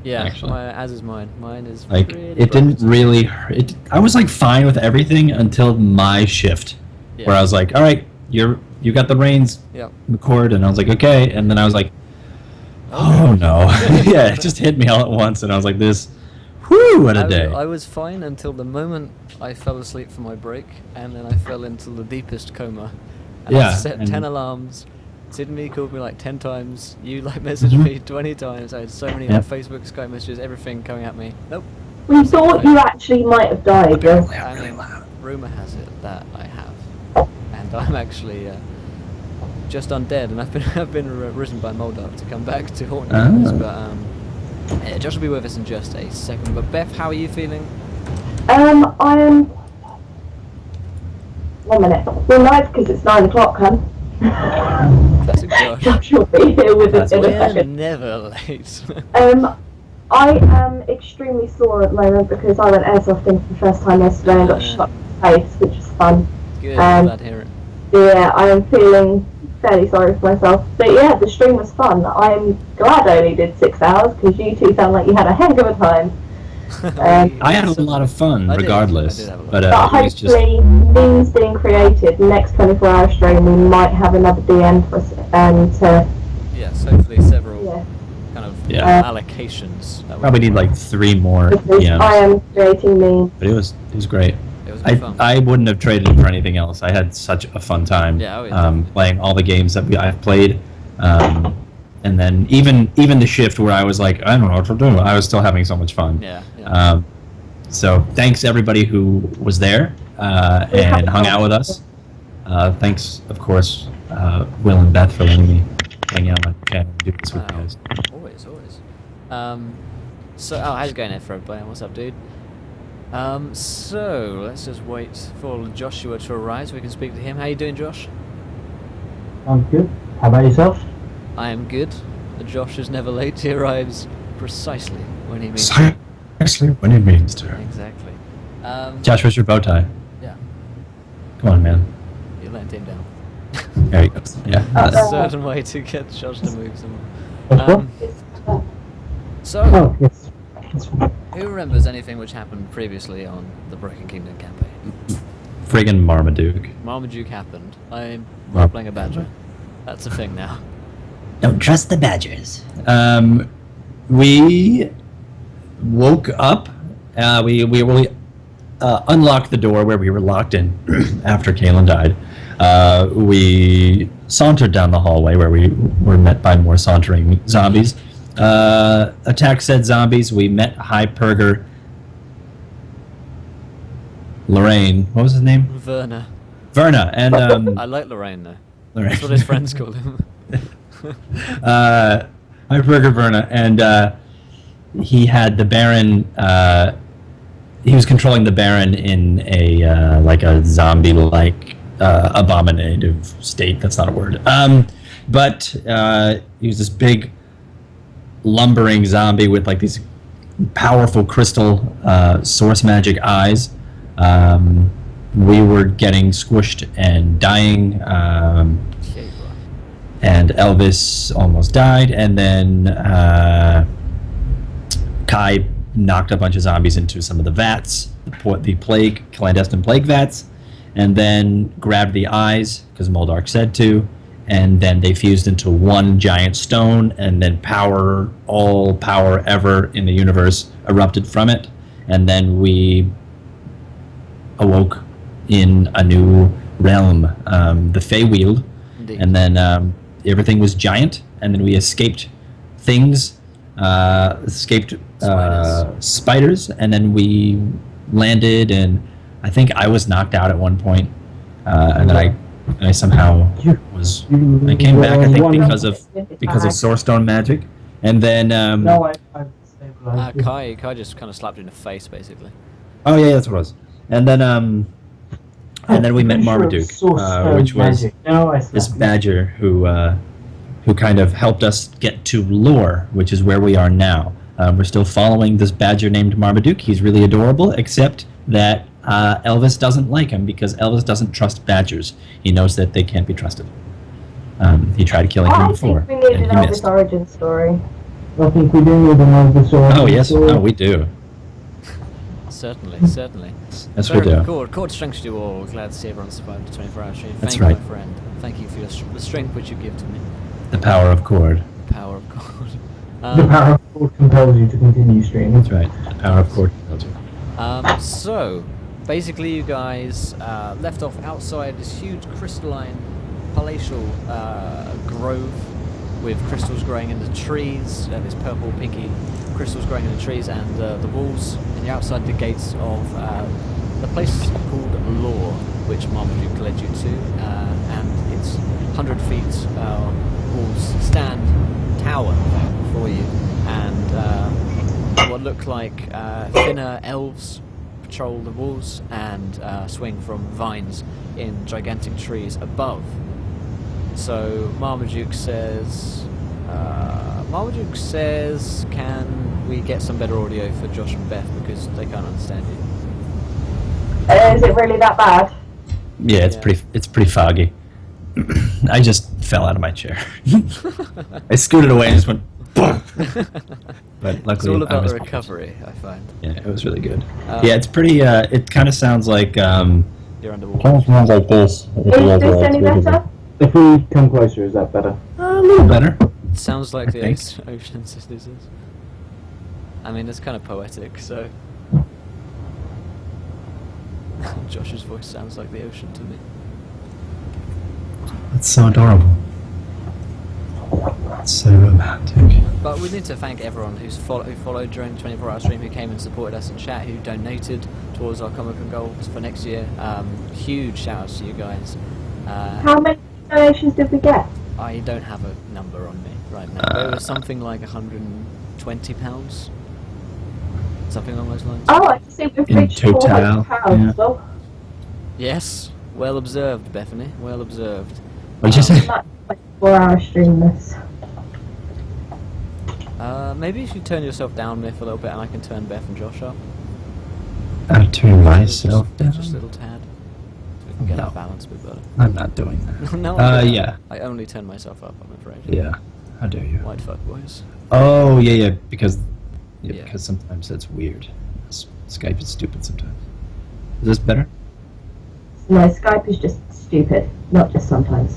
Yeah, actually. as is mine. Mine is Like, pretty it didn't broken. really. I was like fine with everything until my shift, where Yeah. I was like, all right, you got the reins, Yep. McCord, and I was like, okay, and then I was like, oh Oh no, yeah, it just hit me all at once, and I was like, this, whew, what a day. I was fine until the moment I fell asleep for my break, and then I fell into the deepest coma. And I Yeah, set 10 and alarms. Sydney called me like 10 times. You like messaged Mhm. me 20 times. I had so many Yep. Facebook, Skype messages, everything coming at me. Nope. We thought you actually might have died. apparently I'm I really mean, loud. rumor has it that I have, and I'm actually just undead, and I've been risen by Moldar to come back to haunt you guys. Ah. But yeah, Josh will be with us in just a second. But Beth, how are you feeling? I am. 1 minute. We're live because it's 9 o'clock, hun. Classic Josh. Josh will be here with us in a We're second. never late. I am extremely sore at the moment because I went airsofting for the first time yesterday and got shot in the face, which was fun. Good, I'm glad to hear it. Yeah, I am feeling fairly sorry for myself. But yeah, the stream was fun. I'm glad I only did 6 hours because you two sound like you had a heck of a time. I had a lot of fun, I did. regardless. I did have a lot. But But it was just hopefully, memes being created. Next 24-hour stream, we might have another DM for us to. Yes, hopefully several Yeah. kind of Yeah. allocations. That probably need like 3 more Because I DMs. am creating memes. But it was great. It was good fun. I wouldn't have traded it for anything else. I had such a fun time Yeah, oh, yeah, definitely. playing all the games that I've played. And then even the shift where I was like, I don't know what to do, I was still having so much fun. Yeah. So thanks everybody who was there and hung out with us. Thanks, of course, Will and Beth for letting me hang out on my channel and do this with you guys. Always. So, how's it going there for everybody? What's up, dude? So, let's just wait for Joshua to arrive so we can speak to him. How you doing, Josh? I'm good. How about yourself? I am good. Josh is never late. He arrives precisely when he means to. Actually, when it means to. Exactly. Josh, where's your bow tie? Yeah, Come on, man. you let him down. There you go. Yeah. That's a certain way to get Josh to move someone. What's what? So, Oh, yes. That's fine. who remembers anything which happened previously on the Broken Kingdom campaign? Friggin' Marmaduke. Marmaduke happened. I'm Mar- playing a badger. That's a thing now. Don't trust the badgers. We woke up. We unlocked the door where we were locked in after Kalen died. We sauntered down the hallway where we were met by more sauntering zombies. Attacked said zombies. We met High Purger. Lorraine. What was his name? Verna. Verna. And I like Lorraine though. Lorraine. That's what his friends call him. Hyperburger Verna, and he had the Baron. He was controlling the Baron in a like a zombie-like abominative state. That's not a word. But he was this big lumbering zombie with like these powerful crystal source magic eyes. We were getting squished and dying. And Elvis almost died, and then Kai knocked a bunch of zombies into some of the vats, the plague, clandestine plague vats, and then grabbed the eyes, because Moldark said to, and then they fused into one giant stone, and then all power ever in the universe erupted from it, and then we awoke in a new realm, the Feywield, Indeed. and then everything was giant, and then we escaped spiders, and then we landed, and I think I was knocked out at one point, and then I somehow I came back, I think because of Sourstone magic, and then No, I stabilized you. Kai just kind of slapped you in the face, basically. oh yeah, that's what it was, and then we met I'm pretty Marmaduke, sure it's Source which was magic. No, I this slapped you. badger who kind of helped us get to Lore, which is where we are now. We're still following this badger named Marmaduke. He's really adorable, except that Elvis doesn't like him because Elvis doesn't trust badgers. He knows that they can't be trusted. He tried killing him I before, think we need and an he Elvis missed. origin story. I think we do need another sword. Oh yes, no, we do. Certainly, certainly. Yes, we Very do. good. Cord strength to you all. Glad to see everyone survived the 24-hour stream. That's Thank you, right. my friend. Thank you for the strength which you give to me. The power of Cord. The power of God. The power of God compels you to continue streaming. That's right. The power of Cord. So, basically you guys left off outside this huge crystalline palatial grove with crystals growing in the trees, this purple pinky crystals growing in the trees, and the walls, and you're outside the gates of the place called Law, which Marmaduke led you to, and it's 100 feet walls stand tower before you, and what look like thinner elves patrol the walls and swing from vines in gigantic trees above. So Marmaduke says, can we get some better audio for Josh and Beth because they can't understand you? Is it really that bad? Yeah, it's Yeah. pretty foggy. I just fell out of my chair. I scooted away and just went. But It's luckily, all I about was the recovery, I find. Yeah, it was really good. Yeah, it's pretty. It kind of sounds like. You're underwater. Kind of sounds like this. Is this any better? If we come closer, is that better? A little better. It sounds like I the think. Ocean Sisters is. I mean, it's kind of poetic, so... Josh's voice sounds like the ocean to me. It's so adorable. It's so romantic. But we need to thank everyone who followed during the 24-hour stream, who came and supported us in chat, who donated towards our Comic Con goals for next year. Huge shout outs to you guys. How many donations did we get? I don't have a number on me right now. There was something like £120, something along those lines. Oh, I can see we've In reached total, 400 pounds. yeah. Well, Yes, well observed, Bethany. Well observed. What'd you say? like 24-hour stream this. Maybe if you turn yourself down, Myth, a little bit, and I can turn Beth and Josh up. I'll turn myself down. Just a little tad. So we can get No. our balance a bit better. I'm not doing that. No, I don't. Yeah. I only turn myself up, I'm afraid. Yeah. How dare you? White fuck boys. Oh yeah, because Yeah. because sometimes it's weird. Skype is stupid sometimes. Is this better? No, Skype is just stupid, not just sometimes.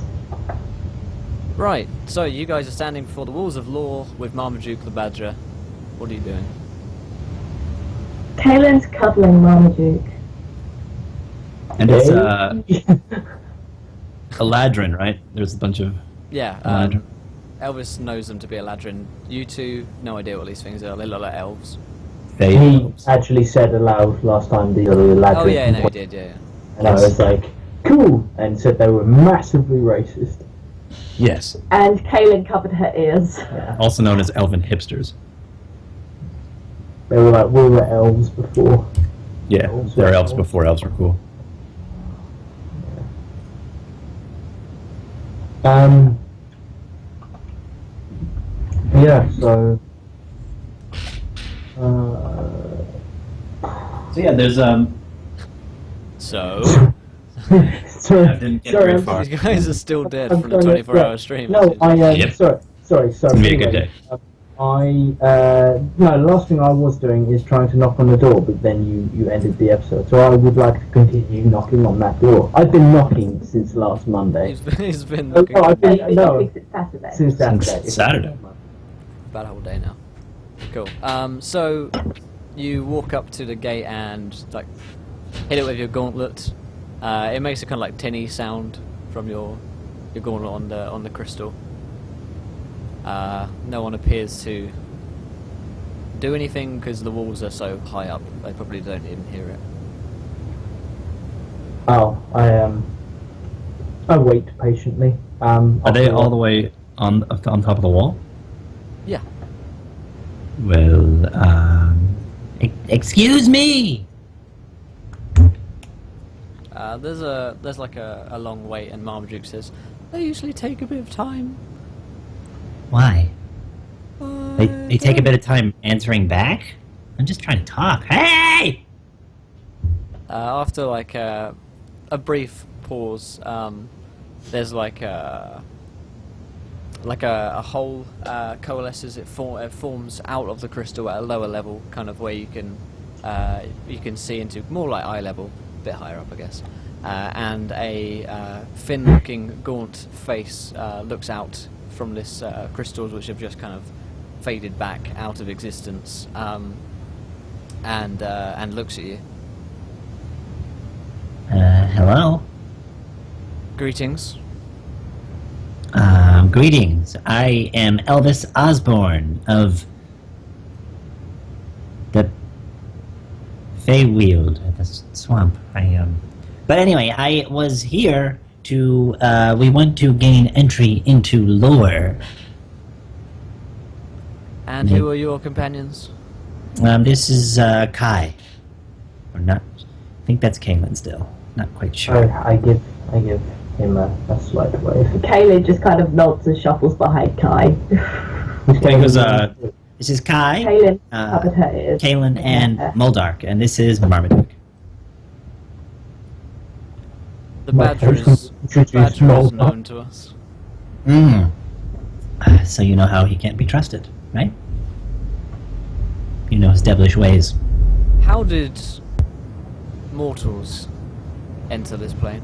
Right, so you guys are standing before the walls of law with Marmaduke the Badger. What are you doing? Kaylin's cuddling Marmaduke. And it's Okay. Eladrin, right? There's a bunch of Yeah, Eladrin. Elvis knows them to be Eladrin. You two, no idea what these things are. They look like elves. They He actually said aloud last time the other lad. Oh yeah, no, he did, yeah. And I was like, cool, and said they were massively racist. yes, And Kaylin covered her ears. Yeah. also known as elven hipsters. They were like, we were elves before. Yeah, Elves they're were elves cool. before elves were cool. Yeah, so. So yeah, there's So, sorry, I didn't get sorry, very I'm- far. you guys are still dead I'm from the sorry, 24-hour yeah. stream. No, I Yep. sorry. It's gonna be a good day. No, the last thing I was doing is trying to knock on the door, but then you ended the episode. So I would like to continue knocking on that door. I've been knocking since last Monday. He's been Oh, looking no, I've been Maybe no fix it Saturday. since Saturday. Since Saturday. about a whole day now. Cool. So you walk up to the gate and like hit it with your gauntlet. It makes a kind of like tinny sound from your gauntlet on the crystal. No one appears to do anything because the walls are so high up. They probably don't even hear it. Oh, I wait patiently. Are they all the way on top of the wall? Yeah. Well, excuse me. There's like a long wait, and Marmaduke says, "They usually take a bit of time." Why? They They take a bit of time answering back? I'm just trying to talk. Hey! After like a brief pause, there's like like a hole coalesces. It forms out of the crystal at a lower level, kind of where you can see into more like eye level, a bit higher up, I guess. And a fin-looking, gaunt face looks out from this crystals, which have just kind of faded back out of existence, and looks at you. Hello? Greetings. Greetings. I am Elvis Osborne of the Feywield, the swamp. But anyway, I was here to, we want to gain entry into lore. And who are your companions? This is, Kai. Or not, I think that's Kaylin still. Not quite sure. I give him a slight wave. Kaylee just kind of nods and shuffles behind Kai. Because, This is Kai, Kaylin covered her ears. Kaylin, and Moldark, and this is Marmaduke. The Badger is known to us. So you know how he can't be trusted, right? You know his devilish ways. How did mortals enter this plane?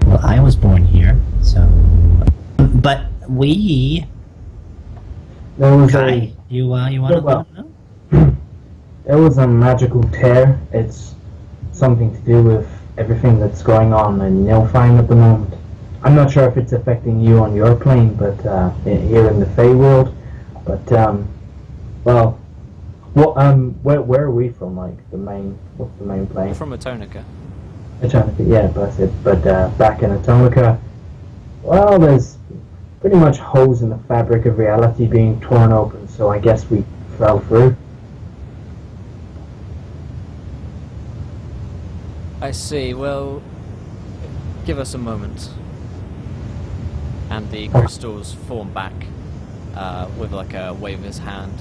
Well, I was born here, so... But we... There was Kai, you want to well, know? there was a magical tear. It's something to do with everything that's going on in Nilfheim at the moment. I'm not sure if it's affecting you on your plane, but here in the Feywild. But well, where are we from? Like what's the main plane? You're from Atonica. Atonica, yeah, that's it. But back in Atonica, well, there's pretty much holes in the fabric of reality being torn open. So I guess we fell through. I see. Well, give us a moment. And the crystals form back with like a wave of his hand,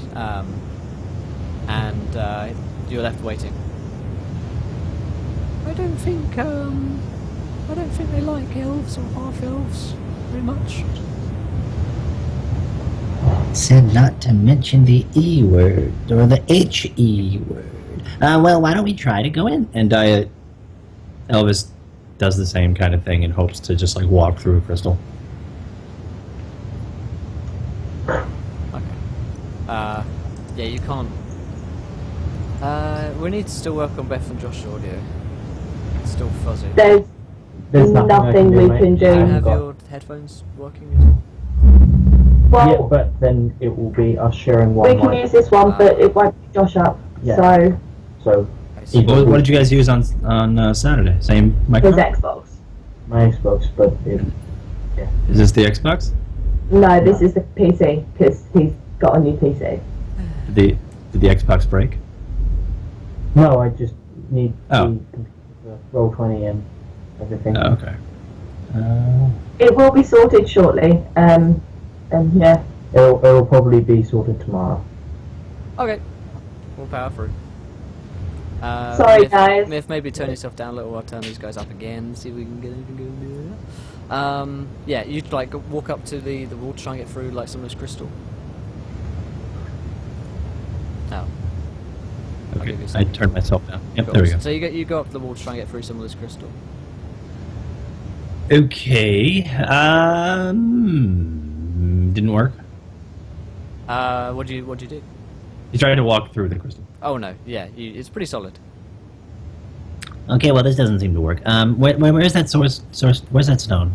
and you're left waiting. I don't think they like elves or half elves very much. Said not to mention the E word, or the H-E word. Well, why don't we try to go in? and Elvis does the same kind of thing and hopes to just like walk through a crystal. Okay. Yeah, you can't. We need to still work on Beth and Josh's audio. It's still fuzzy. There's nothing we can Do you do. have your headphones working as well? Well, Yeah, but then it will be us sharing one we can mic. use this one, but it won't pick Josh up. Yeah. So So I see. What did you guys use on Saturday? Same his microphone? Xbox. my Xbox, but Is this the Xbox? No, this is the PC because he's got a new PC. Did the Xbox break? no, I just need Oh. the Roll20 and everything. Oh, okay. It will be sorted shortly. And yeah, It'll probably be sorted tomorrow. Okay. We'll power through. Sorry, Myth, guys. Myth, maybe turn yourself down a little. I'll turn these guys up again. See if we can get anything going. Yeah, you'd like walk up to the wall to try and get through like some of this crystal. Oh. I'll Okay, give you a I second. turned myself down. Yep, Cool. there we go. So you go up the wall to try and get through some of this crystal. Okay. Didn't work. What'd you do? He tried to walk through the crystal. Oh no, yeah, it's pretty solid. Okay, well, this doesn't seem to work. Where's that source? Where's that stone?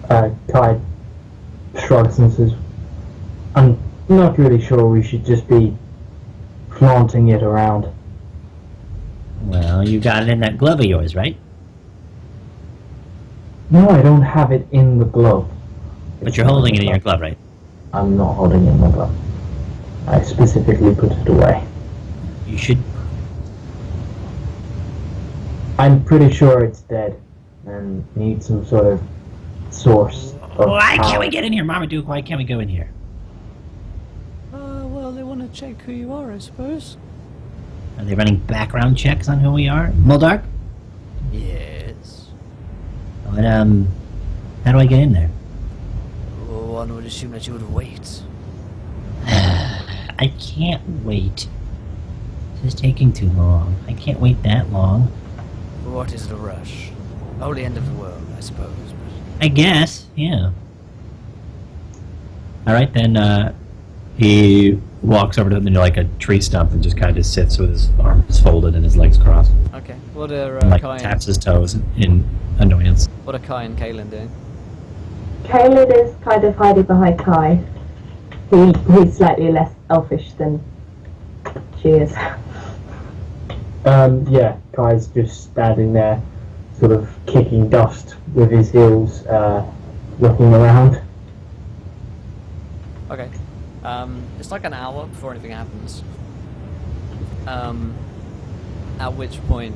Kai shrugs and says, I'm not really sure we should just be flaunting it around. Well, you got it in that glove of yours, right? No, I don't have it in the glove. But you're holding it in your glove, right? I'm not holding it in my glove. I specifically put it away. You should... I'm pretty sure it's dead and needs some sort of source of Why can't power. we get in here, Marmaduke? Why can't we go in here? Well, they want to check who you are, I suppose. Are they running background checks on who we are? Moldark? Yes. But how do I get in there? One would assume that you would wait. I can't wait. This is taking too long. I can't wait that long. What is the rush? Only end of the world, I suppose. I guess, yeah. All right, then he walks over to like a tree stump and just kind of sits with his arms folded and his legs crossed, Okay. What are and like Kai taps his toes in annoyance. what are Kai and Kaelin doing? Caleb is kind of hiding behind Kai. He's slightly less elfish than she is. Yeah, Kai's just standing there, sort of kicking dust with his heels, looking around. Okay. It's like an hour before anything happens. At which point,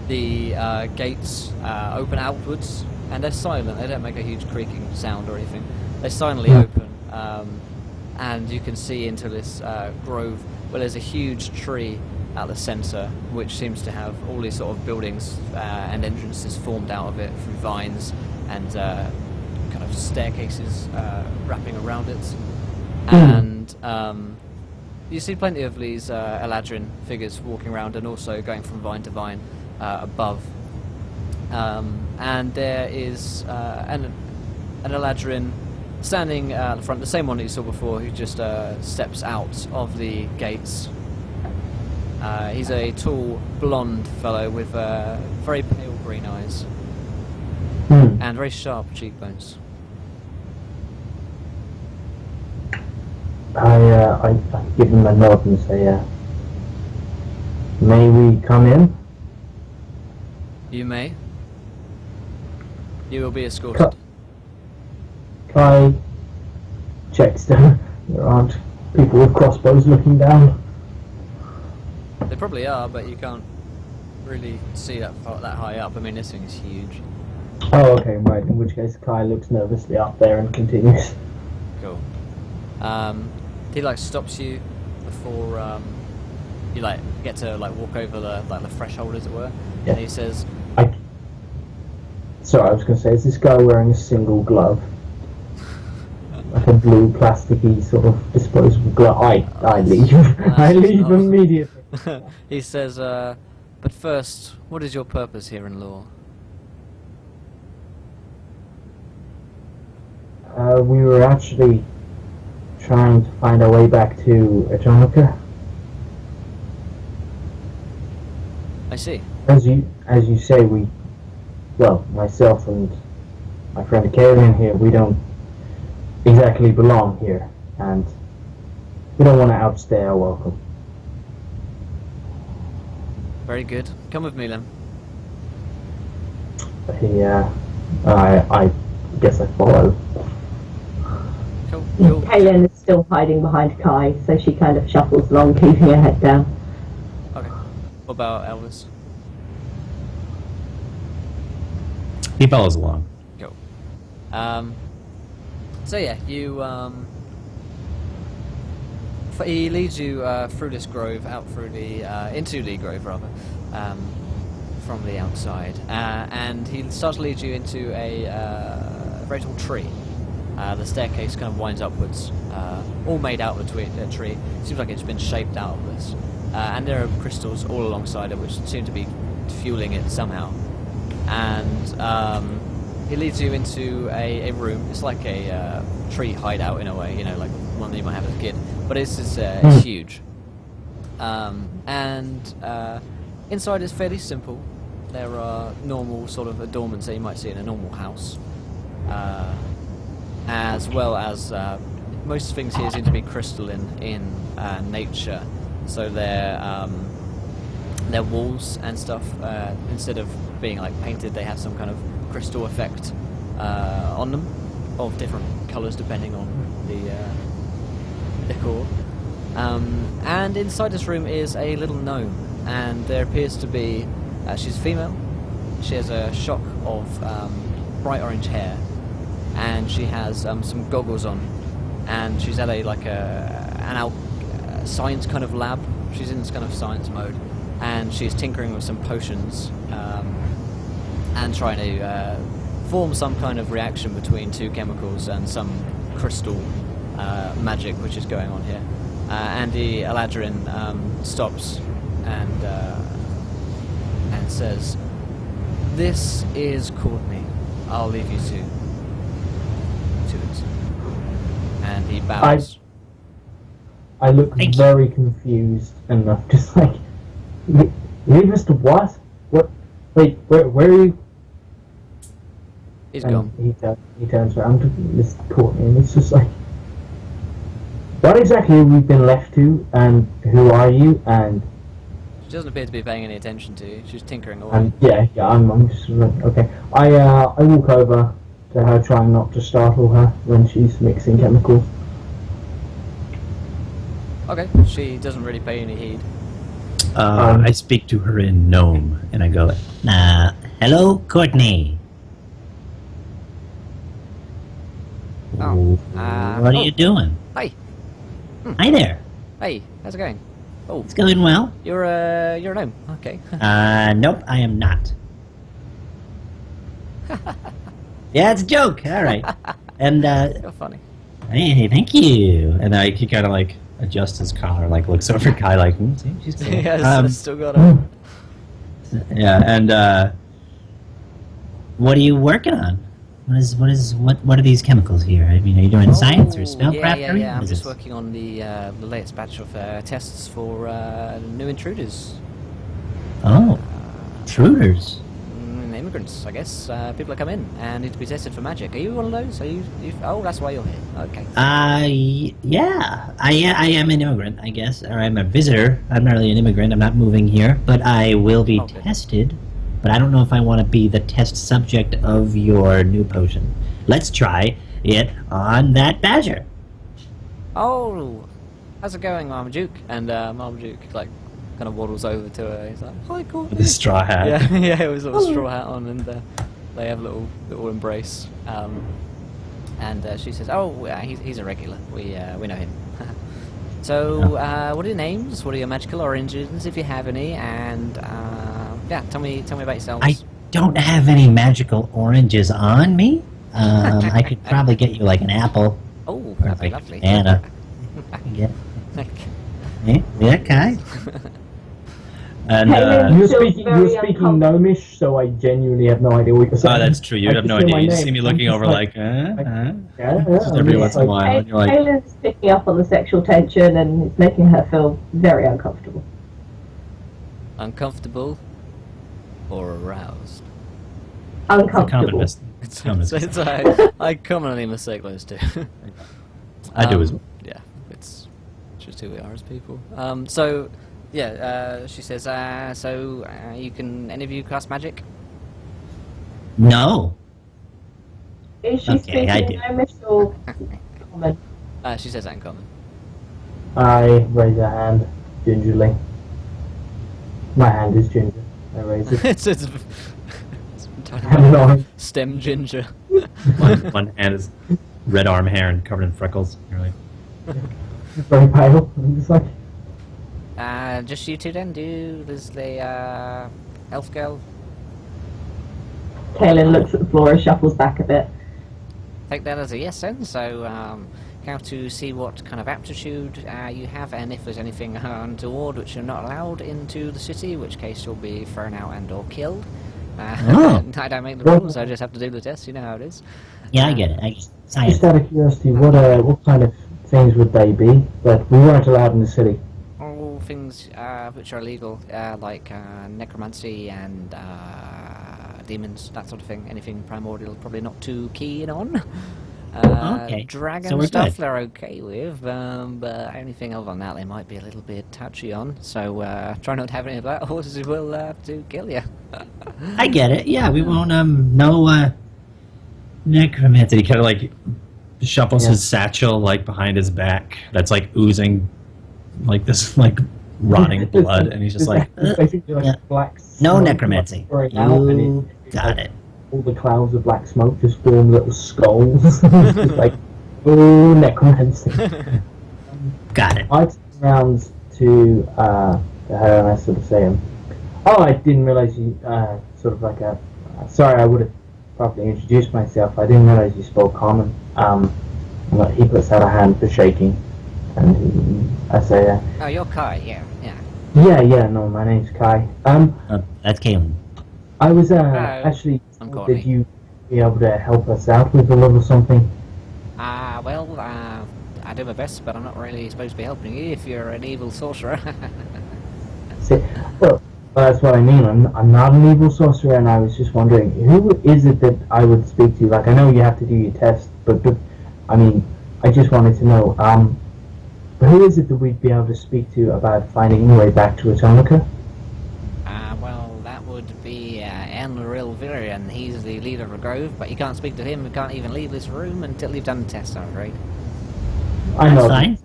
the gates open outwards, and they're silent. They don't make a huge creaking sound or anything. They silently open, and you can see into this grove where there's a huge tree at the centre, which seems to have all these sort of buildings and entrances formed out of it through vines and kind of staircases wrapping around it. And you see plenty of these Eladrin figures walking around and also going from vine to vine above. And there is an Eladrin standing at the front, the same one that you saw before, who just steps out of the gates. He's a tall, blonde fellow with very pale green eyes and very sharp cheekbones. I give him a nod and say, may we come in? You may. You will be escorted. Kai checks down. There aren't people with crossbows looking down. They probably are, but you can't really see that high up. I mean, this thing is huge. Oh, okay, right. In which case, Kai looks nervously up there and continues. Cool. He like stops you before you like get to like walk over the threshold, as it were. Yeah. And he says, Sorry, I was going to say, is this guy wearing a single glove? Like a blue plasticky sort of disposable glove? I leave. I leave not. immediately. he says, but first, what is your purpose here in Lore? We were actually trying to find our way back to Ajonica. I see. As you say, myself and my friend Kaelin here, we don't exactly belong here, and we don't want to outstay our welcome. Very good. Come with me then. I guess I follow. Cool. Cool. Kaelin is still hiding behind Kai, so she kind of shuffles along, keeping her head down. Okay. What about Elvis? He follows along. Cool. So yeah, you he leads you through this grove, out through the into the grove rather, from the outside, and he starts to lead you into a very tall tree. The staircase kind of winds upwards, all made out of a tree. Seems like it's been shaped out of this, and there are crystals all alongside it, which seem to be fueling it somehow. And he leads you into a room. It's like a tree hideout in a way, you know, like one that you might have as a kid. But it's huge. And inside is fairly simple. There are normal sort of adornments that you might see in a normal house. As well as most things here seem to be crystalline in nature. So their walls and stuff, instead of being like painted, they have some kind of crystal effect on them of different colours depending on the decor. And inside this room is a little gnome, and there appears to be she's female. She has a shock of bright orange hair, and she has some goggles on, and she's at an science kind of lab. She's in this kind of science mode, and she's tinkering with some potions and trying to form some kind of reaction between two chemicals and some crystal magic which is going on here. Andy Eladrin stops and says, "This is Courtney. I'll leave you to it." And he bows. I look Thank you. very confused and I'm just like, leave us to what? What? Wait, where are you? He's And gone. he turns around to Miss Courtney and it's just like, what exactly have we been left to, and who are you, and She doesn't appear to be paying any attention to you. She's tinkering away. I'm just like, okay. I walk over to her, trying not to startle her when she's mixing chemicals. Okay, she doesn't really pay any heed. I speak to her in gnome, and I go, Hello, Courtney. Oh, What are you doing? Hi, Hi there. hey, how's it going? Oh, It's going well. you're a gnome. Okay. Nope, I am not. Yeah, it's a joke. All right. And You're funny. hey, thank you. and he kind of like adjusts his collar, like looks over at Kai, like, see, she's cool. Yeah, still got a. Yeah, and What are you working on? What are these chemicals here? I mean, are you doing science or spellcraft? Yeah. I'm What is just this? working on the latest batch of tests for new intruders. Oh, intruders. Immigrants, I guess. People that come in and need to be tested for magic. Are you one of those? Are you? Oh, that's why you're here. Okay. Yeah. I am an immigrant, I guess, or I'm a visitor. I'm not really an immigrant. I'm not moving here, but I will be Okay. tested. But I don't know if I want to be the test subject of your new potion. Let's try it on that badger. Oh, how's it going, Marmaduke? And Marmaduke like kind of waddles over to her. He's like, "Hi, Courtney." with a straw hat. Yeah, yeah, with a little straw hat on, and they have a little embrace. And she says, "Oh, he's a regular. We know him." So, what are your names? What are your magical origins, if you have any? And yeah, tell me about yourselves. I don't have any magical oranges on me. I could probably get you like an apple Oh, or that'd be like lovely. banana. Yeah, yeah, Kai. And Hey, You're Feels speaking very Gnomish, so I genuinely have no idea what you're saying. oh, that's true. You I have just no hear idea. my You just name. see me I'm looking just over like, yeah. just every once in a while, and you're like, Kaylin's picking up on the sexual tension and it's making her feel very uncomfortable. Uncomfortable or aroused? common Uncomfortable. mistake. Common mistake. I commonly mistake those two. I do as well. Yeah, it's just who we are as people. So, yeah, she says, you can, any of you cast magic? No. Is she Okay, I speaking do. Gnomish or common? She says that in common. I raise a hand gingerly. My hand is ginger. I raise it. it's I'm not. stem ginger. One hand is red arm hair and covered in freckles. You're like, Very pale. I'm just like, Just you two then? Does the elf girl Kaylin looks at the floor and shuffles back a bit. take that as a yes then? So, how to see what kind of aptitude you have, and if there's anything untoward which you're not allowed into the city, in which case you'll be thrown out and or killed. Oh. I don't make the rules, I just have to do the test, you know how it is. Yeah, I get it. I get science. just out of curiosity, what kind of things would they be that we weren't allowed in the city? All things which are illegal, like necromancy and demons, that sort of thing. Anything primordial, probably not too keen on. Okay, Dragon so we're stuff good. they're okay with, but anything other than that they might be a little bit touchy on. So try not to have any of that, or else it will have to kill you. I get it. Yeah, we won't no necromancy. he kind of like shuffles Yeah. his satchel like behind his back. That's like oozing, like this like rotting blood, and he's just like, It's basically like yeah. black No smoke, necromancy. like, pouring out, and You got like, it. all the clouds of black smoke just form little skulls. It's just like, oh, necromancy. Got it. I turn around to her and I sort of say, oh, I didn't realize you, sort of like Sorry, I would have properly introduced myself. I didn't realize you spoke common. But he puts out a hand for shaking, and I say, Oh, you're Kai, yeah, yeah. yeah, no, my name's Kai. That's Kalen. I was actually I'm told Courtney. that you be able to help us out with a little something. Well, I do my best, but I'm not really supposed to be helping you if you're an evil sorcerer. See, well, that's what I mean. I'm not an evil sorcerer, and I was just wondering, who is it that I would speak to? Like, I know you have to do your test, but I mean, I just wanted to know, who is it that we'd be able to speak to about finding a way back to Atomica? Well, that would be Enlil Virian. He's the leader of the Grove, but you can't speak to him. You can't even leave this room until you've done the test, I'm afraid. I know. Fine.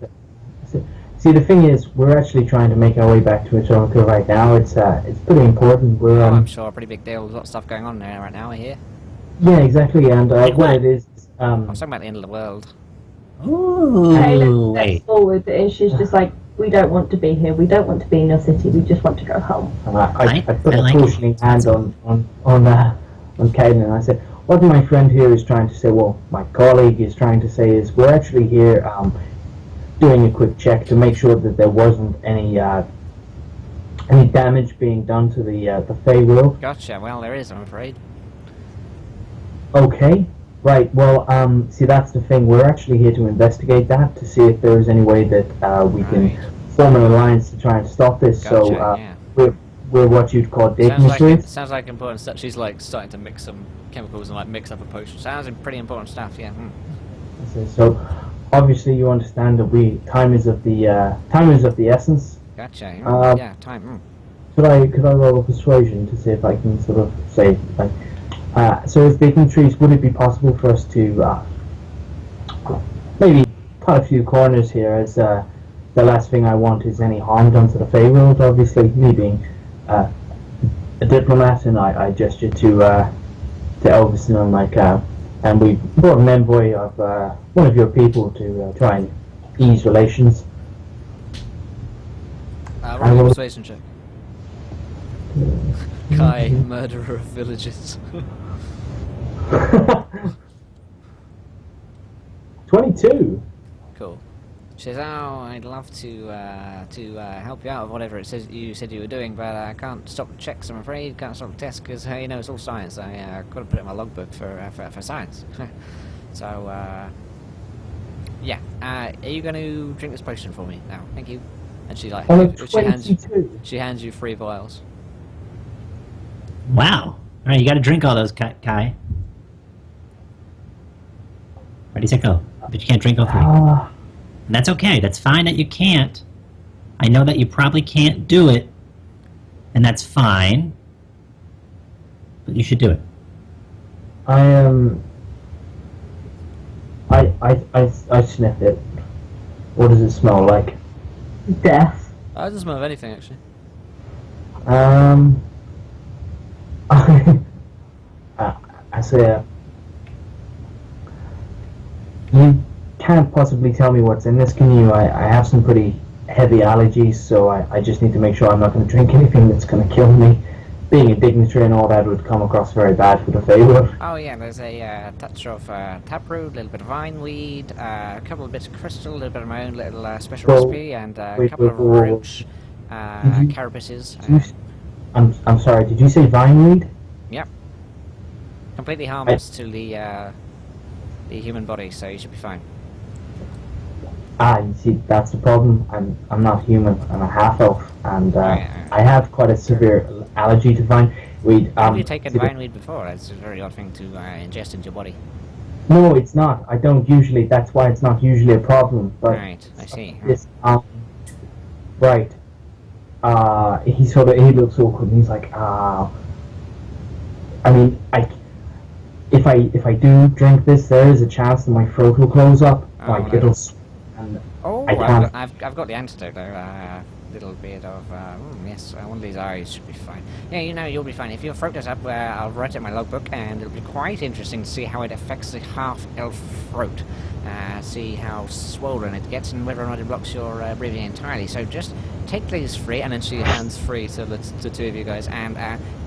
See, the thing is, we're actually trying to make our way back to Atomica right now. It's pretty important. We're I'm sure, a pretty big deal. There's a lot of stuff going on there right now, I hear. yeah, exactly, and Like what what? it is, I was talking about the end of the world. Ooh, Okay, let's wait. forward. And she's just like, we don't want to be here. We don't want to be in your city. We just want to go home. and I put I a like cautioning it. hand on Caden, and I said, what my friend here is trying to say, well, my colleague is trying to say is, we're actually here doing a quick check to make sure that there wasn't any damage being done to the Fey world. Gotcha, well, there is, I'm afraid. Okay, right. Well, see, that's the thing. We're actually here to investigate that to see if there is any way that we can Right. form an alliance to try and stop this. Gotcha, So yeah. we're what you'd call dignitaries. Sounds like important stuff. She's like starting to mix some chemicals and like mix up a potion. Sounds pretty important stuff, yeah. So obviously you understand that time is of the essence. Gotcha, yeah, time. Could I roll a persuasion to see if I can sort of say like so as dignitaries, would it be possible for us to maybe cut a few corners here, as the last thing I want is any harm done to the Fey world. Obviously, me being a diplomat, and I gestured to Elvis, and I'm like, and we brought an envoy of one of your people to try and ease relations. Roll I a will- persuasion check. Kai, murderer of villages. 22. Cool. She says, "Oh, I'd love to help you out with whatever it says you said you were doing, but I can't stop the checks. I'm afraid can't stop the tests because you know it's all science. I got to put it in my logbook for science. So yeah. Are you going to drink this potion for me now? Thank you." And she like On a she hands you 3 vials. Wow. All right, you got to drink all those, Kai. Ready, set, go. But you can't drink all 3. And that's okay. That's fine that you can't. I know that you probably can't do it, and that's fine. But you should do it. I am. I sniff it. What does it smell like? Death. I doesn't smell of anything actually. I say, you can't possibly tell me what's in this, can you? I have some pretty heavy allergies, so I just need to make sure I'm not going to drink anything that's going to kill me. Being a dignitary and all that would come across very bad for the Feywild. Oh yeah, there's a touch of taproot, a little bit of vineweed, a couple of bits of crystal, a little bit of my own little special Well, recipe, and a wait, couple of wait. roach Did you- carapaces. I'm sorry, did you say vineweed? Completely harmless to the human body, so you should be fine. You see, that's the problem. I'm not human. I'm a half elf, and Yeah. I have quite a severe allergy to vineweed. Have you taken see, vineweed before? It's a very odd thing to ingest into your body. No, it's not. I don't usually. That's why it's not usually a problem. But Right, I see. this, right. He looks awkward, and he's like, I mean, if I do drink this, there is a chance that my throat will close up. Oh, Like no. it'll. And Oh, I can't. I've got the antidote though. Little bit of yes, one of these eyes should be fine. Yeah, you know you'll be fine if your throat goes up. I'll write it in my logbook, and it'll be quite interesting to see how it affects the half-elf throat. See how swollen it gets, and whether or not it blocks your breathing entirely. So just take these 3, and then she hands 3 to the 2 of you guys, and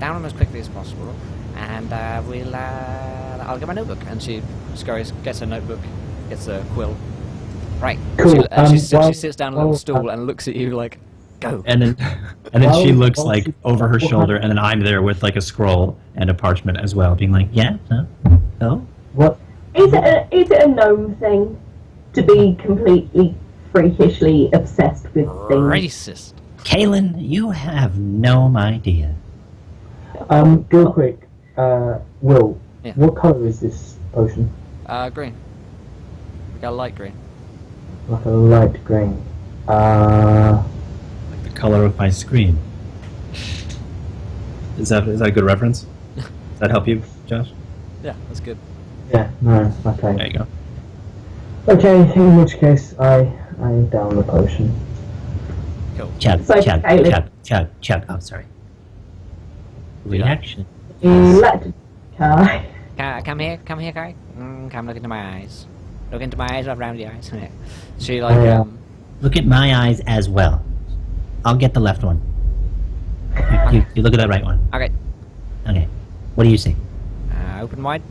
down them as quickly as possible. and I'll get my notebook. And she scurries, gets her notebook, gets a quill. Right. Cool. She Well, sits down on a little stool and looks at you like, go. And then she Well, looks well, like she- over her shoulder, and then I'm there with like a scroll and a parchment as well, being like, yeah, no, oh. What? Is it a gnome thing to be completely freakishly obsessed with things? Racist. Kalen, you have no idea. Real quick. Will, Yeah. what color is this potion? Green. We got a light green. Like a light green. Like the color of my screen. Is that a good reference? Does that help you, Josh? Yeah, that's good. Yeah. No. There Okay. you go. Okay. In which case, I am down the potion. Cool. Chug, So, chug, Caleb. chug, chug, chug. Oh, sorry. Reaction. Let Kai. Come here, Kai. Come look into my eyes. Look into my eyes, around the eyes. She like Yeah. Look at my eyes as well. I'll get the left one. You look at that right one. Okay. Okay. What do you see? Open wide.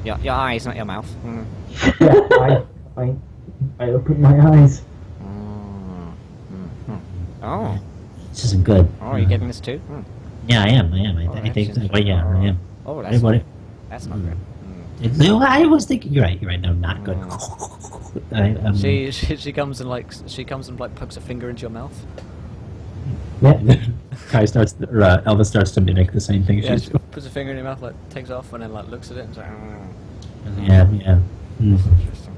Your eyes, not your mouth. Yeah. I opened my eyes. Oh, This isn't good. oh, you're getting this too? Yeah, I am. I Oh, think. that's Well, yeah, I am. Oh, Hey, buddy. that's not good. No, I was thinking. You're right. No, not good. She comes and like pokes a finger into your mouth. Yeah. Kai starts, or Elvis starts to mimic the same thing. Yeah, She's she puts a finger in your mouth, like takes off, and then like looks at it and like, Yeah. interesting.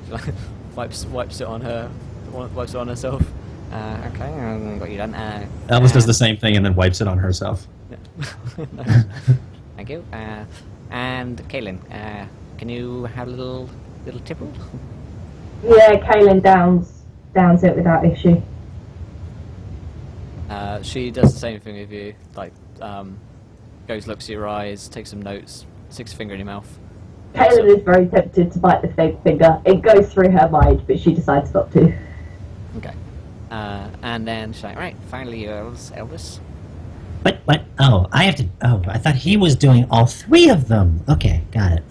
She like wipes it on her, wipes it on herself. Okay, got you done. Elvis does the same thing and then wipes it on herself. Yeah. Nice. Thank you. And Kaylin, can you have a little tipple? Yeah, Kaylin downs it without issue. She does the same thing with you. Like, goes, looks at your eyes, takes some notes, sticks a finger in your mouth. Kaylin is very tempted to bite the fake finger. It goes through her mind, but she decides not to. Okay. And then she's like, right, finally yours, Elvis. What? Oh, I have to. Oh, I thought he was doing all three of them. Okay, got it.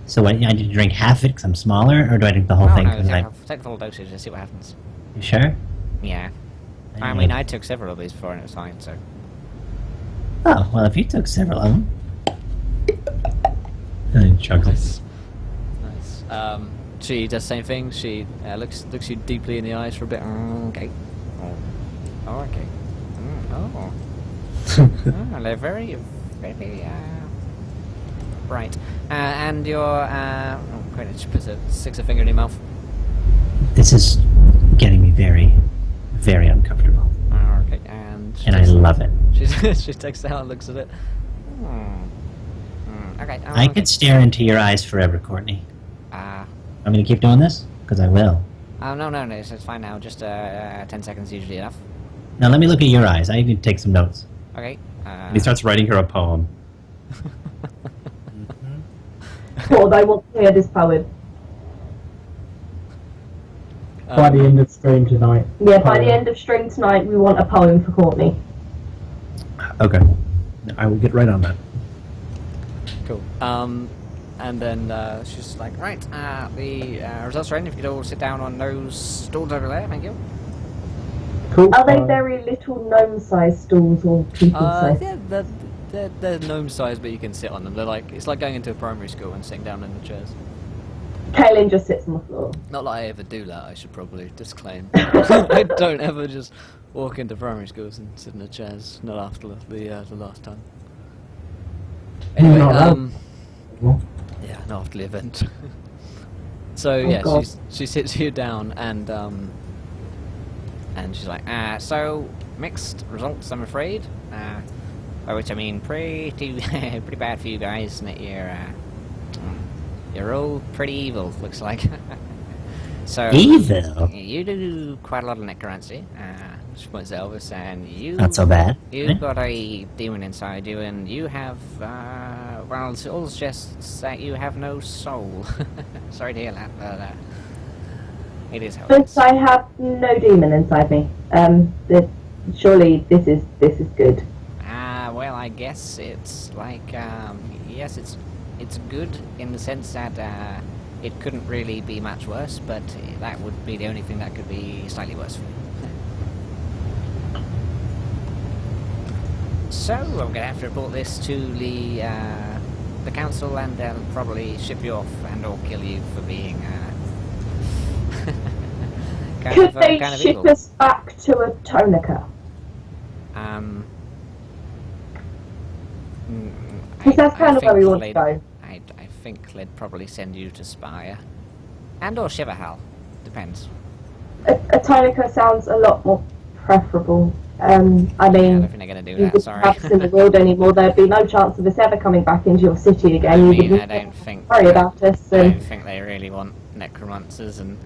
So what? I need to drink half it because I'm smaller, or do I drink the whole thing? 'cause Take the full dosage and see what happens. You sure? Yeah. I mean, I took several of these before and it was fine, so. Oh well, if you took several of them. And chuckles. Nice. She does the same thing. She looks you deeply in the eyes for a bit. Okay. Oh, okay. Oh, they're very bright. And your oh, great! She sticks a finger in your mouth. This is getting me very, very uncomfortable, Oh, okay. And and I love it. she takes it out and looks at it. Okay. I could stare into your eyes forever, Courtney. Ah. I'm gonna keep doing this because I will. No, it's fine now. Just 10 seconds usually enough. Now let me look at your eyes. I need to take some notes. Okay. And he starts writing her a poem. Or they want to hear this poem. By the end of stream tonight. Yeah, by the end of stream tonight, we want a poem for Courtney. Okay. I will get right on that. Cool. And then she's like, right, the results are in. If you could all sit down on those stools over there, thank you. Cool. Are they very little gnome-sized stools or people-sized? Yeah, they're gnome sized, but you can sit on them. They're like, it's like going into a primary school and sitting down in the chairs. Kaylin just sits on the floor. Not that I ever do that, I should probably disclaim. I don't ever just walk into primary schools and sit in the chairs, not after the last time. Anyway, Well, yeah, not after the event. So Oh, yeah, God. she sits you down and she's like, so mixed results, I'm afraid. By which I mean pretty bad for you guys, isn't it? You're all pretty evil, looks like. So Evil? you do quite a lot of necromancy. She points at Elvis, and you Not so bad. You've got a demon inside you, and you have, well, it all suggests that you have no soul. Sorry to hear that, but, it is how it Since is. I have no demon inside me, Surely this is good. Well, I guess it's like, yes, it's good in the sense that it couldn't really be much worse, but that would be the only thing that could be slightly worse for you. So I'm gonna have to report this to the council, and they'll probably ship you off and/or kill you for being Could they kind of ship evil. us back to a Tonica? Because that's kind of where we want to go. I think they'd probably send you to Spire. And/or Shiverhal. Depends. A Tonica sounds a lot more preferable. I I don't mean, think they're gonna do you that, wouldn't sorry. have us in the world anymore. There'd be no chance of us ever coming back into your city again. I You mean, wouldn't I don't think worry about us. I And don't think they really want necromancers and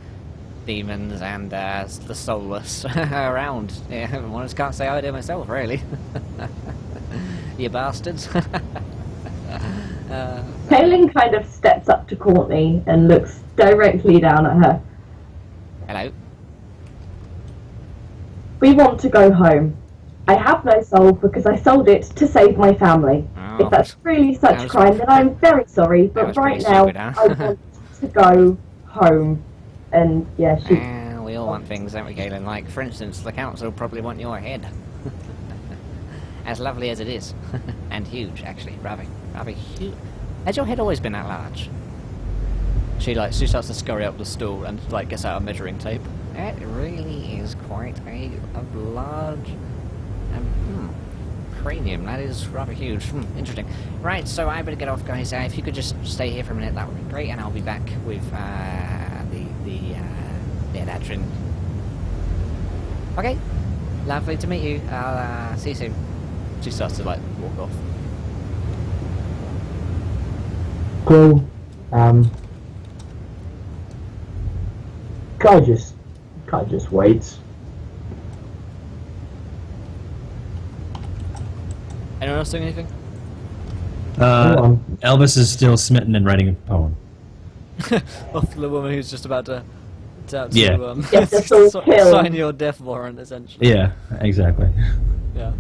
demons and the soulless around. Yeah, I just can't say I do myself, really. You bastards. Kaelin kind of steps up to Courtney and looks directly down at her. Hello. We want to go home. I have no soul because I sold it to save my family. Oh, If that's really such that a was- crime, then I'm very sorry, but was right pretty now stupid, huh? I want to go home. And yeah, she We all want things, don't we, Galen? Like, for instance, the council probably want your head. As lovely as it is. And huge, actually. Rather huge. Has your head always been that large? She starts to scurry up the stool and, like, gets out a measuring tape. It really is quite a large cranium. That is rather huge. Interesting. Right, so I better get off, guys. If you could just stay here for a minute, that would be great, and I'll be back with the Eladrin. Okay, lovely to meet you. I'll see you soon. She starts to like walk off. Cool. Kai just waits. Anyone else doing anything? Elvis is still smitten and writing a poem. Off the woman who's just about to Yeah. Get us all killed. sign your death warrant, essentially. Yeah, exactly. Yeah.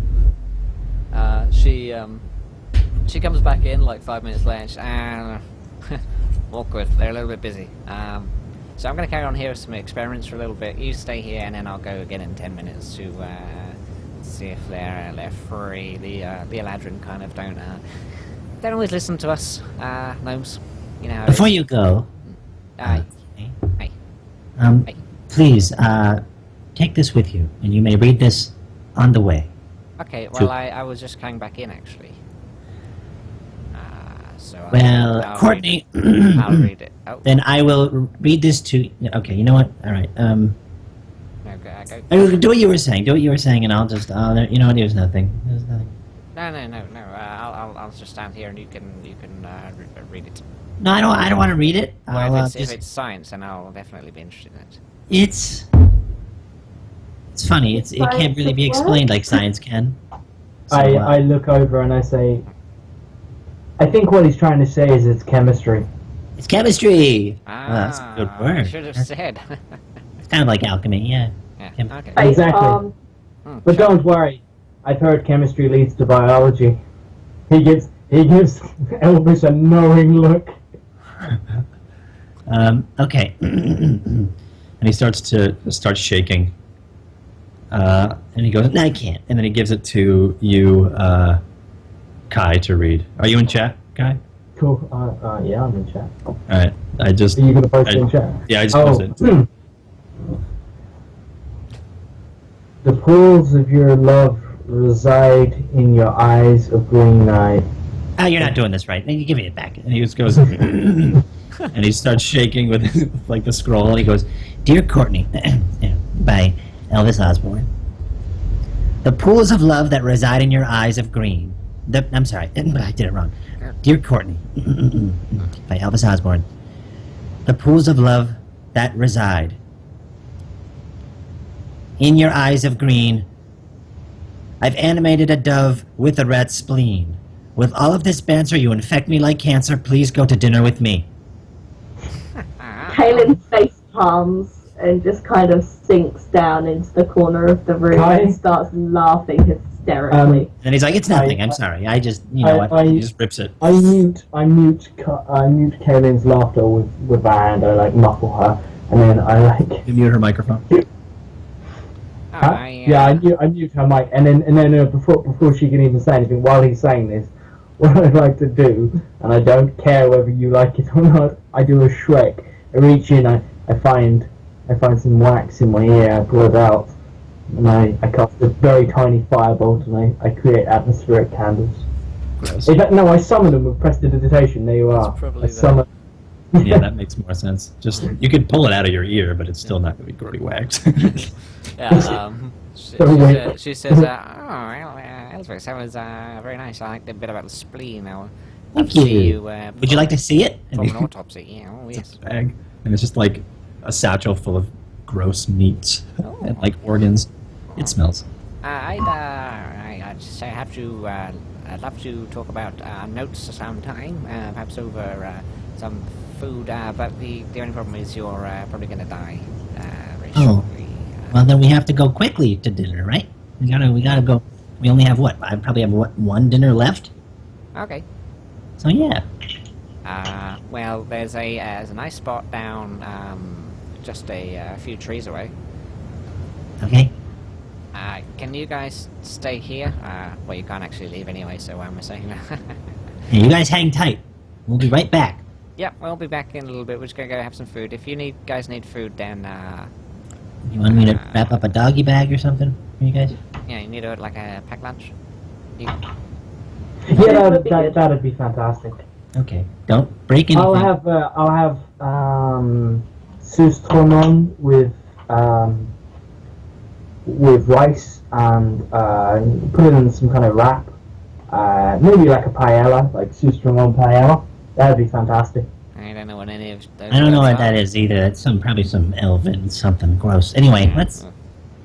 She comes back in like 5 minutes later. And awkward. They're a little bit busy. So I'm going to carry on here with some experiments for a little bit. You stay here, and then I'll go again in 10 minutes to see if they're free. The Eladrin kind of don't always listen to us gnomes. You know. How it Before is. you go, Aye. hey, Hey. please take this with you, and you may read this on the way. Okay. To- Well, I was just coming back in actually. So Well, I'll Courtney, read, I'll read it. Oh. then I will read this to. Okay, you know what? All right. Okay, go. Do what you were saying. Do what you were saying, and I'll just. You know what? There's nothing. There's nothing. No. I'll just stand here and you can read it. No, I don't want to read it. Well, I'll, if just, it's science, then I'll definitely be interested in it. It's funny. It can't really be explained like science can. So, I look over and I say, I think what he's trying to say is it's chemistry. it's chemistry. Ah, Well, that's a good word. I should have said. It's kind of like alchemy, yeah. Yeah. Chem- Okay. Hey, Exactly. But don't worry, I've heard chemistry leads to biology. He gives Elvis a knowing look. Okay. And he starts shaking. And he goes, "No, I can't." And then he gives it to you, Kai, to read. Are you in chat, Kai? Cool. Yeah, I'm in chat. All right. I just. Are you gonna post it in I- chat? Yeah, I just posted it. The pools of your love reside in your eyes of green night. Oh, you're not doing this right. You give me it back. And he just goes, and he starts shaking with like the scroll. And he goes, Dear Courtney, by Elvis Osborne. The pools of love that reside in your eyes of green. I'm sorry, I did it wrong. Dear Courtney, by Elvis Osborne. The pools of love that reside in your eyes of green. I've animated a dove with a rat spleen. With all of this banter, you infect me like cancer. Please go to dinner with me. Kaelin's face palms and just kind of sinks down into the corner of the room Kai? and starts laughing hysterically. And he's like, "It's nothing. I'm sorry. I just, you know what?" He just rips it. I mute Kaylin's laughter with my hand. I like muffle her, and then I like. You mute her microphone. Huh? Yeah, I mute her mic, and then before she can even say anything, while he's saying this, what I'd like to do, and I don't care whether you like it or not, I do a Shrek. I reach in, I find some wax in my ear, I pull it out, and I cast a very tiny firebolt, and I create atmospheric candles. Gross. In fact, no, I summon them with prestidigitation. There you are. probably I the- summon. Yeah, that makes more sense. Just you could pull it out of your ear, but it's still not going to be grody wax. Yeah, she says, oh, well, Elvis, that was very nice. I liked a bit about the spleen. I'll Thank see you. you Would you like to see it? from an autopsy. Yeah, oh, It's yes. a bag, and it's just like a satchel full of gross meats Oh. and like organs. It smells. I'd just have to. I'd love to talk about notes sometime, perhaps over some food. But the only problem is you're probably going to die very Oh. shortly. Well, then we have to go quickly to dinner, right? We gotta go. We only have what? I probably have one dinner left. Okay. So yeah. Well, there's a nice spot down just a few trees away. Okay. Can you guys stay here? Well, you can't actually leave anyway, so why am I saying that? Hey, you guys hang tight. We'll be right back. Yep, we'll be back in a little bit. We're just gonna go have some food. If you guys need food, then You want me to wrap up a doggy bag or something for you guys? yeah, you need like a packed lunch. You, Yeah, that'd be fantastic. Okay. Don't break anything. I'll have Sustronon with rice and put it in some kind of wrap. Maybe like a paella, like Sustronon paella. That'd be fantastic. I don't know what any of those. I don't know words what that are. is either. It's probably some elven something gross. Anyway,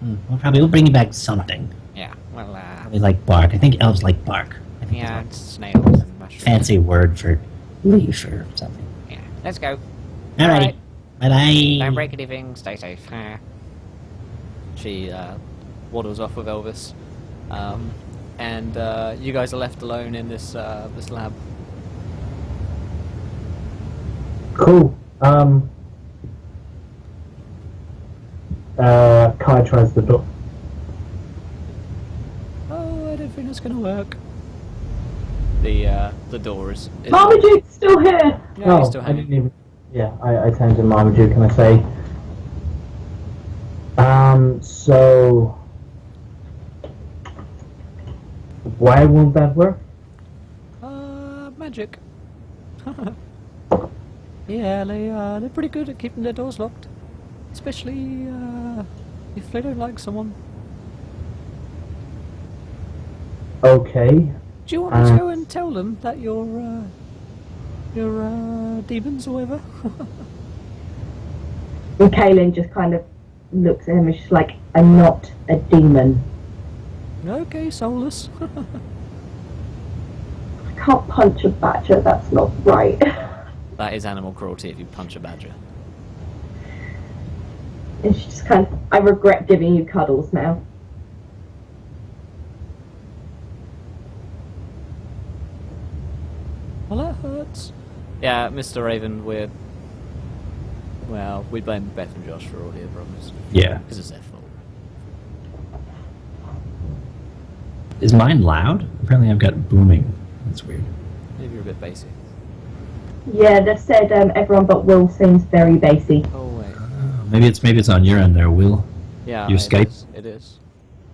we'll bring you back something. Yeah. Well. Probably like bark. I think elves like bark. I think Yeah, it's it's snails and mushrooms. a fancy word for leaf or something. Yeah. Let's go. Alrighty. Alright. Bye bye. Don't break anything. Stay safe. She waddles off with Elvis, and you guys are left alone in this lab. Cool. Kai tries the door. Oh, I don't think that's gonna work. The door is. Marmaduke's still here! Yeah, he's still I hanging. didn't even. Yeah, I turned to Marmaduke and I say, so why won't that work? Magic. Yeah, they're pretty good at keeping their doors locked, especially if they don't like someone. Okay. Do you want me to go and tell them that you're demons or whatever? And Kaylin just kind of looks at him and she's like, I'm not a demon. Okay, soulless. I can't punch a badger, that's not right. That is animal cruelty if you punch a badger. And she just kind of, I regret giving you cuddles now. Well, that hurts. Yeah, Mr. Raven, we blame Beth and Josh for all the problems. Yeah. Because it's their fault. Is mine loud? Apparently, I've got booming. That's weird. Maybe you're a bit basic. Yeah, they've said everyone but Will seems very bassy. Oh, wait. Maybe it's on your end there, Will. Yeah, Your it Skype? is. It is.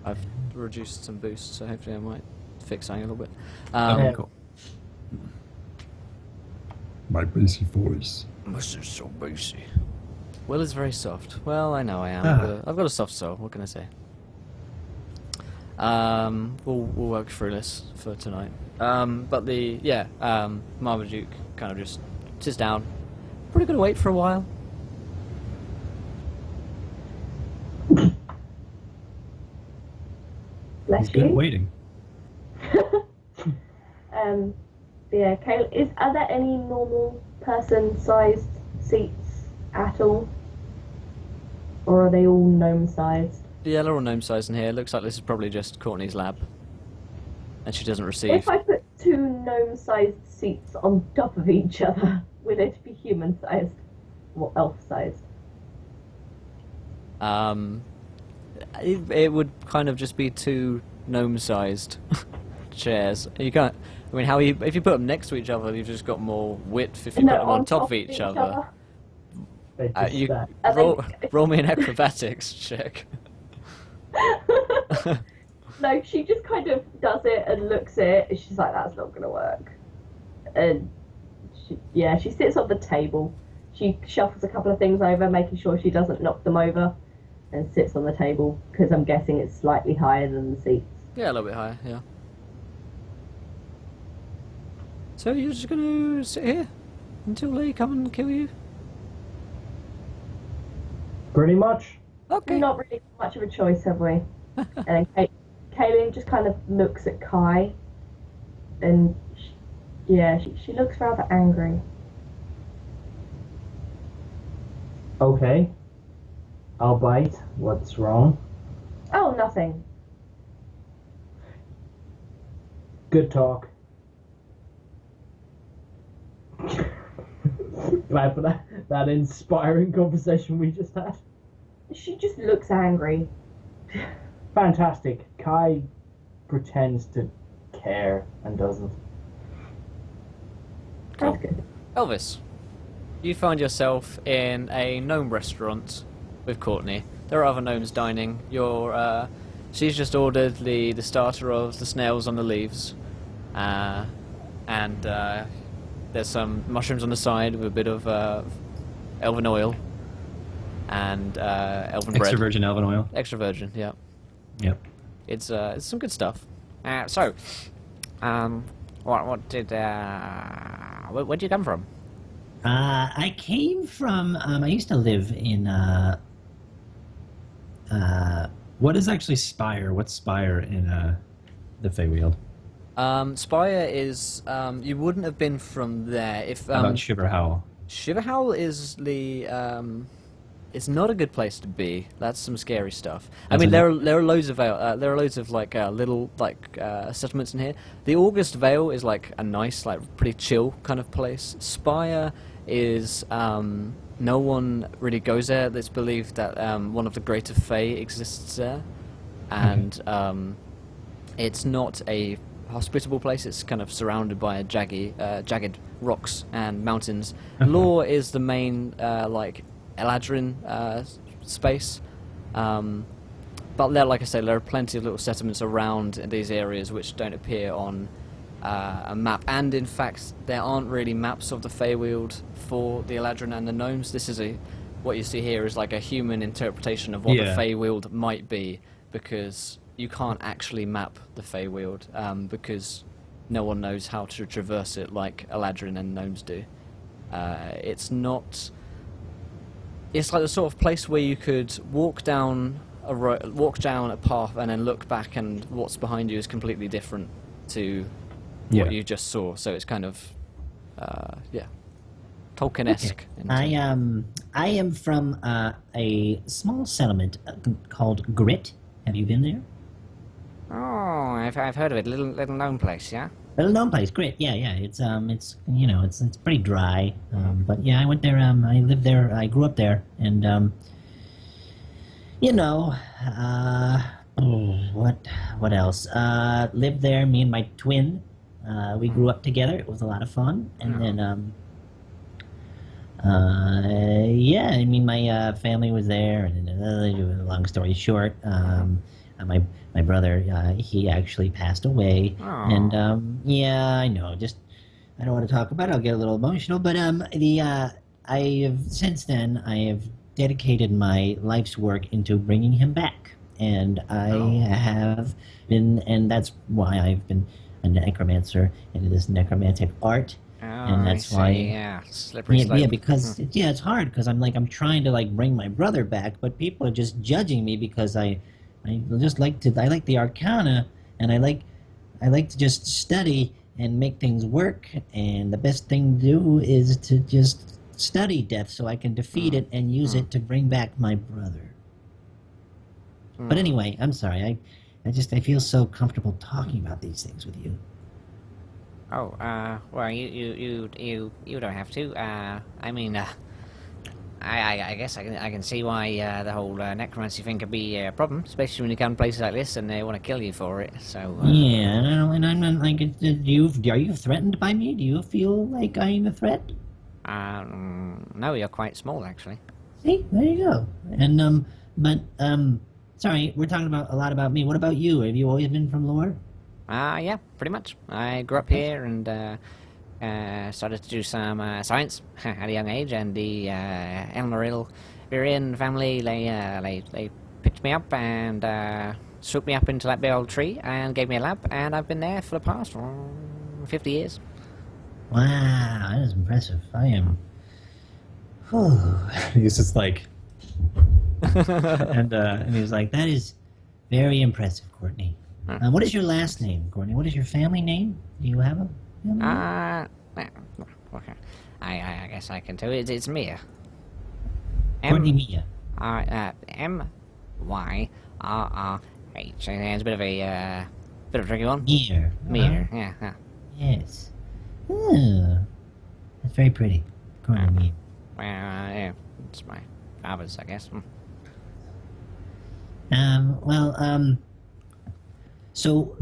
I've reduced some boosts, so hopefully I might fix something a little bit. Yeah. Cool. My basic voice. This is so basic. Will is very soft. Well, I know I am. Ah. I've got a soft soul. What can I say? We'll work through this for tonight. But Marmaduke kind of just sits down. Probably gonna wait for a while. Bless He's good at you. waiting. Yeah, Kaylin, are there any normal person-sized seats at all? Or are they all gnome-sized? Yeah, they're all gnome-sized in here. Looks like this is probably just Courtney's lab. And she doesn't receive. If I put 2 gnome-sized seats on top of each other, would it be human-sized? Or elf-sized? It would kind of just be 2 gnome-sized chairs. You can't. I mean, if you put them next to each other, you've just got more width. If you put them on top of each other, They just you stack. roll me an acrobatics check. No, she just kind of does it and looks at it, and she's like, that's not going to work. And she sits on the table. She shuffles a couple of things over, making sure she doesn't knock them over, and sits on the table, because I'm guessing it's slightly higher than the seats. Yeah, a little bit higher, yeah. So you're just going to sit here until they come and kill you? Pretty much. Okay. Not really much of a choice, have we? And then Kaylin just kind of looks at Kai, and she looks rather angry. Okay. I'll bite. What's wrong? Oh, nothing. Good talk. Glad for that inspiring conversation we just had. She just looks angry. Fantastic. Kai pretends to care and doesn't. That's good. Elvis, you find yourself in a gnome restaurant with Courtney. There are other gnomes dining. She's just ordered the starter of the snails on the leaves, and there's some mushrooms on the side with a bit of elven oil and elven bread. Extra virgin elven oil. Extra virgin, yeah. Yep. It's some good stuff. Where'd you come from? I came from. I used to live in. What is actually Spire? What's Spire in the Feywield? Spire is you wouldn't have been from there if How about Shiverhowl? Shiverhowl is the it's not a good place to be. That's some scary stuff. I mean, there are loads of like little like settlements in here. The August Vale is like a nice, like pretty chill kind of place. Spire is no one really goes there. It's believed that one of the greater Fae exists there, and it's not a hospitable place. It's kind of surrounded by jagged rocks and mountains. Lore is the main like Eladrin space, but there, like I say, there are plenty of little settlements around these areas which don't appear on a map, and in fact there aren't really maps of the Feywield for the Eladrin and the gnomes. This is what you see here is like a human interpretation of what the Feywield might be, because you can't actually map the Feywield because no one knows how to traverse it like Eladrin and gnomes do. It's like the sort of place where you could walk down a path and then look back, and what's behind you is completely different to what you just saw. So it's kind of Tolkien-esque. Okay. I am from a small settlement called Grit. Have you been there? Oh, I've heard of it. Little known place, yeah. Little known place, Grit. Yeah. It's it's pretty dry. But yeah, I went there. I lived there. I grew up there, and what else? Lived there. Me and my twin. We grew up together. It was a lot of fun. And then I mean, my family was there. And long story short, my brother, he actually passed away. Aww. And I know, just I don't want to talk about it. I'll get a little emotional. But since then I have dedicated my life's work into bringing him back, and I have been, and that's why I've been a necromancer into this necromantic art. And that's why, slippery slope. Yeah, because it's hard, because I'm trying to bring my brother back, but people are just judging me because I just like the Arcana, and I like to just study and make things work, and the best thing to do is to just study death so I can defeat it and use it to bring back my brother. But anyway, I'm sorry. I feel so comfortable talking about these things with you. Oh, well, you don't have to. I mean, I guess I can see why the whole necromancy thing could be a problem, especially when you come to places like this and they want to kill you for it. So. Yeah, and I'm not like. Are you threatened by me? Do you feel like I'm a threat? No, you're quite small, actually. See, there you go. And sorry, we're talking about a lot about me. What about you? Have you always been from Lore? Yeah, pretty much. I grew up here and started to do some science at a young age, and the Elnoril Virian family, they picked me up and swooped me up into that big old tree and gave me a lab, and I've been there for the past 50 years. Wow, that is impressive. I am. He's just like, and he's like, that is very impressive, Courtney. What is your last name, Courtney? What is your family name? Do you have a family name? Okay. I guess I can tell you. It's Mia. Courtney Mia. M-Y-R-R-H. It's a bit of a tricky one. Mir. Mir, yeah. Yes. Oh, that's very pretty. Courtney Mia. Well, yeah, it's my father's, I guess. So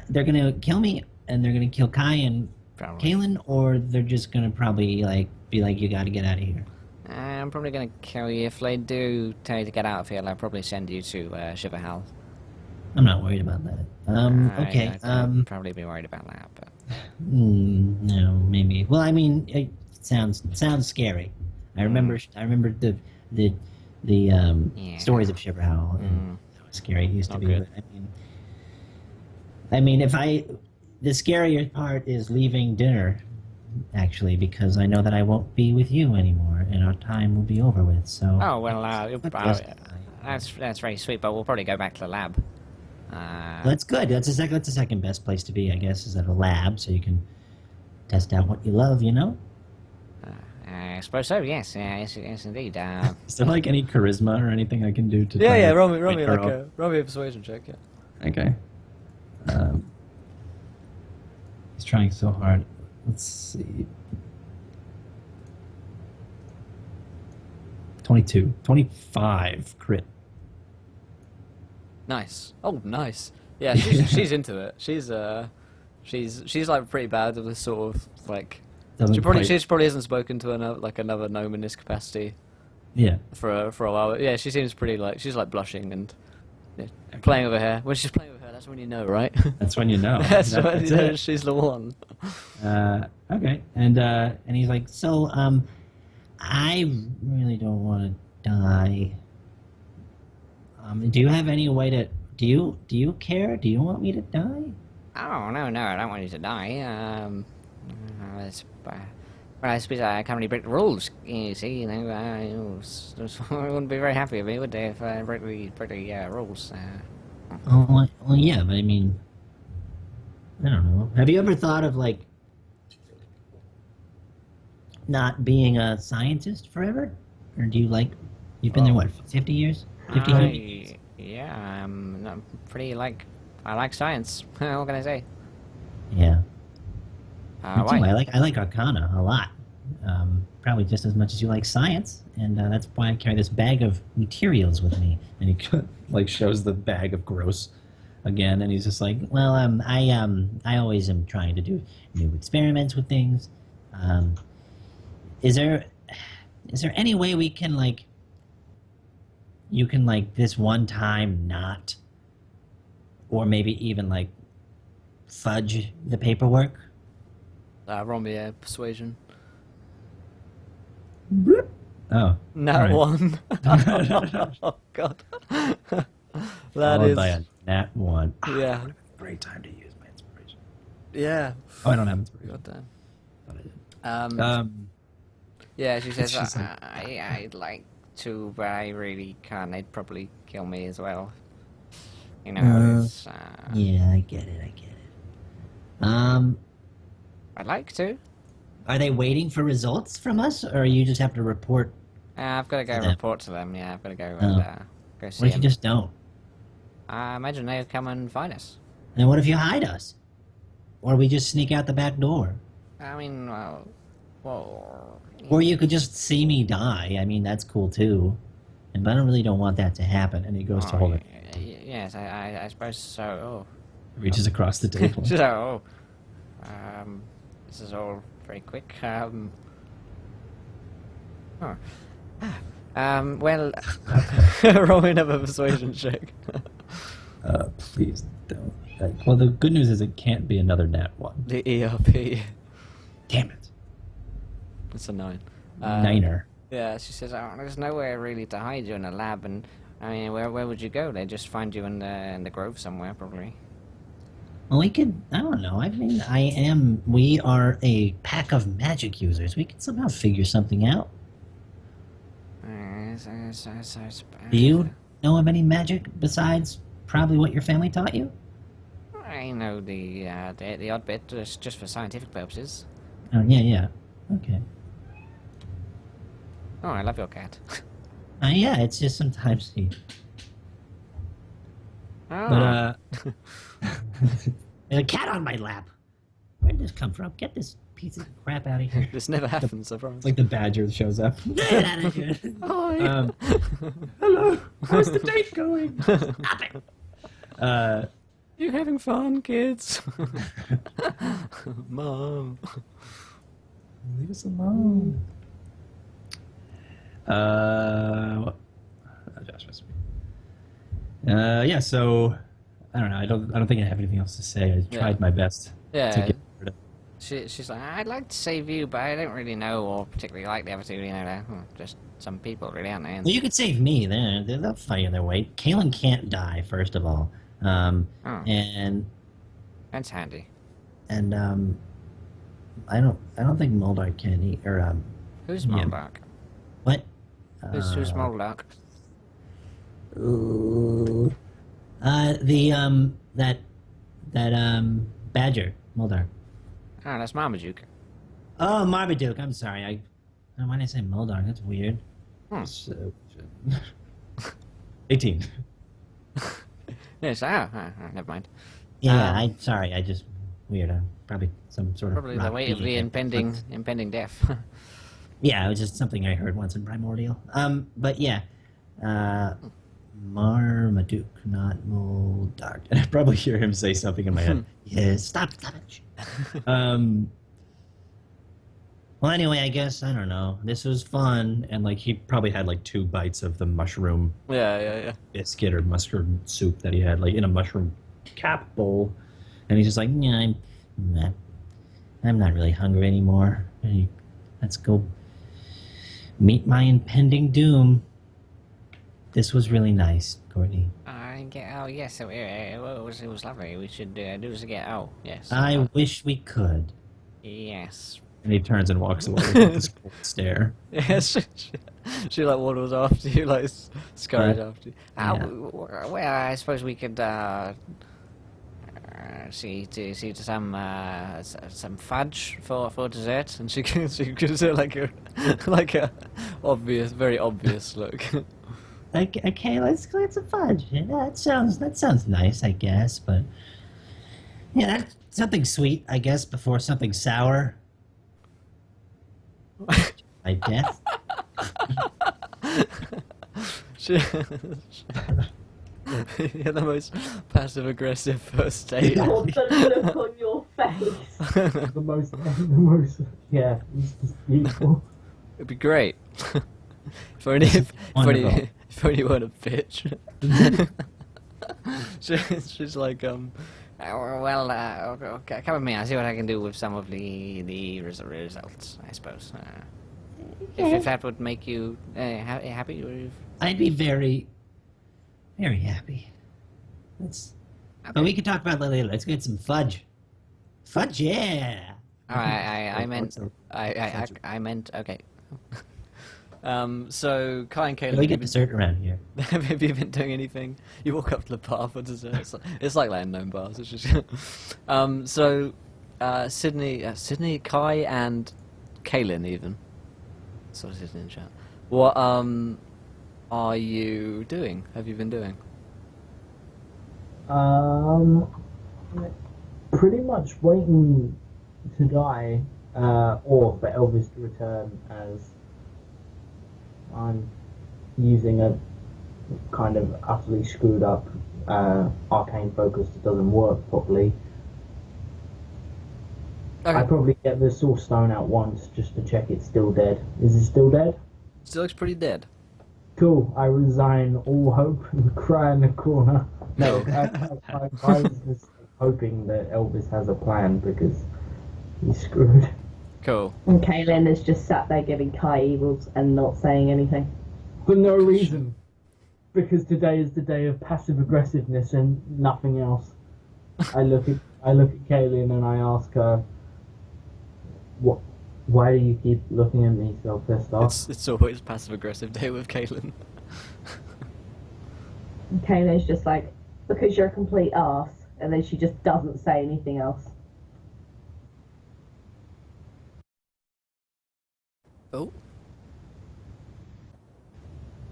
they're gonna kill me, and they're gonna kill Kai and Probably. Kalen, or they're just gonna probably be like, you gotta get out of here. I'm probably gonna kill you. If they do tell you to get out of here, I'll probably send you to Shiverhal. I'm not worried about that. Okay. I'd probably be worried about that, but No, maybe. Well, I mean, it sounds scary. I remember the Yeah. stories of Shiverhal. And how scary it used to Not be. good. But I mean, the scarier part is leaving dinner, actually, because I know that I won't be with you anymore, and our time will be over with. So. oh well, Yes. that's very sweet. But we'll probably go back to the lab. That's good. That's the second best place to be, I guess, is at a lab, so you can test out what you love. You know. I suppose so. Yes, yes, indeed. is there like any charisma or anything I can do to? Yeah, try yeah. to Roll me make her off? roll me a persuasion check. Yeah. Okay. He's trying so hard. Let's see. 22. 25 crit. Nice. Oh, nice. Yeah, she's into it. She's like pretty bad at this sort of like. Doesn't She probably quite- hasn't spoken to another gnome in this capacity Yeah. for a while. But yeah, she seems pretty like she's like blushing and playing with her hair. When she's playing with her hair, that's when you know, right? That's when you know. That's when you know it. she's the one. Okay. And And he's like, so, I really don't want to die. Do you have any way to? Do you care? Do you want me to die? Oh no, I don't want you to die. Well, I suppose I can't really break the rules. You see, I wouldn't be very happy with me, would they, if I break the rules? Well, yeah, but I mean, I don't know. Have you ever thought of like not being a scientist forever, or do you like? You've been there what, 50 years? 50 years? Yeah, I'm pretty I like science. What can I say? Yeah. Me too. Why? I like Arcana a lot. Probably just as much as you like science, and that's why I carry this bag of materials with me. and he like shows the bag of gross again, and he's just like, Well, I always am trying to do new experiments with things. Is there any way we can you can this one time not, or maybe even fudge the paperwork? Roll me a persuasion. oh, Nat Alright. 1. Oh god. That followed is. by a nat 1. Yeah. Great time to use my inspiration. Yeah. Oh, I don't have inspiration. God damn. Thought I did. Yeah, she says, she's like- I'd like to, but I really can't. They'd probably kill me as well. You know, it's, Yeah, I get it. I'd like to. Are they waiting for results from us, or you just have to report? I've got to go Yeah. report to them. Yeah, I've got to go and Go see What if you him. just don't? I imagine they'll come and find us. And what if you hide us? Or we just sneak out the back door? I mean, well, Or you could just see me die. I mean, that's cool too. But I don't want that to happen. And he goes to hold it. Yes, I suppose so. Reaches across the table. So, this is all very quick. Well, roll me another persuasion check. Please don't. Well, the good news is it can't be another nat 1. The ERP. Damn it. It's a 9. Niner. Yeah, she says, there's nowhere really to hide you in a lab, and I mean, where would you go? They'd just find you in the grove somewhere, probably. Well, we could, I don't know. I mean, we are a pack of magic users. We could somehow figure something out. Do you know of any magic besides probably what your family taught you? I know the odd bit, just for scientific purposes. Oh, yeah. Okay. Oh, I love your cat. Yeah, it's just sometimes he... Oh. But, there's a cat on my lap. Where did this come from? Get this piece of crap out of here. This never happens, I promise. It's like the badger shows up. Get out of here. Oh, yeah. Hello. How's the date going? Stop it. You having fun, kids? Mom. Leave us alone. Josh must be. Yeah. So I don't know. I don't think I have anything else to say. I tried my best to Yeah. get rid of. She's like, I'd like to save you, but I don't really know or particularly like the other two. You know, they're just some people, really, aren't they? Well, you could save me. They'll fight their way. Kalen can't die, first of all. And That's handy. I don't think Moldar can either. Who's Yeah. Moldark? What? Who's Moldark? Ooh. That Badger, Moldar. Oh, that's Marmaduke. Oh, Marmaduke. I'm sorry. Why did I say Moldar? That's weird. So, 18. Yes, never mind. Yeah, I'm sorry. I just weird. Probably some sort of Probably the rock weight of the being- impending death. Yeah, it was just something I heard once in Primordial. But yeah, Marmaduke, not Moldark. And I probably hear him say something in my head. Yes, stop it. Well, anyway, I guess I don't know. This was fun. And like he probably had like 2 bites of the mushroom yeah. biscuit or mushroom soup that he had like in a mushroom cap bowl, and he's just like, yeah, I'm not really hungry anymore. Let's go meet my impending doom. This was really nice, Courtney. Oh, yes, it was lovely. We should do this again. Oh, yes. I wish we could. Yes. And he turns and walks away with this cold stare. Yes, she like waddles after you, like scurries Right. after you. Yeah. Well, I suppose we could see to some fudge for dessert, and she gives it like a very obvious look. Okay, let's get some fudge. Yeah, that sounds nice, I guess. But yeah, that's something sweet, I guess, before something sour. My death. You're the most passive-aggressive first date. Or the look on your face. The most, yeah, it's just beautiful. It'd be great. if only Wonderful. if only you weren't a bitch. She's like, well, okay, come with me. I'll see what I can do with some of the results, I suppose. If that would make you happy, or I'd be very, very happy. But we can talk about that later. Let's get some fudge. Fudge, yeah. I meant okay. So Kai and Can Caleb, we get dessert around here? have you been doing anything? You walk up to the bar for dessert. It's like landline bars. It's just so Sydney, Kai, and Kaylin even. Sort of Sydney in chat. What are you doing? Have you been doing? Pretty much waiting to die, or for Elvis to return, as I'm using a kind of utterly screwed up arcane focus that doesn't work properly. Okay. I probably get the source stone out once just to check it's still dead. Is it still dead? Still looks pretty dead. Cool. I resign all hope and cry in the corner. No, I was just hoping that Elvis has a plan because he's screwed. Cool. And Kaylin is just sat there giving Kai evils and not saying anything. For no reason. Because today is the day of passive aggressiveness and nothing else. I look at Kaylin and I ask her, why do you keep looking at me so pissed off? It's always passive aggressive day with Caitlin. And Kaylin's just like, because you're a complete arse, and then she just doesn't say anything else. Oh.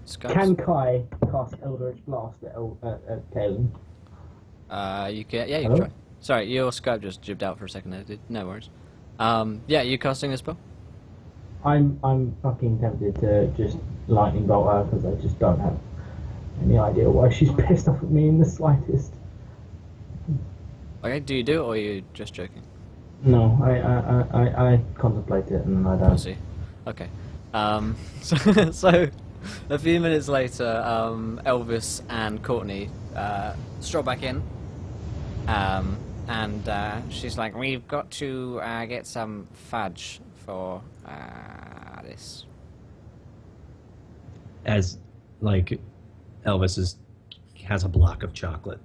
Skype's... Can Kai cast Eldritch Blast at Kaylin? You can. Yeah, you can Hello? try. Sorry, your Skype just jibbed out for a second there. No worries. Yeah, you casting a spell? I'm fucking tempted to just lightning bolt her because I just don't have any idea why she's pissed off at me in the slightest. Okay, do you do it or are you just joking? No, I contemplate it and I I don't. see. Okay. So a few minutes later, Elvis and Courtney stroll back in. And she's like, we've got to get some fudge for this. As like Elvis has a block of chocolate.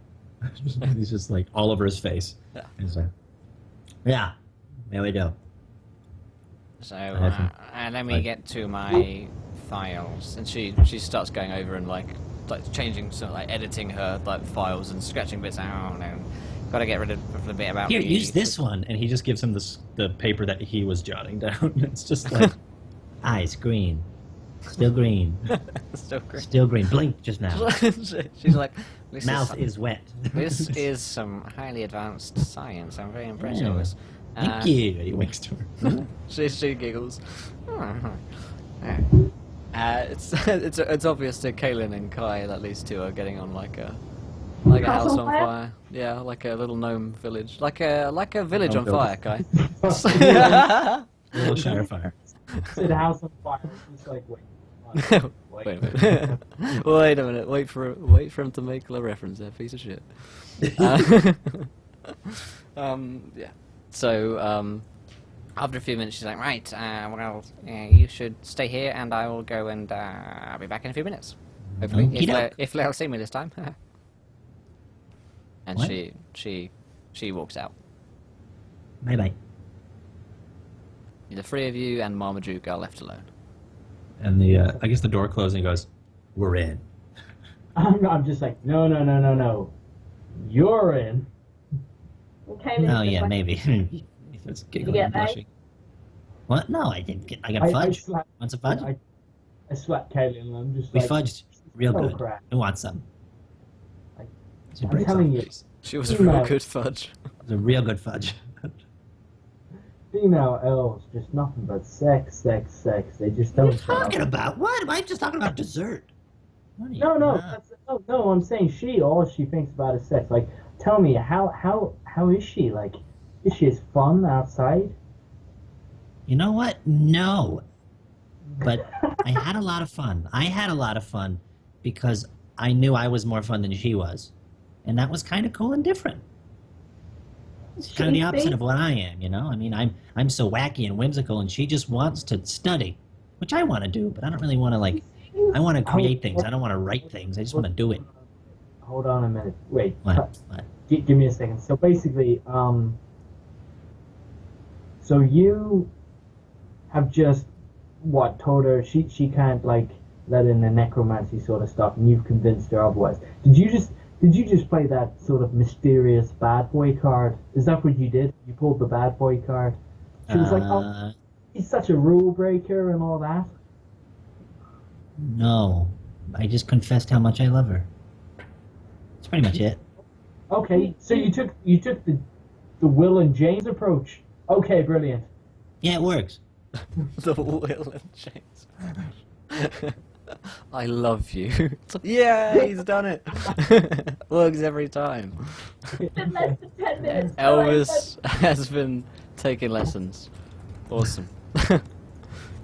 He's just like all over his face. Yeah. He's like, yeah, there we go. So let me like- get to my files. And she starts going over and like changing, sort of like editing her like files and scratching bits out. And got to get rid of the bit about Here, me. use this one, and he just gives him the paper that he was jotting down. It's just like eyes green, still green, Still great. still green. Blink just now. She's like, this Mouth is is wet. this is some highly advanced science. I'm very impressed Yeah. with this. Thank you. He winks to her. She giggles. It's obvious to Kaylin and Kai that these two are getting on like a House house on on fire? fire. Yeah, like a little gnome village, like a village on Gnome fire, village. Kai. Little Shire fire. Said house on fire. It's like wait. Wait a minute. Wait a minute. Wait for him to make a reference there, piece of shit. Yeah. So after a few minutes, she's like, right, well, you should stay here, and I will go and I'll be back in a few minutes. Hopefully, Okey-doke. if they'll see me this time. And What? she walks out. Bye bye. The three of you and Marmaduke are left alone. And the I guess the door closes and he goes, "We're in." I'm just like no. You're in. And Kaylin's Oh just yeah, like, maybe. He starts giggling get and that? blushing. What? No, I didn't get. I got I fudge. slapped, Want some fudge? I slapped Kaylin and I'm just We like, fudged real oh, good. crap. Who wants some? I- She I'm breaks telling off you. a piece. She was a real No. good fudge. It's a real good fudge. Female elves, just nothing but sex. They just What are don't. you talking about? What? I'm just talking about dessert. What are you- No, Ah. no. I'm saying all she thinks about is sex. Like, tell me, how is she? Like, is she as fun outside? You know what? No. But I had a lot of fun. I had a lot of fun because I knew I was more fun than she was. And that was kind of cool and different. It's kind of the She opposite thinks- of what I am, you know? I mean, I'm so wacky and whimsical, and she just wants to study, which I want to do, but I don't really want to, like, I want to create things. I don't want to write things. I just want to do it. Hold on a minute. Wait. What? What? Give me a second. So basically, so you have just told her she can't like let in the necromancy sort of stuff, and you've convinced her otherwise. Did you just play that sort of mysterious bad boy card? Is that what you did? You pulled the bad boy card. She was like, "Oh, Uh, he's such a rule breaker and all that." no. I just confessed how much I love her. That's pretty much it. Okay, so you took the Will and James approach. Okay, brilliant. Yeah, it works. The Will and James. I love you. Yeah, he's done it. Works every time. It's been less than 10 minutes. Elvis has been taking lessons. Awesome.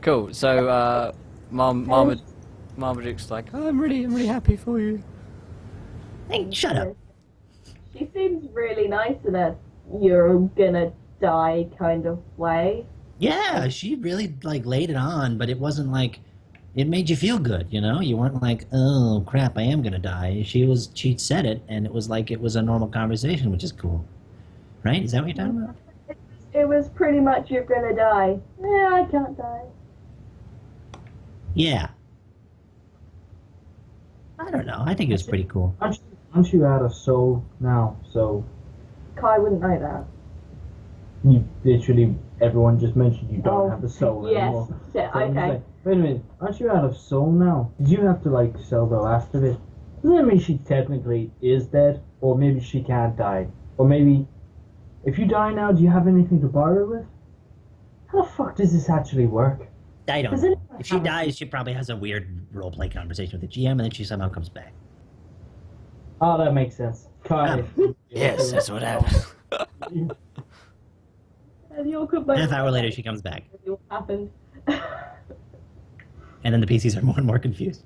Cool. So, Marmaduke's like, oh, I'm really happy for you. Hey, shut up. She seems really nice in a you're gonna die kind of way. Yeah, she really like laid it on, but it wasn't like it made you feel good, you know? You weren't like, oh crap, I am gonna die. She said it, and it was like it was a normal conversation, which is cool. Right? Is that what you're talking about? It was pretty much you're gonna die. Yeah, I can't die. Yeah. I don't know. I think it was pretty cool. Aren't you out of soul now? So Kai wouldn't know that. you literally everyone just mentioned you don't Oh, have a soul yes. anymore. Yeah, So I'm just okay. like, wait a minute, aren't you out of soul now? Did you have to like sell the last of it? Doesn't that mean she technically is dead? Or maybe she can't die? Or maybe if you die now, do you have anything to borrow with? How the fuck does this actually work? I don't Does know. anyone If she have a- dies, she probably has a weird roleplay conversation with the GM, and then she somehow comes back. Oh, that makes sense. Kai. Yes, that's what happened. And you could make Half hour later, she comes back, what happened. and then the PCs are more and more confused.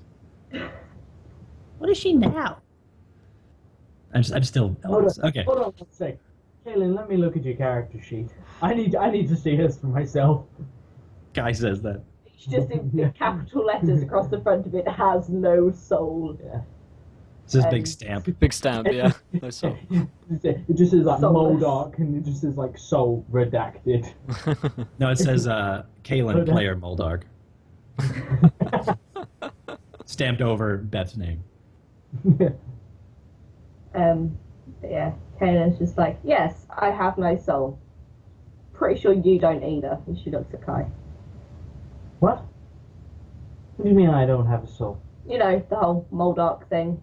What is she now? I'm still Hold Elvis. on, Okay. hold on one sec. Kaylin, let me look at your character sheet. I need to see this for myself. Guy says that. It's just in capital letters across the front of it has no soul. Yeah. It's this big stamp. Big stamp, yeah. No soul. It just says like Soulless. Moldark and it just says like soul redacted. No, it says Kalen, player Moldark. Stamped over Beth's name. Yeah, Kanan's just like, yes, I have no soul. Pretty sure you don't either. And she looks at Kai. What? What do you mean I don't have a soul? You know, the whole Moldark thing.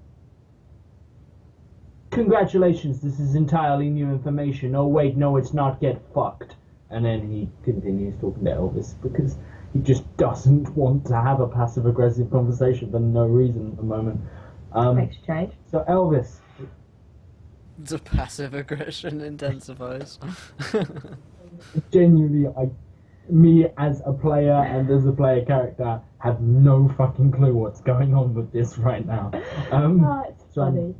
Congratulations, this is entirely new information. Oh wait, no, it's not. Get fucked. And then he continues talking to Elvis because he just doesn't want to have a passive-aggressive conversation for no reason at the moment. Makes a change. So Elvis, The passive aggression intensifies. genuinely, me as a player and as a player character have no fucking clue what's going on with this right now. Oh, it's so funny.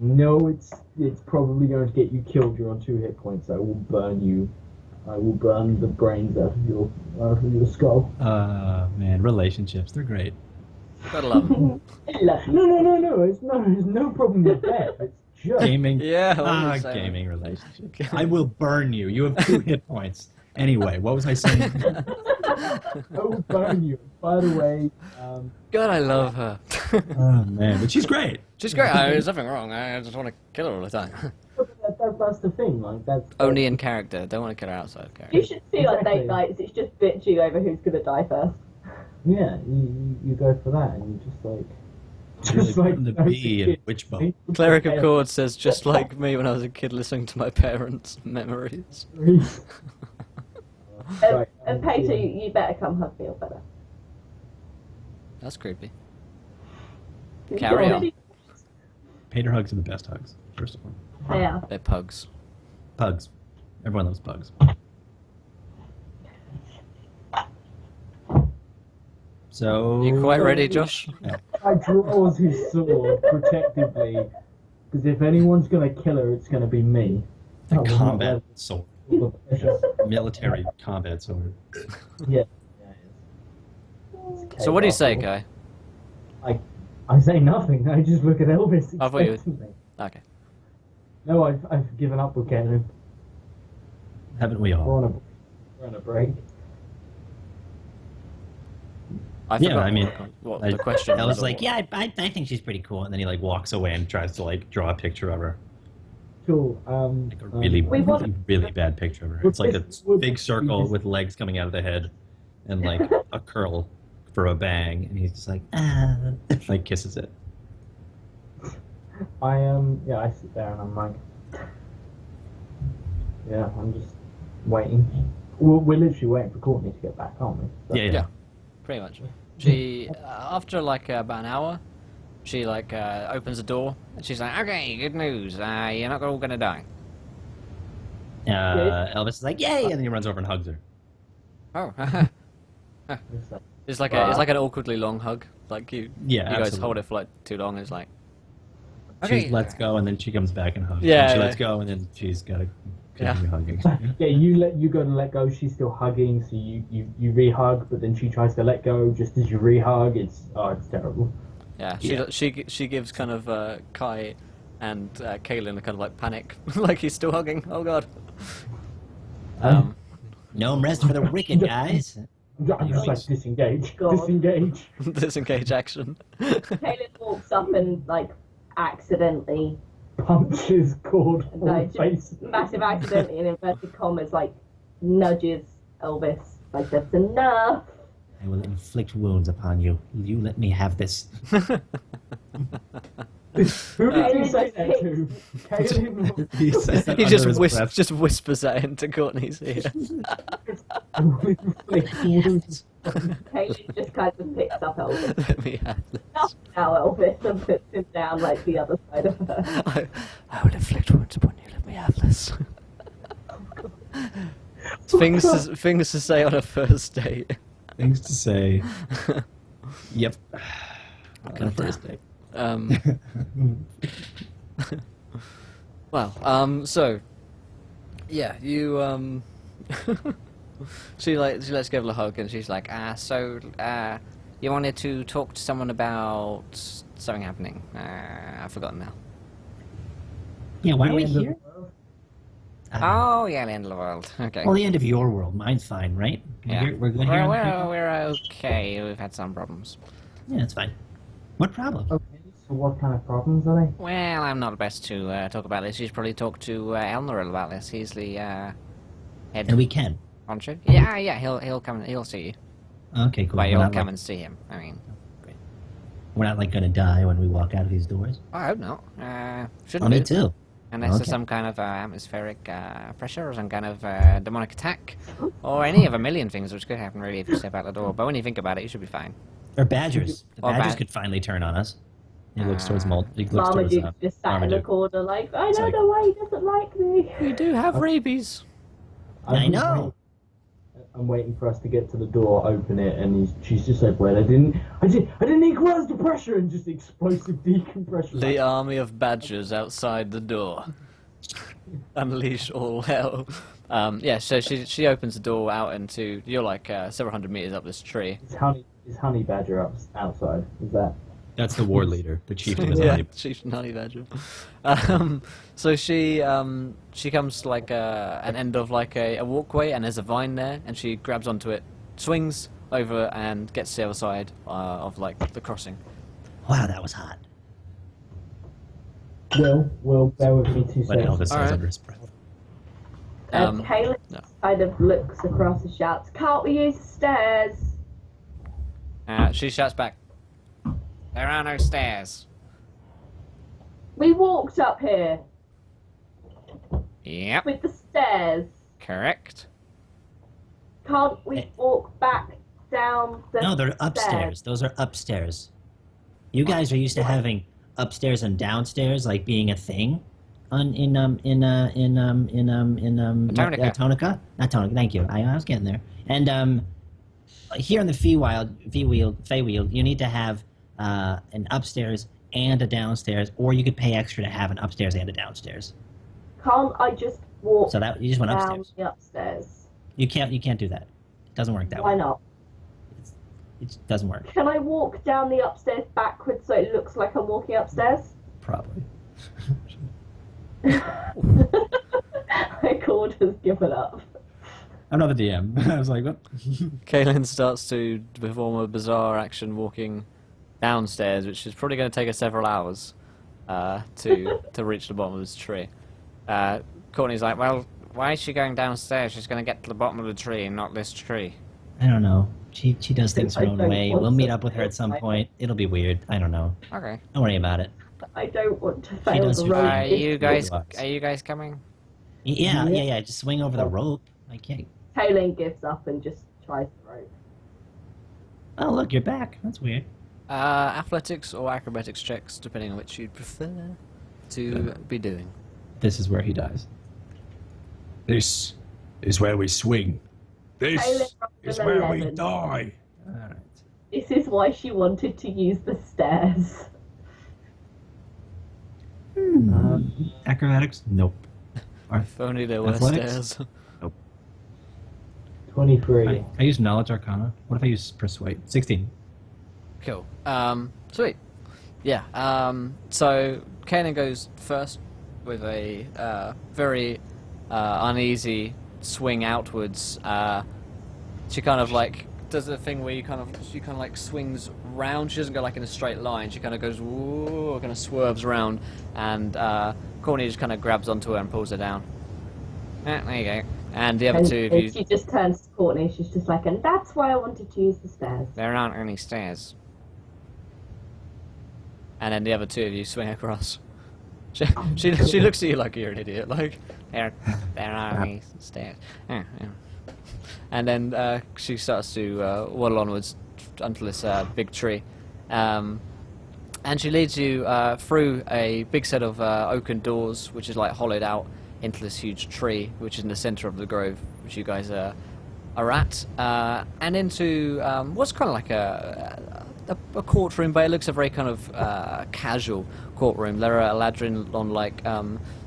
no, it's probably going to get you killed. You're on 2 hit points. I will burn you. I will burn the brains out of your skull. Man, relationships, they're great. Gotta love him. No. It's no problem with that. It's just Gaming. Yeah, what are you saying? Gaming relationship. I will burn you. You have 2 hit points. Anyway, what was I saying? I will burn you. By the way, God, I love her. Oh man, but she's great. She's great. There's nothing wrong. I just want to kill her all the time. that's the thing. Like that's Only in character. Don't want to kill her outside of character. You should see on Exactly. date nights, it's just bitching over who's gonna die first. Yeah, you go for that, and you just Really putting the bee in which boat? Cleric of Chords says, just like me when I was a kid listening to my parents' memories. Right, And Peter, you better come hug me or better. That's creepy. Carry on. Pater hugs are the best hugs. First of all, Yeah. They're pugs. pugs. Everyone loves pugs. So You quite ready, Josh? I draws his sword protectively, because if anyone's gonna kill her, it's gonna be me. The I will not combat let sword, the pressure- military combat sword. Yeah. So what do you say, Guy? I say nothing. I just look at Elvis. I thought you- expectantly. Okay. No, I've given up with Caleb. Haven't we all? We're on a break. I Yeah, forgot I mean, what I- the question I was. was like, yeah, I think she's pretty cool. And then he like walks away and tries to like draw a picture of her. Cool. Like a really, We want- really, really bad picture of her. It's like a big circle with legs coming out of the head and like a curl for a bang, and he's just like, like kisses it. I sit there and I'm like, yeah, I'm just waiting. We're literally waiting for Courtney to get back, aren't we? So- Yeah. Pretty much. She after like about an hour, she like opens the door and she's like, "Okay, good news. You're not all gonna die." Elvis is like, yay! And then he runs over and hugs her. Oh. It's like, It's like Wow. it's like an awkwardly long hug. Like you Yeah, guys absolutely. hold it for like too long. It's like She lets go, and then she comes back and hugs. Yeah, And she yeah. lets go, and then she's got to Yeah. continue hugging. yeah, you go to let go, she's still hugging, so you re-hug, but then she tries to let go just as you re-hug. It's terrible. Yeah, Yeah. she gives kind of Kai and Kaylin a kind of like panic, like he's still hugging. Oh god. No rest for the wicked, guys. I'm just like disengage, God. disengage. Disengage action. Kaylin walks up and like accidentally, Punches Cord no, full just face. massive accidentally in inverted commas, like nudges Elvis. Like that's enough. I will inflict wounds upon you. You let me have this. Who did you say that to? Kaylin. He says that He under his breath. just whispers that into Courtney's ear. Kaylin just kind of picks up Elvis. Let me have this. Enough now, Elvis, and puts him down like the other side of her. I will inflict wounds upon you. Let me have this. Things to say on a first date. Things to say. Yep. On a first date. Well, so yeah, you she lets go of a hug and she's like, you wanted to talk to someone about something happening. I've forgotten now. Yeah, why are we The end of here? the world. Oh yeah, the end of the world. Okay. Well, the end of your world. Mine's fine, right? Yeah. We're good here. We're okay. We've had some problems. Yeah, it's fine. What problem? Okay, so what kind of problems are they? Well, I'm not the best to talk about this. You should probably talk to Elnoril about this. He's the head And we can. honcho. Yeah. He'll come. He'll see you. Okay, cool. Well, We're you'll not, come like, and see him. I mean, we're not like gonna die when we walk out of these doors. I hope not. Oh, Shouldn't me do. too. Unless Okay. there's some kind of atmospheric pressure or some kind of demonic attack, or any of a million things which could happen really if you step out the door. But when you think about it, you should be fine. Or badgers. The Or badgers bad- could finally turn on us. He looks towards Molt. He looks towards Marmaduke's just sat in the Marmaduke. corner like, I It's don't like- know why he doesn't like me. We do have rabies. I know. I'm waiting for us to get to the door, open it, and she's just like, "Well, I didn't equalize the pressure," and just explosive decompression. The army of badgers outside the door. Unleash all hell. Yeah, so she opens the door out into, you're like several hundred meters up this tree. Is honey badger outside? Is that? That's the war leader, the chieftain. Is Yeah, honey. Chief Honey Badger. So she comes to like an end of like a walkway, and there's a vine there, and she grabs onto it, swings over, and gets to the other side of like the crossing. Wow, that was hot. Will, bear with me 2 What seconds. Elvis says Alright. under his breath. Kaylin no. kind of looks across and shouts, "Can't we use the stairs?" She shouts back, "There are no stairs." We walked up here Yep, with the stairs. correct. Can't we walk back down the No, they're stairs? upstairs. Those are upstairs. You guys are used to having upstairs and downstairs like being a thing Tonica. Tonica? Not Tonica, thank you. I was getting there. And here in the Feywield, you need to have an upstairs and a downstairs, or you could pay extra to have an upstairs and a downstairs. Can't I just walk So that you just went down upstairs. the upstairs? You can't do that. It doesn't work that Why way. not? It doesn't work. Can I walk down the upstairs backwards so it looks like I'm walking upstairs? Probably. My cord has given up. I'm not the DM. I was like, what? Kaylin starts to perform a bizarre action walking downstairs, which is probably going to take her several hours to reach the bottom of this tree. Courtney's like, "Well, why is she going downstairs? She's going to get to the bottom of the tree and not this tree." I don't know. She does things her I own don't way. want We'll meet to up with her at some fail. point. It'll be weird. I don't know. Okay. Don't worry about it. I don't want to fail does the her road. thing. Are you guys? Robots. Are you guys coming? Yeah. Just swing over the rope. I can't. Kaylin gives up and just tries the rope. Oh, look, you're back. That's weird. Athletics or acrobatics checks, depending on which you'd prefer to be doing. This is where he dies. This is where we swing. This Kaylin rolled is an where we 11. die. All right. This is why she wanted to use the stairs. Acrobatics? Nope. If only there were Athletics? stairs. 23. I use Knowledge Arcana. What if I use Persuade? 16. Cool. Sweet. Yeah. So Kanan goes first with a very uneasy swing outwards. She kind of like does the thing where she kind of like swings round. She doesn't go like in a straight line. She kind of goes whoa, kind of swerves around, and Courtney just kind of grabs onto her and pulls her down. There you go. And the other two of you. She just turns to Courtney. She's just like, and that's why I wanted to use the stairs. There aren't any stairs. And then the other two of you swing across. She looks at you like you're an idiot. Like there aren't any stairs. Yeah. And then she starts to waddle onwards until this big tree, and she leads you through a big set of oaken doors, which is like hollowed out into this huge tree, which is in the center of the grove, which you guys are at, and into what's kind of like a courtroom, but it looks a very kind of casual courtroom. There are Eladrin on like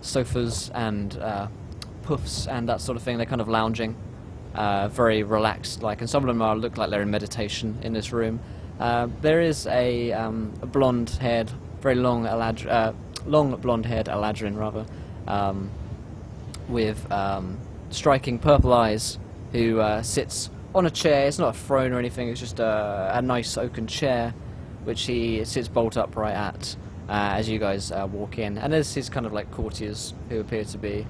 sofas and puffs and that sort of thing. They're kind of lounging, very relaxed, like, and some of them look like they're in meditation in this room. There is a blonde-haired, very long blonde-haired Eladrin, rather, with striking purple eyes, who sits on a chair. It's not a throne or anything, it's just a nice oaken chair, which he sits bolt upright at as you guys walk in. And there's his kind of like courtiers who appear to be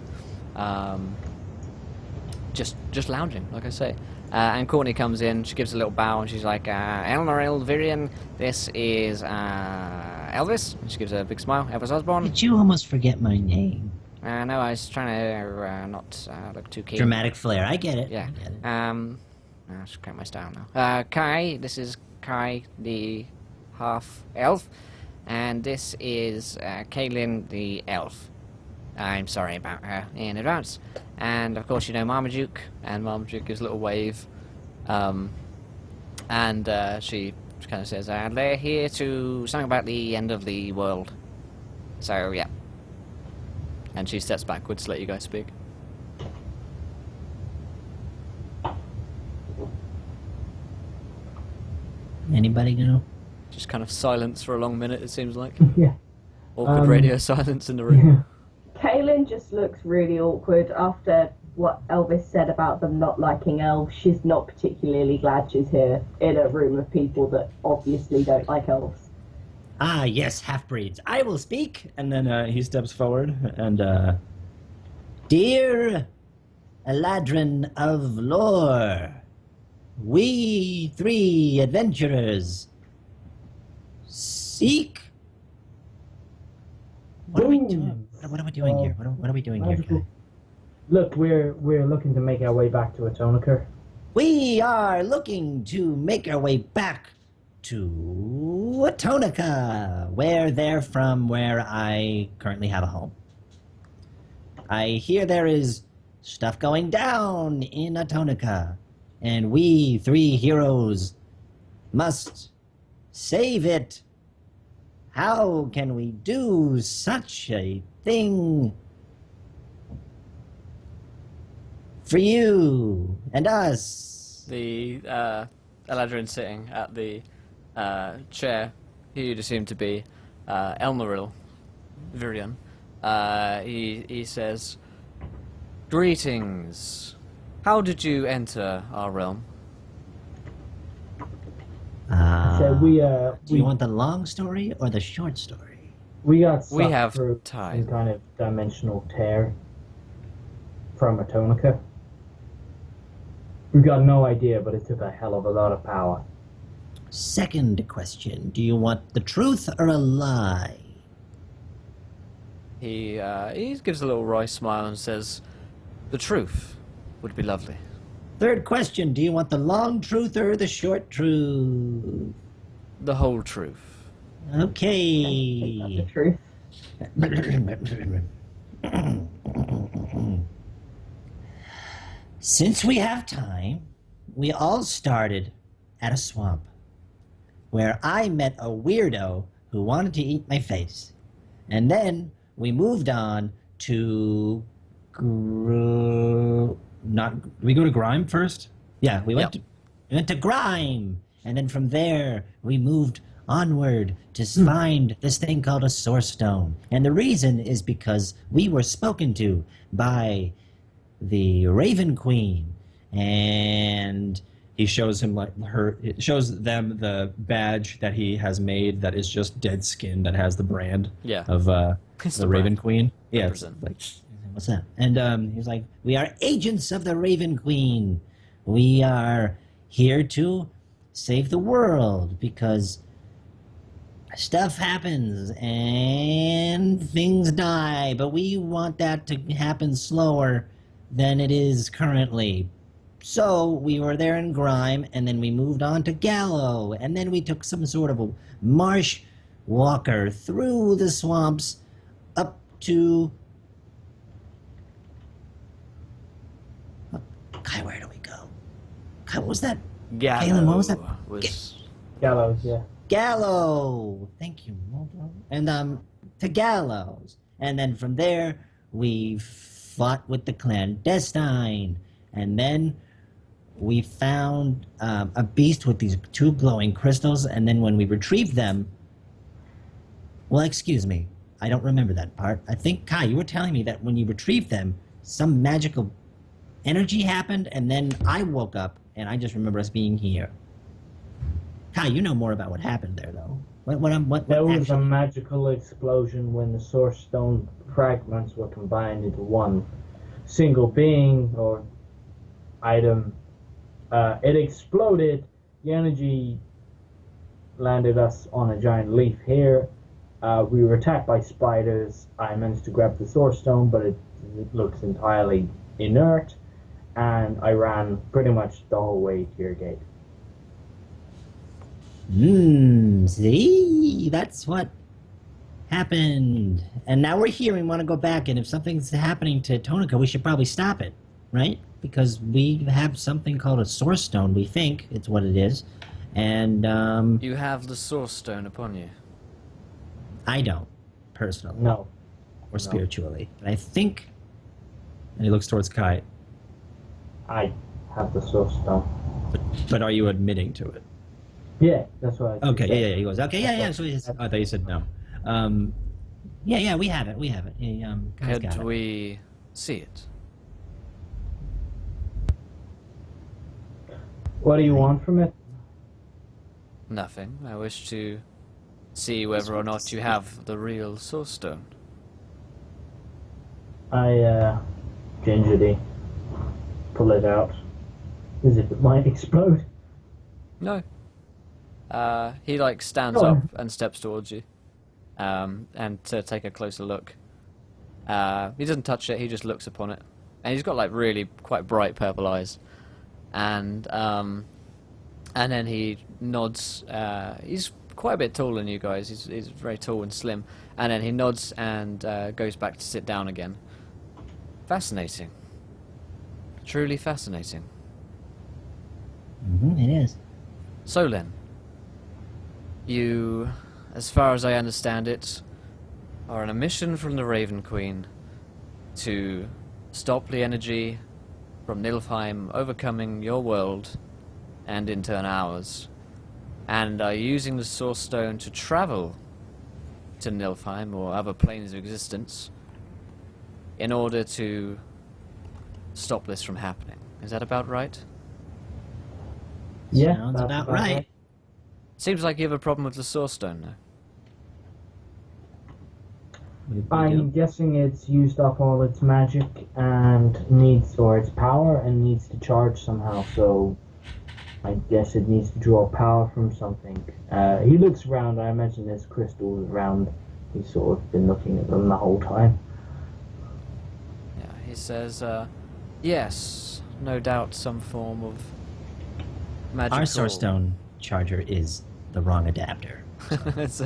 just lounging, like I say. And Courtney comes in, she gives a little bow, and she's like, Elnoril Virion, this is Elvis. And she gives a big smile. Elvis Osborne. Did you almost forget my name? No, I was trying to not look too keen. Dramatic flair. I get it. Yeah. I get it. I'll just cut my style now. Kai, this is Kai, the half-elf, and this is Kaylin, the elf. I'm sorry about her in advance. And, of course, you know Marmaduke, and Marmaduke gives a little wave. And she kind of says, they're here to something about the end of the world. So, yeah. And she steps backwards to let you guys speak. Anybody know? Just kind of silence for a long minute, it seems like. Yeah. Awkward radio silence in the room. Kaylin just looks really awkward after what Elvis said about them not liking elves. She's not particularly glad she's here in a room of people that obviously don't like elves. Ah, yes, half-breeds. I will speak. And then he steps forward and Dear Eladrin of Lore, we three adventurers seek... What are we doing? What are we doing here? What are we doing here, Kai? Look, we're looking to make our way back to Atonica. We are looking to make our way back to Atonica, where I currently have a home. I hear there is stuff going down in Atonica, and we three heroes must save it. How can we do such a thing for you and us? The Eladrin sitting at the chair, who you'd assume to be Elnoril Virion, he says, "Greetings. How did you enter our realm?" So we Do you want the long story or the short story? we got We sucked have through time. some kind of dimensional tear from Atonica. We got no idea, but it took a hell of a lot of power. Second question, do you want the truth or a lie? He gives a little wry smile and says, "The truth would be lovely." Third question, do you want the long truth or the short truth? The whole truth. That's Okay. the truth. Since we have time, we all started at a swamp where I met a weirdo who wanted to eat my face. And then we moved on to Not. We go to Grime first. yeah, we went to Grime. And then from there we moved onward to find this thing called a Source Stone. And the reason is because we were spoken to by the Raven Queen, and He shows him it shows them the badge that he has made that is just dead skin that has the brand Yeah. of It's the the Raven brand. Queen. Yeah, it's 100%. like what's that? And he's like, we are agents of the Raven Queen. We are here to save the world because stuff happens and things die, but we want that to happen slower than it is currently. So we were there in Grime, and then we moved on to Gallow, and then we took some sort of a marsh walker through the swamps up to... Kai, where do we go? Kai, what was that? Gallo Galen, what was that? was Gallows, yeah. Gallow! Thank you, Moldro. And, to Gallows. And then from there, we fought with the clandestine. And then we found a beast with these two glowing crystals, and then when we retrieved them... Well, excuse me. I don't remember that part. I think, Kai, you were telling me that when you retrieved them, some magical energy happened, and then I woke up, and I just remember us being here. Kai, you know more about what happened there, though. What There was a actually... magical explosion when the Source Stone fragments were combined into one single being or item. It exploded. The energy landed us on a giant leaf here. We were attacked by spiders. I managed to grab the Source Stone, but it looks entirely inert. And I ran pretty much the whole way to your gate. See? That's what happened. And now we're here and want to go back, and if something's happening to Tonica, we should probably stop it, right? Because we have something called a Source Stone, we think it's what it is. And, You have the Source Stone upon you. I don't, personally. No. Or spiritually. But I think... and he looks towards Kai. I have the Source Stone. But are you admitting to it? Yeah, that's what I said. Okay, yeah. He goes, okay, yeah. So he's, I thought you said no. yeah, we have it. Kai's got Could it. we see it? What do you want from it? Nothing. I wish to see whether or not you have the real Source Stone. I gingerly pull it out as if it might explode. No. He stands Go on. up and steps towards you, and to take a closer look. He doesn't touch it. He just looks upon it, and he's got really quite bright purple eyes, and then he nods. He's quite a bit taller than you guys. He's very tall and slim, and then he nods and goes back to sit down again. Fascinating. Truly fascinating. It is. So, Len, you, as far as I understand it, are on a mission from the Raven Queen to stop the energy from Nilfheim overcoming your world and in turn ours, and are using the Source Stone to travel to Nilfheim or other planes of existence in order to stop this from happening. Is that about right? Yeah, Sounds that's about right. Seems like you have a problem with the Source Stone, though. What did we I'm do? guessing it's used up all its magic and needs, or its power, and needs to charge somehow. So I guess it needs to draw power from something. He looks around. I imagine there's crystals around. He's sort of been looking at them the whole time. Yeah, he says, yes, no doubt some form of magical... Our Source Stone charger is the wrong adapter. it's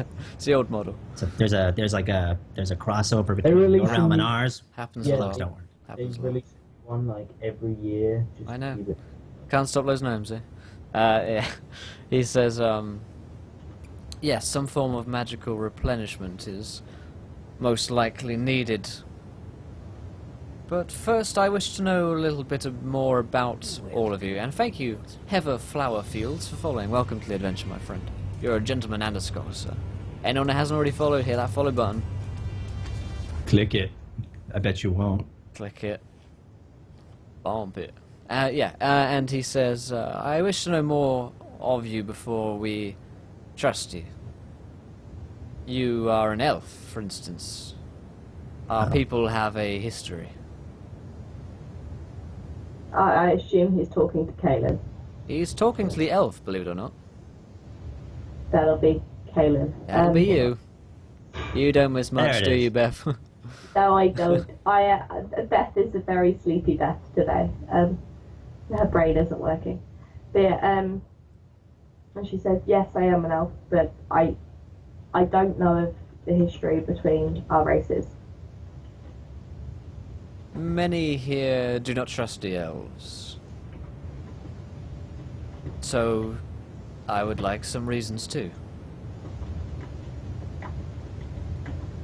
the old model. So there's a crossover They between release your realm and them- ours. Happens Yeah, a lot. Those don't work. They Happens a lot. release one like every year. Just I know. To keep it. Can't stop those gnomes, eh? Yeah. He says, yes, some form of magical replenishment is most likely needed. But first, I wish to know a little bit more about all of you. And thank you, Heather Flowerfields, for following. Welcome to the adventure, my friend. You're a gentleman and a scholar, sir. Anyone that hasn't already followed, hit that follow button. Click it. I bet you won't. Click it. Bump it. And he says, I wish to know more of you before we trust you. You are an elf, for instance. Our Oh. people have a history. I assume he's talking to Kaylin. He's talking to the elf, believe it or not. That'll be Kaylin. That'll be you. You don't miss much, There it do is. you, Beth? No, I don't. Beth is a very sleepy Beth today. Her brain isn't working. But yeah, and she says, yes, I am an elf, but I don't know of the history between our races. Many here do not trust the elves. So, I would like some reasons too.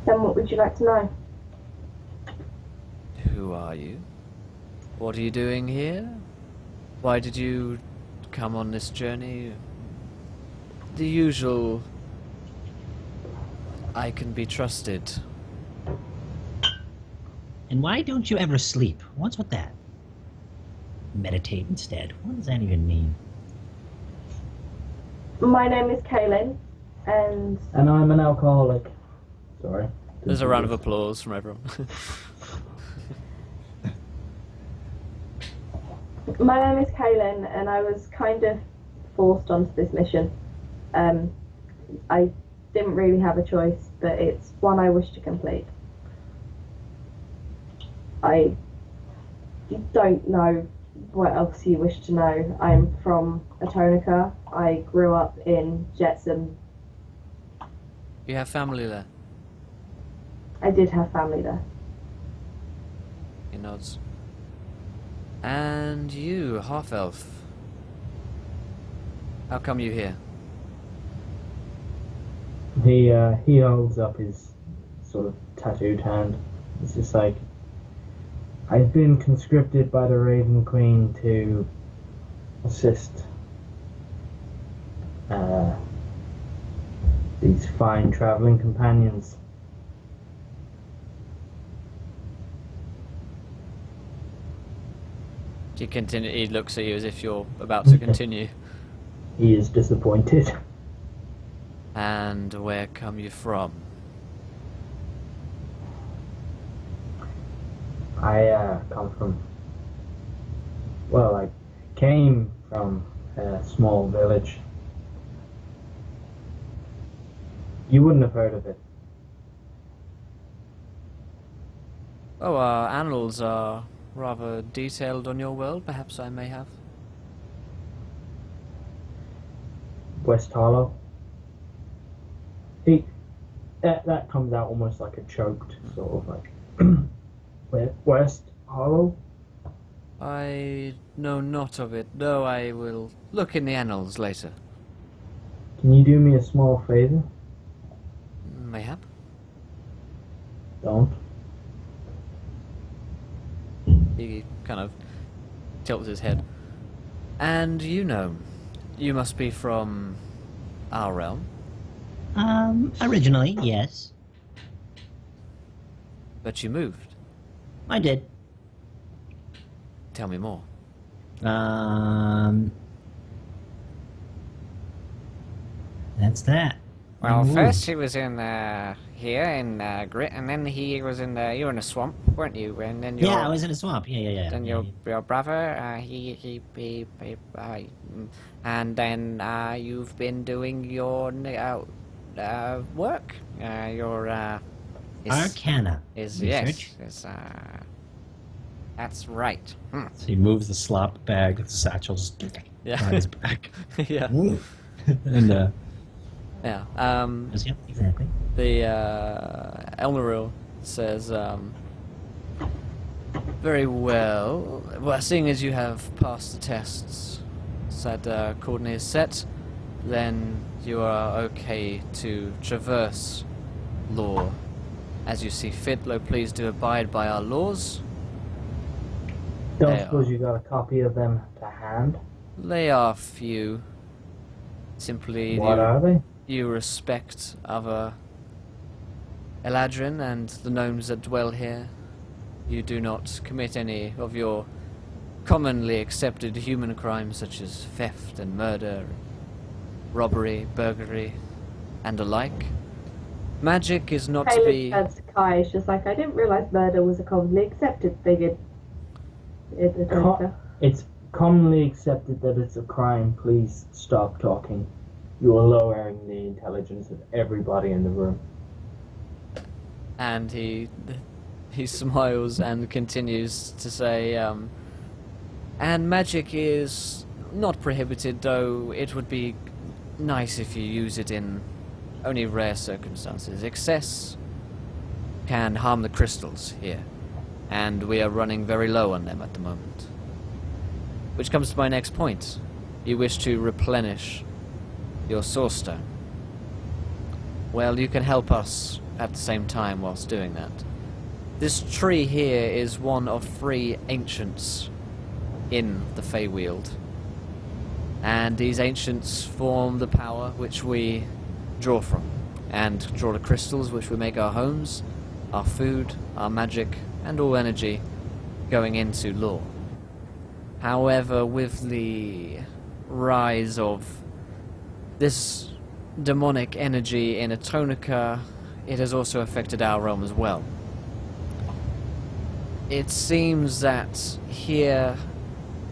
Then what would you like to know? Who are you? What are you doing here? Why did you come on this journey? The usual... I can be trusted. And why don't you ever sleep? What's with that? Meditate instead. What does that even mean? My name is Kaylin, and And I'm an alcoholic. Sorry. There's a round of applause from everyone. my name is Kaylin, and I was kind of forced onto this mission. I didn't really have a choice, but it's one I wish to complete. I don't know what else you wish to know. I'm from Atonica. I grew up in Jetsam. You have family there? I did have family there. He nods. And you, half-elf. How come you here? He holds up his sort of tattooed hand. It's just like, I've been conscripted by the Raven Queen to assist these fine traveling companions. Do you continue? He looks at you as if you're about to continue. He is disappointed. And where come you from? I come from, well, I came from a small village. You wouldn't have heard of it. Oh, our annals are rather detailed on your world. Perhaps I may have. West Hollow. That comes out almost like a choked sort of like West Hollow. I know not of it, though I will look in the annals later. Can you do me a small favor? Mayhap. Don't. He kind of tilts his head. And you know, you must be from our realm, Originally, yes. but you moved. I did. Tell me more. That's that. Well, You first he was in here in Grit, and then he was in you were in a swamp, weren't you? And then your Yeah, I was in a swamp. Yeah. then yeah, your brother and then you've been doing your work. Your Arcana. yes, research. that's right. Hmm. So he moves the slop bag, the satchels Yeah. behind his back. Yeah. And Yeah. Yeah, exactly. The Elmeril says, very well. Well, seeing as you have passed the tests, said Courtney is set, then you are okay to traverse law as you see fit. Though please do abide by our laws. Don't They suppose are. you got a copy of them to hand? They are few. Simply What are they? you respect other Eladrin and the gnomes that dwell here. You do not commit any of your commonly accepted human crimes such as theft and murder, robbery, burglary, and the like. Magic is not to Caleb be... turns to Kai. It's just like, I didn't realise murder was a commonly accepted thing in Atlanta. It's commonly accepted that it's a crime. Please stop talking. You are lowering the intelligence of everybody in the room. And he smiles and continues to say, and magic is not prohibited, though it would be nice if you use it in only rare circumstances. Excess can harm the crystals here, and we are running very low on them at the moment. Which comes to my next point. You wish to replenish your source stone. Well, you can help us at the same time whilst doing that. This tree here is one of 3 ancients in the Feywield. And these ancients form the power which we draw from, and draw the crystals which we make our homes, our food, our magic, and all energy going into lore. However, with the rise of this demonic energy in Atonica, it has also affected our realm as well. It seems that here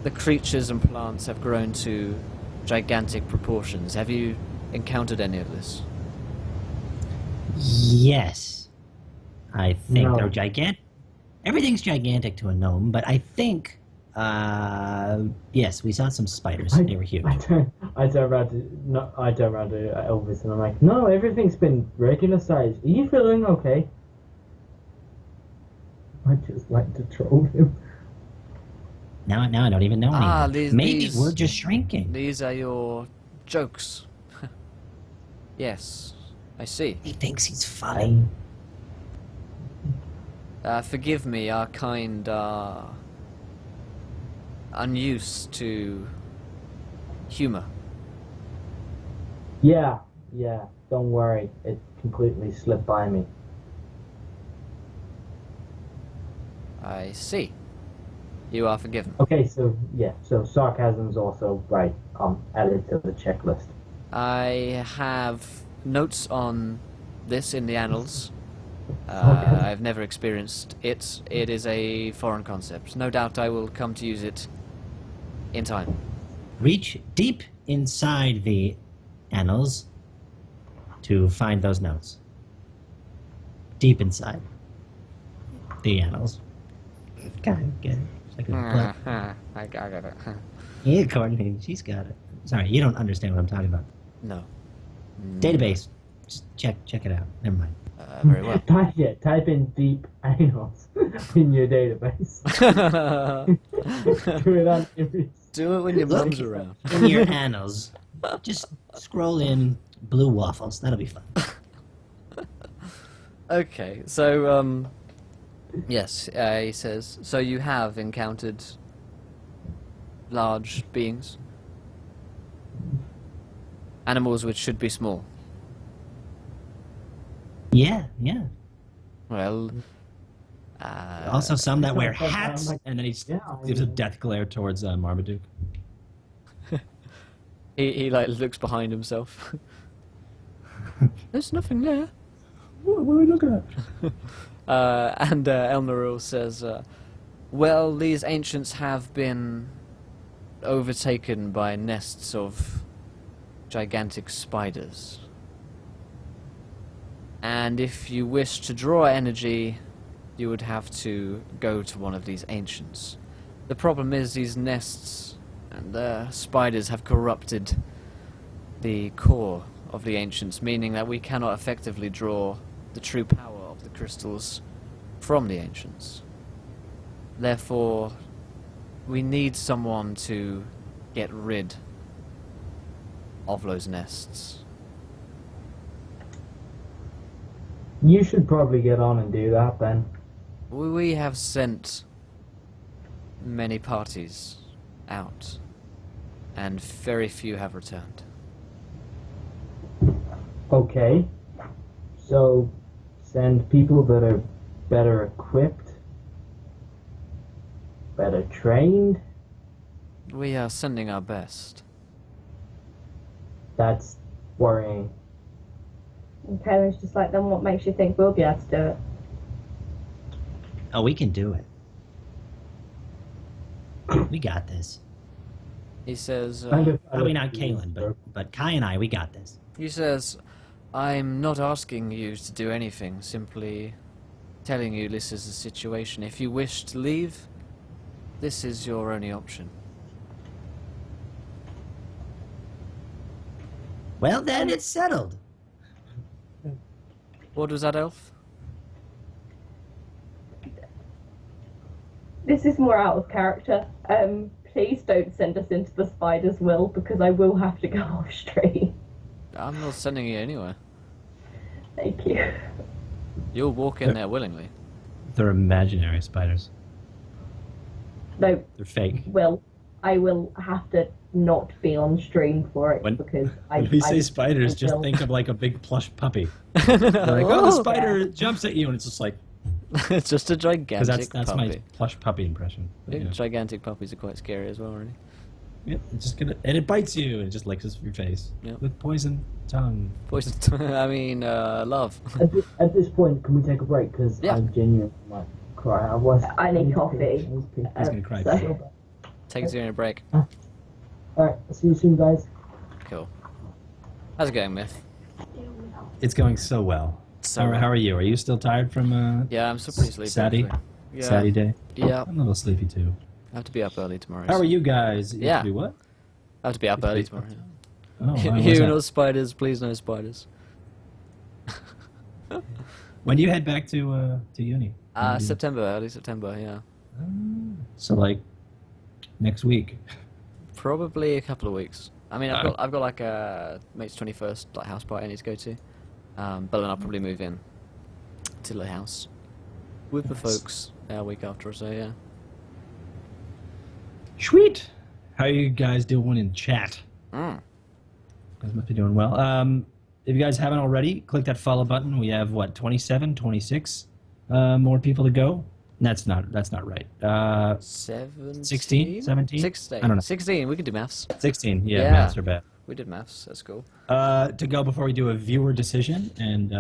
the creatures and plants have grown to gigantic proportions. Have you encountered any of this? Yes. I think No. they're gigantic. Everything's gigantic to a gnome, but I think, yes, we saw some spiders. They were huge. I turn around to Elvis and I'm like, no, everything's been regular size. Are you feeling okay? I just like to troll him. Now I don't even know Ah, anymore. Maybe these- we're just shrinking. These are your jokes. Yes, I see. He thinks he's funny. Forgive me, our kind are unused to humor. Yeah, don't worry. It completely slipped by me. I see. You are forgiven. Okay, so sarcasm's also right. Added to the checklist. I have notes on this in the annals. Sarcasm. I've never experienced it. It is a foreign concept. No doubt I will come to use it in time. Reach deep inside the annals to find those notes. Deep inside the annals. Got it. It's like a book. I got it. Yeah, Courtney, she's got it. Sorry, you don't understand what I'm talking about. No. Database. Just check it out. Never mind. Very well. Type in deep annals in your database. Do it on Iris. Do it when your mum's around. In your annals, just scroll in blue waffles. That'll be fun. Okay, so, yes, he says, so you have encountered large beings? Animals which should be small. Yeah. Well, Also, some that wear I'm hats, like, and then he yeah, Gives a death glare towards Marmaduke. he like looks behind himself. There's nothing there. What are we looking at? And Elnaril says, well, these ancients have been overtaken by nests of gigantic spiders. And if you wish to draw energy, you would have to go to one of these ancients. The problem is these nests and the spiders have corrupted the core of the ancients, meaning that we cannot effectively draw the true power of the crystals from the ancients. Therefore, we need someone to get rid of those nests. You should probably get on and do that then. We have sent many parties out, and very few have returned. Okay. So, send people that are better equipped, better trained. We are sending our best. That's worrying. And Karen's just like, then what makes you think we'll be able to do it? Oh, we can do it. We got this. He says, Probably not Kalen, but Kai and I, we got this. he says, I'm not asking you to do anything, simply telling you this is the situation. If you wish to leave, this is your only option. Well, then it's settled. What was that, Elf? This is more out of character. Please don't send us into the spider's will, because I will have to go off stream. I'm not sending you anywhere. Thank you. You'll walk in there willingly. They're imaginary spiders. No, They're fake. I will have to not be on stream for it, When- because When we say spiders, just will. think of like a big plush puppy. They're like, oh, the Oh, spider jumps at you, and it's just like, it's just a gigantic because that's puppy. my plush puppy impression. I think Yeah. gigantic puppies are quite scary as well, really. Yep, it's just gonna, and it bites you, and it just licks your face Yep. with poison tongue. Poison. I mean, love. At this point, can we take a break? Because Yeah. I genuinely might cry. I need coffee. He's gonna cry. So- Take us during a break. Alright, see you soon, guys. Cool. How's it going, Myth? It's going so well. So How are you? Are you still tired from yeah, I'm still pretty sleepy. Saturday? actually. Yeah. Saturday? Yeah. I'm a little sleepy too. I have to be up early tomorrow. How so- are you guys? You Yeah. have to do what? I have to be up early tomorrow. Oh, wow, Yeah. what's You that? no spiders, please no spiders. When do you head back to uni? When do you- September, early September, yeah. So like next week. Probably a couple of weeks. I mean, Oh. I've got like a mate's 21st like house party I need to go to, but then I'll probably move in to the house with the Nice. folks a week after or so. Yeah. Sweet. How you guys doing in chat? Mm. You guys must be doing well. If you guys haven't already, click that follow button. We have what 27, 26 more people to go. That's not right. 17? 16? 17? 16. I don't know. 16. We can do maths. 16. Yeah, Yeah. maths are bad. We did maths. That's cool. To go before we do a viewer decision, and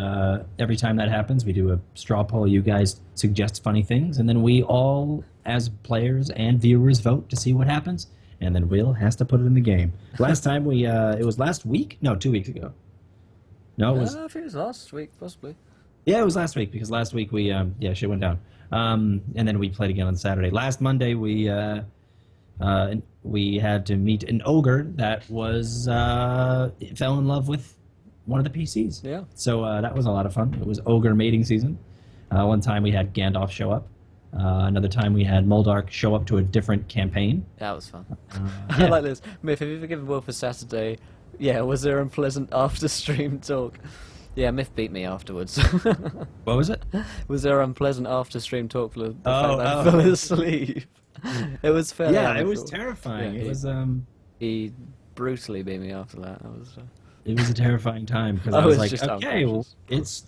every time that happens, we do a straw poll. You guys suggest funny things, and then we all, as players and viewers, vote to see what happens, and then Will has to put it in the game. Last time it was last week? No, 2 weeks ago. No, it was. I think it was last week, possibly. Yeah, it was last week because last week we shit went down, and then we played again on Saturday. Last Monday we had to meet an ogre that was fell in love with one of the PCs. Yeah. So that was a lot of fun. It was ogre mating season. One time we had Gandalf show up. Another time we had Moldark show up to a different campaign. That was fun. Yeah. I like this. Myth, have you forgiven Will for Saturday? Yeah, was there unpleasant after-stream talk? Yeah, Myth beat me afterwards. What was it? Was there unpleasant after-stream talk for the fact Oh, that I oh. fell asleep? It was fairly Yeah, it was amicable. terrifying. Yeah, It was He brutally beat me after that. it was a terrifying time because I I was was like, just okay, well, unconscious.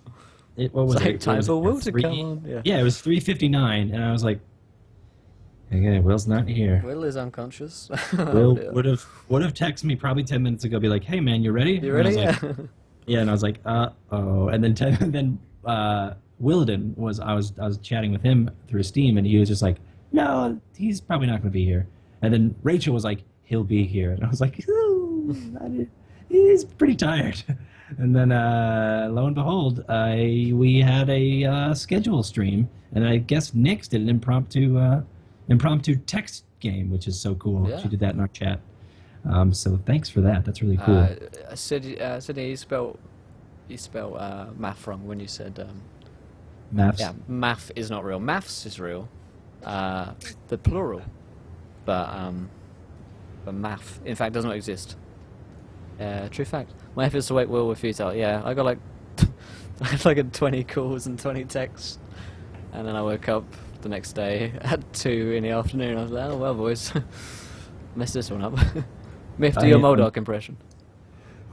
what was It's like it? time It was for Will to three- come on. Yeah. Yeah, it was 3:59, and I was like, okay, Will's not here. Will is unconscious. Will Oh, dear. would have texted me probably 10 minutes ago, be like, "Hey man, you ready?" You And I ready? was Yeah. like, Yeah, and I was like, oh. And then Willadin I was chatting with him through Steam, and he was just like, no, he's probably not going to be here. And then Rachel was like, he'll be here, and I was like, ooh, he's pretty tired. And then lo and behold, we had a schedule stream, and I guess Nyx did an impromptu text game, which is so cool. Yeah. She did that in our chat. So thanks for that. That's really cool. Sydney, you spell math wrong when you said Maths. yeah, math is not real. Maths is real, the plural, but math in fact does not exist. True fact. My efforts to wake Will were futile. Yeah, I got like I had like 20 calls and 20 texts, and then I woke up the next day at 2 in the afternoon. I was like, oh well, boys, messed this one up. Miff, do your Modoc impression.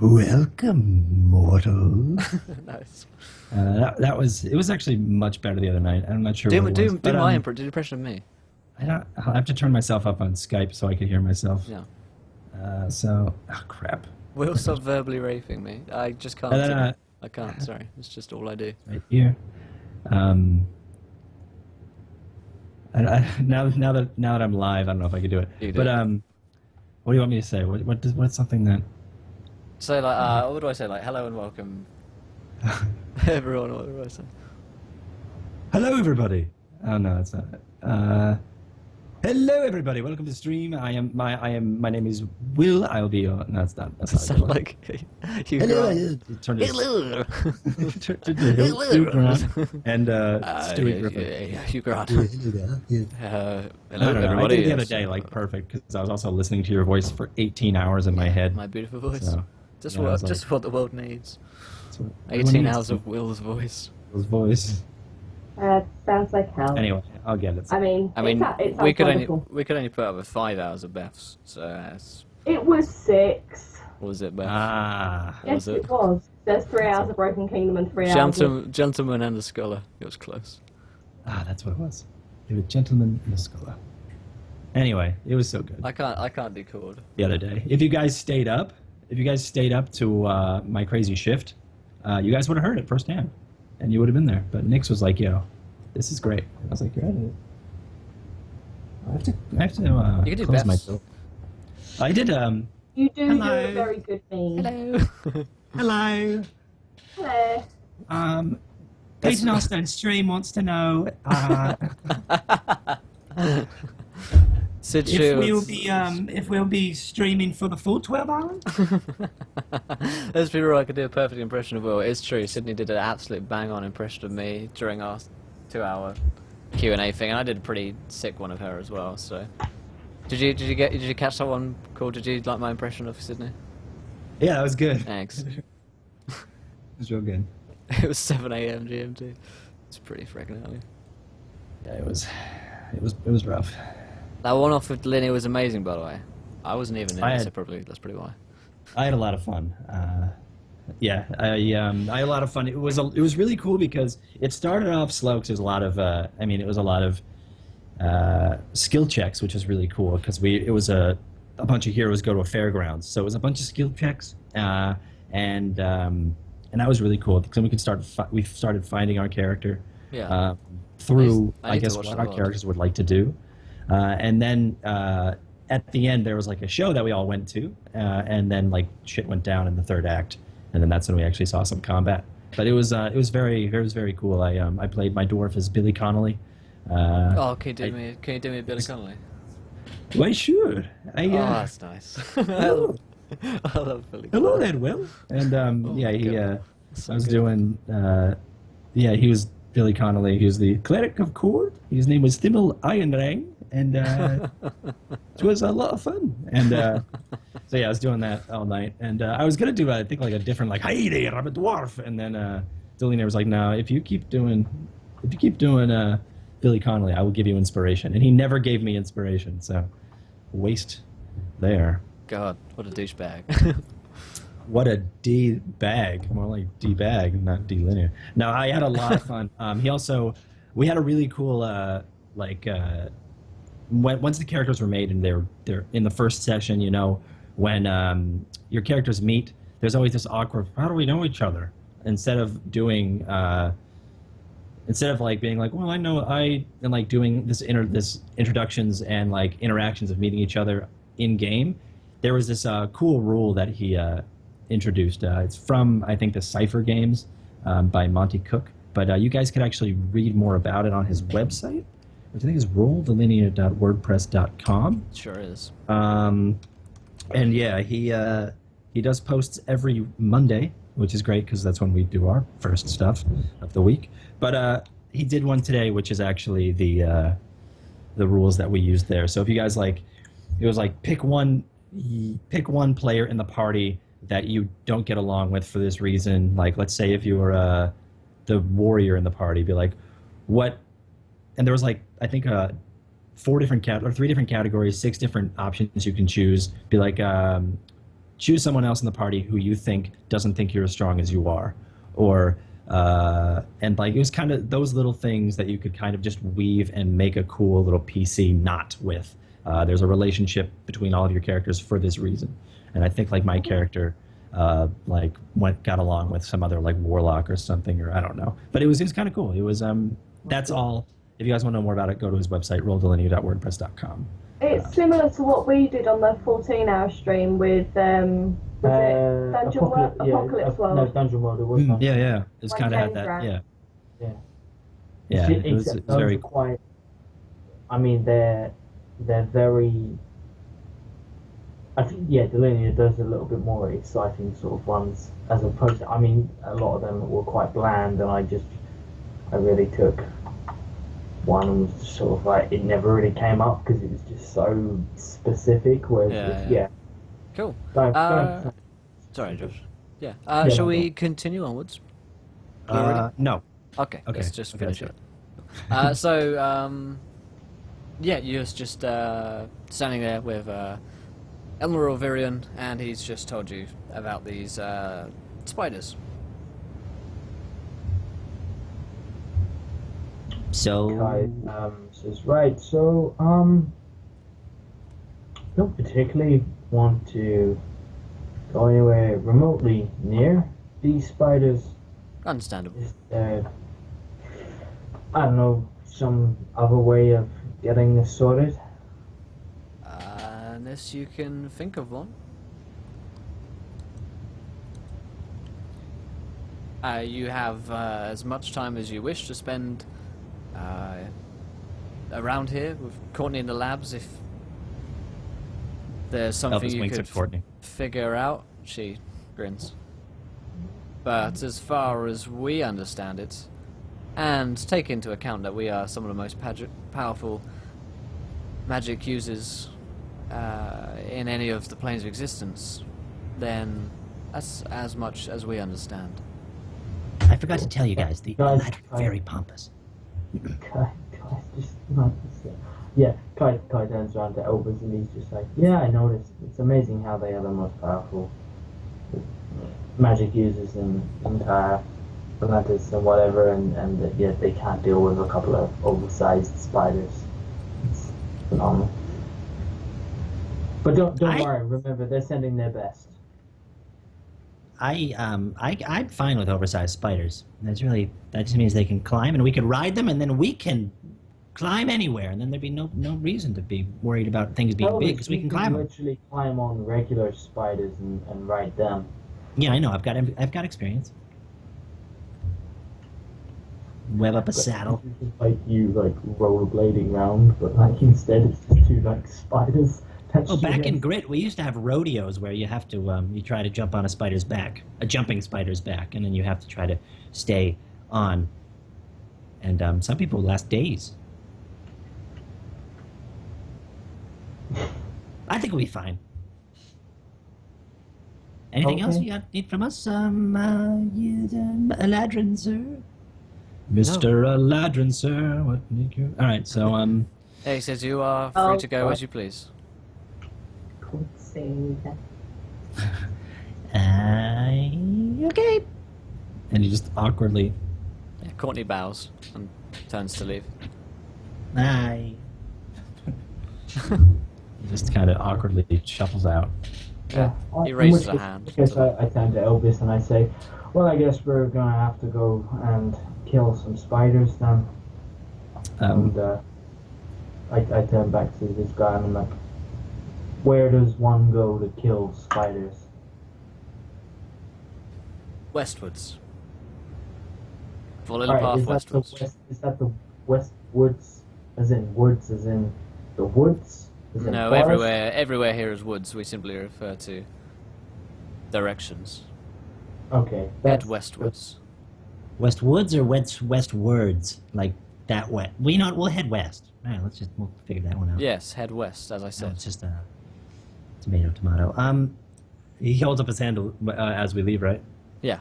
Welcome, mortal. Nice. It was actually much better the other night. I'm not sure. Do what it was, but, my impression of me. I'll have to turn myself up on Skype so I can hear myself. Yeah. Crap. Will stop verbally raping me. I just can't. And then, I can't. Sorry, it's just all I do. right here. Now that I'm live, I don't know if I could do it. You do. But what do you want me to say? What's something that? So like, what do I say? Like, hello and welcome, everyone. What do I say? Hello, everybody. Oh no, that's not it. Hello, everybody. Welcome to the stream. My name is Will. I'll be your. No, that's not. That's not. Sound like you. Hello. Turn to Hello. Hugh Grant and Stewie Griffin. Hugh Grant. Hello, Hello, I everybody. did it the other day, like perfect, because I was also listening to your voice for 18 hours in my head. My beautiful voice. So, Just yeah, I was just what the world needs. that's what everyone 18 needs hours to- of Will's voice. Will's voice. Sounds like hell. Anyway, I'll get it. I mean, I mean, it sounds we could wonderful. only put up with 5 hours of Beth's. So that's, It was 6. what was it, Beth? What Yes, was it? it was. There's 3 hours of Broken Kingdom and 3 hours. Of... Gentleman and the Scholar. It was close. that's what it was. It was Gentleman and a Scholar. Anyway, it was so good I can't do chord. the other day. If you guys stayed up to my crazy shift, you guys would have heard it firsthand, and you would have been there. But Nyx was like, "Yo, this is great." I was like, "You're at it." I have to You can do close my Beth's. door. I did. You do Hello. a very good meme. Hello. Hello. Hello. Peyton Austin stream wants to know Sid if we'll be streaming for the full 12 hours. Let's be real, I could do a perfect impression of Will. It's true, Sydney did an absolute bang-on impression of me during our 2-hour Q&A thing, and I did a pretty sick one of her as well. So, did you catch that one? Cool. Did you like my impression of Sydney? Yeah, that was good. Thanks. It was real good. It was 7 a.m. GMT. It's pretty freaking early. Yeah, it was rough. That one off with Linny was amazing, by the way. I wasn't even in I it, had- so probably that's probably why. I had a lot of fun. I had a lot of fun. It was really cool because it started off slow because there's a lot of it was a lot of skill checks, which was really cool because it was a bunch of heroes go to a fairgrounds, so it was a bunch of skill checks, and that was really cool because then we started finding our character Yeah. through I need to guess watch what the our VOD. characters would like to do, and then at the end there was like a show that we all went to, and then like shit went down in the third act, and then that's when we actually saw some combat. But it was very cool. I played my dwarf as Billy Connolly. Oh, can you do me a Billy Connolly? Why sure. Oh, that's nice. I love Billy Hello Connolly. there, Will. And So I was good. doing he was Billy Connolly. He was the cleric of court. His name was Thimmel Ironring, and it was a lot of fun. And so yeah, I was doing that all night. And I was gonna do I think like a different like, hey there, I'm a dwarf. And then Delaney was like, no, if you keep doing Billy Connolly, I will give you inspiration. And he never gave me inspiration, so waste there. God, what a douchebag. What a D bag, more like D bag, not D linear. No, I had a lot of fun. We had a really cool once the characters were made and they're in the first session, when your characters meet, there's always this awkward, how do we know each other? Instead of doing, instead of like being like, well, and like doing this introductions and like interactions of meeting each other in game, there was this cool rule that he introduced. It's from, I think, the Cypher games by Monty Cook. But you guys could actually read more about it on his website, which I think is rolldelinea.wordpress.com. Sure is. And yeah, he does posts every Monday, which is great because that's when we do our first stuff of the week. But he did one today, which is actually the rules that we used there. So if you guys like, it was like pick one player in the party that you don't get along with for this reason. Like, let's say if you were the warrior in the party, be like, what? And there was like, I think 3 different categories, 6 different options you can choose. Be like, choose someone else in the party who you think doesn't think you're as strong as you are, or and like it was kind of those little things that you could kind of just weave and make a cool little PC knot with. There's a relationship between all of your characters for this reason, and I think like my character like got along with some other like warlock or something, or I don't know, but it was kind of cool. It was that's all. If you guys want to know more about it, go to his website, rolldelinea.wordpress.com. It's similar to what we did on the 14-hour stream with was it Dungeon World? Apocalypse World. No, Dungeon World. It was Dungeon. Yeah. It's When kind of had James that. ran. Yeah. Yeah. It was Except those very are quite. I mean, they're very. I think Delinea does a little bit more exciting sort of ones as opposed to. I mean, a lot of them were quite bland, and I really took one and was just sort of like it never really came up because it was just so specific. Whereas Cool. Don't Sorry, Josh. Yeah. Yeah, Shall no we continue onwards? You ready? No. Okay. Okay, Let's just okay, finish that's it. You're just standing there with Elmer Virion, and he's just told you about these spiders. So, Kai says, right, so, don't particularly want to go anywhere remotely near these spiders. Understandable. Is there, I don't know, some other way of getting this sorted? Unless you can think of one. You have as much time as you wish to spend around here with Courtney in the labs. If there's something Elvis you winks could at Courtney. figure out, she grins. But as far as we understand it, and take into account that we are some of the most powerful magic users in any of the planes of existence, then that's as much as we understand. I forgot to tell you guys, the Guys, lads are very pompous. Kai just like this. Yeah, Kai turns around to Elvis and he's just like, yeah, I noticed. It's amazing how they are the most powerful magic users in entire Atlantis and whatever, and yet they can't deal with a couple of oversized spiders. It's phenomenal. But don't worry. Remember, they're sending their best. I'm fine with oversized spiders. That just means they can climb and we can ride them, and then we can climb anywhere, and then there'd be no reason to be worried about things being big because we can climb them. Literally climb on regular spiders and ride them. Yeah, I know. I've got experience. Web up a saddle. Like you rollerblading round, but like instead it's just 2 like spiders. Oh, back in Grit, we used to have rodeos where you have to you try to jump on a jumping spider's back, and then you have to try to stay on. And some people last days. I think we'll be fine. Anything else you need from us, Aladrin, sir? Mr. Aladrin, sir. What need you? All right, so Yeah, he says you are free to go as you please. Could say that. Okay. and he just awkwardly. Yeah, Courtney bows and turns to leave. Bye. He just kind of awkwardly shuffles out. Yeah. He In raises which a case- hand. I guess I turn to Elvis and I say, well, I guess we're gonna have to go and kill some spiders then. And I turn back to this guy and I'm like, where does one go to kill spiders? Westwards. For a little Alright, path is that westwards. is that the west woods, as in the woods? As in No, forest? everywhere here is woods. We simply refer to directions. Okay. Head that's- westwards. West Woods or West Words? Like that west. Well, you know what? We'll head west. All right, we'll figure that one out. Yes, head west, as I So said. it's just a tomato. He holds up his hand as we leave, right? Yeah.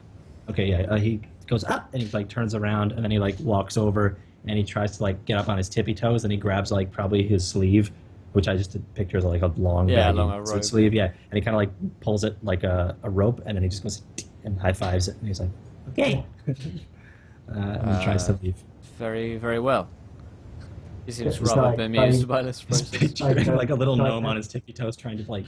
Okay, yeah. He goes up and he like turns around and then he like walks over and he tries to like get up on his tippy toes and he grabs like probably his sleeve, which I just did pictures of like a long, Yeah, baggy along a suit rope. sleeve. Yeah, and he kind of like pulls it like a rope and then he just goes and high fives it and he's like, okay, and he tries to leave. Very, very well. He seems It's rather like- bemused by this Just process. picturing like a little like gnome that. on his tippy toes trying to like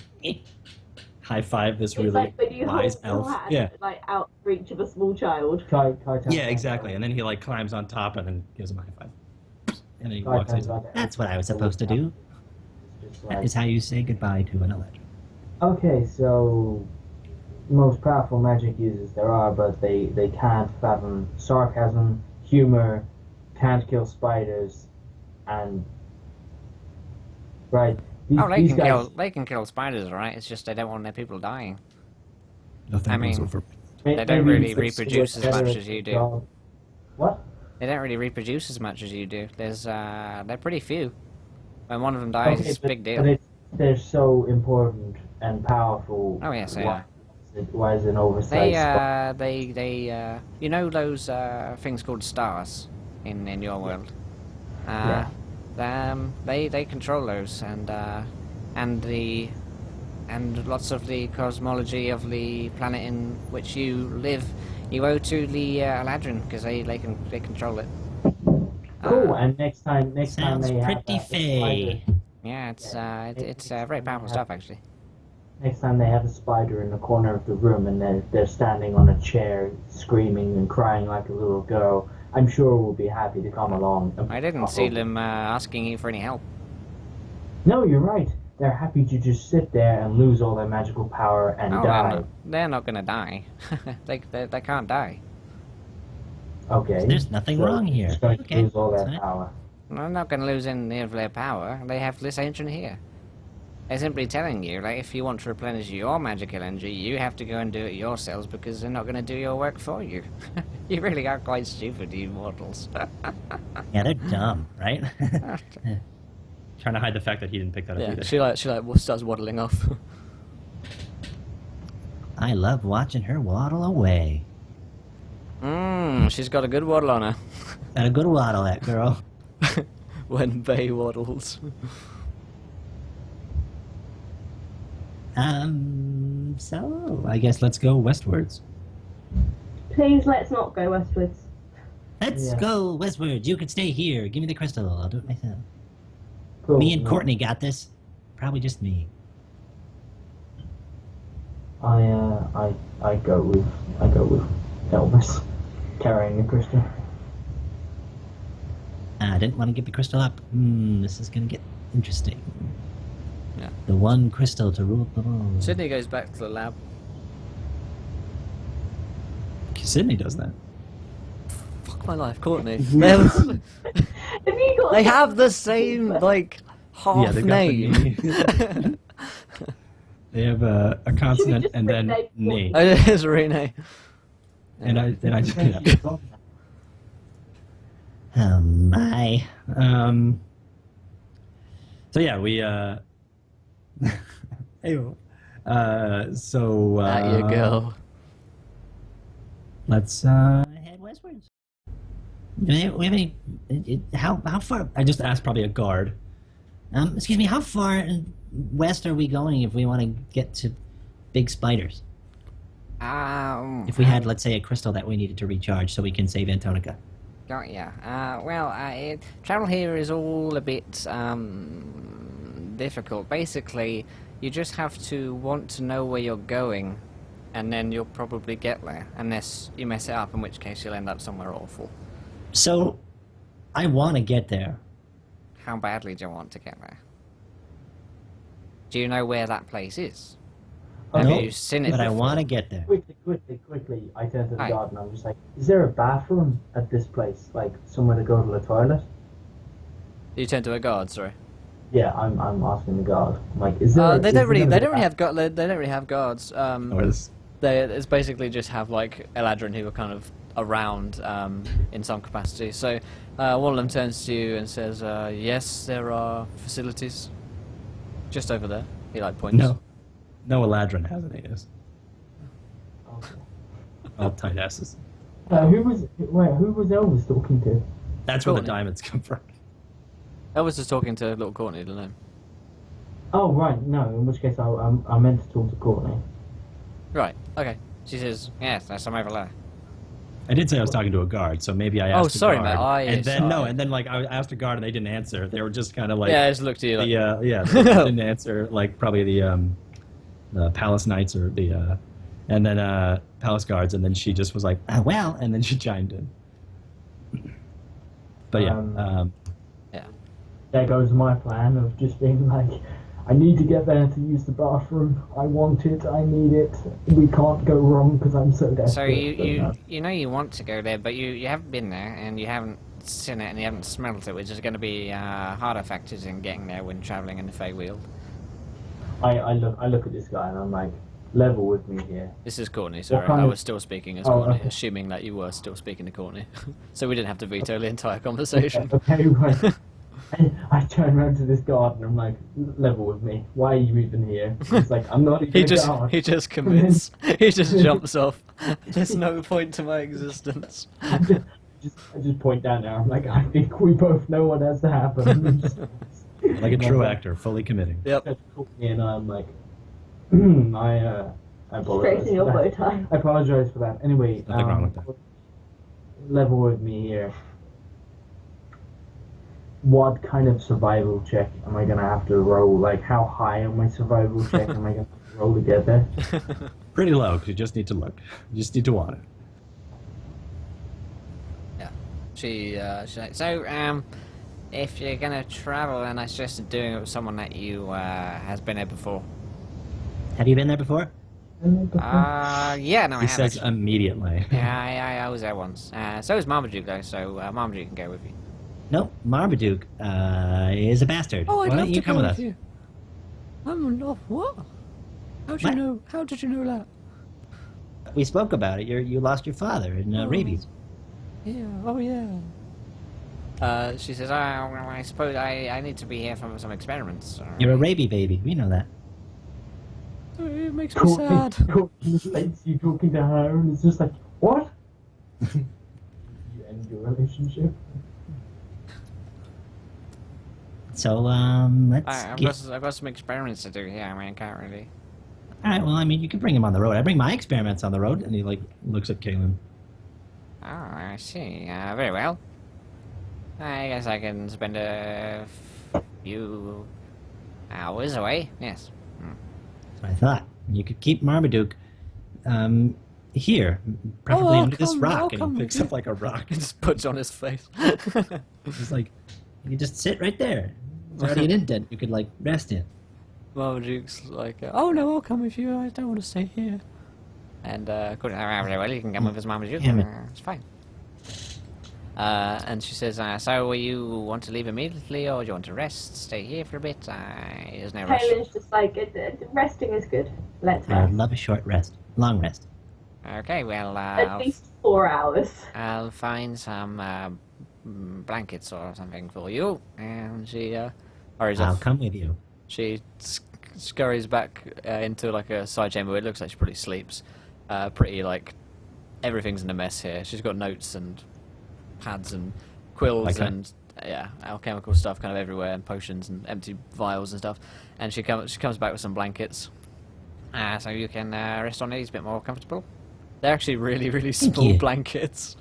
high five this It's really like when you wise hold your elf. hand, Yeah. like out of reach of a small child. Kai turns Yeah, back exactly. to- And then he like climbs on top and then gives him a high five. And then he Kai walks in. turns back to- That's what I was supposed to do. It's just That like- is how you say goodbye to an electron. Okay, so most powerful magic users there are, but they can't fathom sarcasm, humor, can't kill spiders, and right. Oh, These guys, they can kill spiders, right? It's just they don't want their people dying. Nothing I mean- goes over. may- they don't maybe really you could reproduce see as it much better as you do. dog. What? They don't really reproduce as much as you do. They're pretty few. When one of them dies, it's a big deal. But they're so important and powerful. Oh, yes, they why, are. Why is it an oversized spot? You know those things called stars in your world. Yeah. They control those and lots of the cosmology of the planet in which you live. You owe to the Aladrin because they control it. Cool. And next time Sounds they pretty have fay. Yeah, it's very powerful stuff actually. Next time they have a spider in the corner of the room and they're standing on a chair screaming and crying like a little girl, I'm sure we'll be happy to come along. I didn't see them asking you for any help. No, you're right. They're happy to just sit there and lose all their magical power and Oh, die. they're not gonna die. they can't die. Okay. There's nothing so wrong here. they're just going to Okay, lose all their that's fine. power. They're not gonna lose any of their power. They have this ancient here. They're simply telling you, like, if you want to replenish your magical energy, you have to go and do it yourselves because they're not going to do your work for you. You really are quite stupid, you mortals. Yeah, they're dumb, right? Trying to hide the fact that he didn't pick that up Yeah, either. she starts waddling off. I love watching her waddle away. She's got a good waddle on her. Got a good waddle, that girl. When Bay waddles. So I guess let's go westwards. Please, let's not go westwards. Let's Yeah. go westwards. You can stay here. Give me the crystal. I'll do it myself. Cool. Me and No, Courtney got this. Probably just me. I go with Elvis carrying the crystal. I didn't want to give the crystal up. This is gonna get interesting. Yeah. The one crystal to rule them all. Sydney goes back to the lab. Sydney does that. Fuck my life, Courtney. Have you got? They have the same, like, half they've got the name. They have a consonant just and then rename knee. Oh, it is Renee. And I yeah. Oh my. So yeah, we hey, so At you go. Let's Head westwards. Do we have any? How far? I just asked probably a guard. Excuse me. How far west are we going if we want to get to big spiders? If we had, let's say, a crystal that we needed to recharge so we can save Antonica. Got ya. Travel here is all a bit difficult. Basically, You just have to want to know where you're going, and then you'll probably get there. Unless you mess it up, in which case you'll end up somewhere awful. So, I want to get there. How badly do you want to get there? Do you know where that place is? Have No, you seen it but I before? want to get there. Quickly, I turn to the Hi. guard and I'm just like, is there a bathroom at this place? Like, somewhere to go to the toilet? You turn to a guard, sorry. Yeah, I'm asking the guard. I'm like, is there? They is don't really. there They a don't really bathroom? have. They don't really have guards. Or is- It's basically just have like Eladrin who are kind of around in some capacity. So one of them turns to you and says, "Yes, there are facilities just over there." He like points. No Eladrin has any. Is Okay. all tight asses. Who was Elvis talking to? That's where the Courtney. diamonds come from. I was just talking to little Courtney, don't know. Oh right, no. In which case, I meant to talk to Courtney. Right. Okay. She says, "Yes, there's some over there." I did say I was talking to a guard, so maybe I asked. Oh, sorry, a guard, Matt, and then sorry. no, and then like I asked a guard and they didn't answer. They were just kind of like Yeah, I just looked at you like. they didn't answer. Like probably the palace knights or the and then palace guards, and then she just was like, well, and then she chimed in. But yeah, Yeah. There goes my plan of just being like, I need to get there to use the bathroom. I want it. I need it. We can't go wrong because I'm so desperate. So but no. you know you want to go there, but you haven't been there and you haven't seen it and you haven't smelled it, which is going to be harder factors in getting there when travelling in the Feywield. I look at this guy and I'm like, level with me here. This is Courtney, sorry. kind I of- was still speaking as Oh, Courtney, okay. assuming that you were still speaking to Courtney. So we didn't have to veto the entire conversation. Okay, right. I turn around to this guard and I'm like, level with me. Why are you even here? He's like, I'm not even a guard. He just commits. He just jumps off. There's no point to my existence. I just point down there. I'm like, I think we both know what has to happen. like a true actor, fully committing. Yep. And I'm like, I apologize. Straighten your for bow that. tie. I apologize for that. Anyway, Nothing wrong with that. level with me here. What kind of survival check am I gonna have to roll? Like, how high on my survival check am I gonna have to roll to get there? Pretty low, 'cause you just need to look. You just need to want it. She's like, so, if you're gonna travel, then I suggest doing it with someone that you has been there before. Have you been there before? Yeah, no, I He have. says actually. immediately. Yeah, I was there once. So is Marmaduke though, so Marmaduke can go with you. No, Marmaduke is a bastard. Oh, I'd Why love don't you to come go with with us? you. I'm not what? How did you What? know? How did you know that? We spoke about it. You lost your father in rabies. Yeah. Oh yeah. She says, well, I suppose I need to be here for some experiments. You're a rabies baby. We know that. It makes me sad. Courtney relates you talking to her, and it's just like, what? You end your relationship. So let's I've get. got some experiments to do here. I mean, I can't really. All right. Well, I mean, you can bring him on the road. I bring my experiments on the road, and he like Looks at Kaylin. Oh, I see. Very well. I guess I can spend a few hours away. Yes. That's what I thought. You could keep Marmaduke here, preferably I'll under this come- I'll rock. come And with Picks up like a rock. He just puts on his face. He's like, you could just sit right there. It's already an indent. You could like rest in. Marmaduke's like, oh no, I'll come with you. I don't want to stay here. And very well, you can come with us, Marmaduke. Damn it. It's fine. And she says, so will you want to leave immediately, or do you want to rest, stay here for a bit? There's no rush. Kaylin's just like, resting is good. Let's I would rest. love a short rest, long rest. Okay, well, At least 4 hours. I'll find some blankets or something for you. And she hurries I'll off. come with you. She scurries back into like a side chamber where it looks like she probably sleeps. Pretty like everything's in a mess here. She's got notes and pads and quills Okay. and alchemical stuff kind of everywhere, and potions and empty vials and stuff. And she comes back with some blankets, so you can rest on these a bit more comfortable. They're actually really really Thank small you. blankets.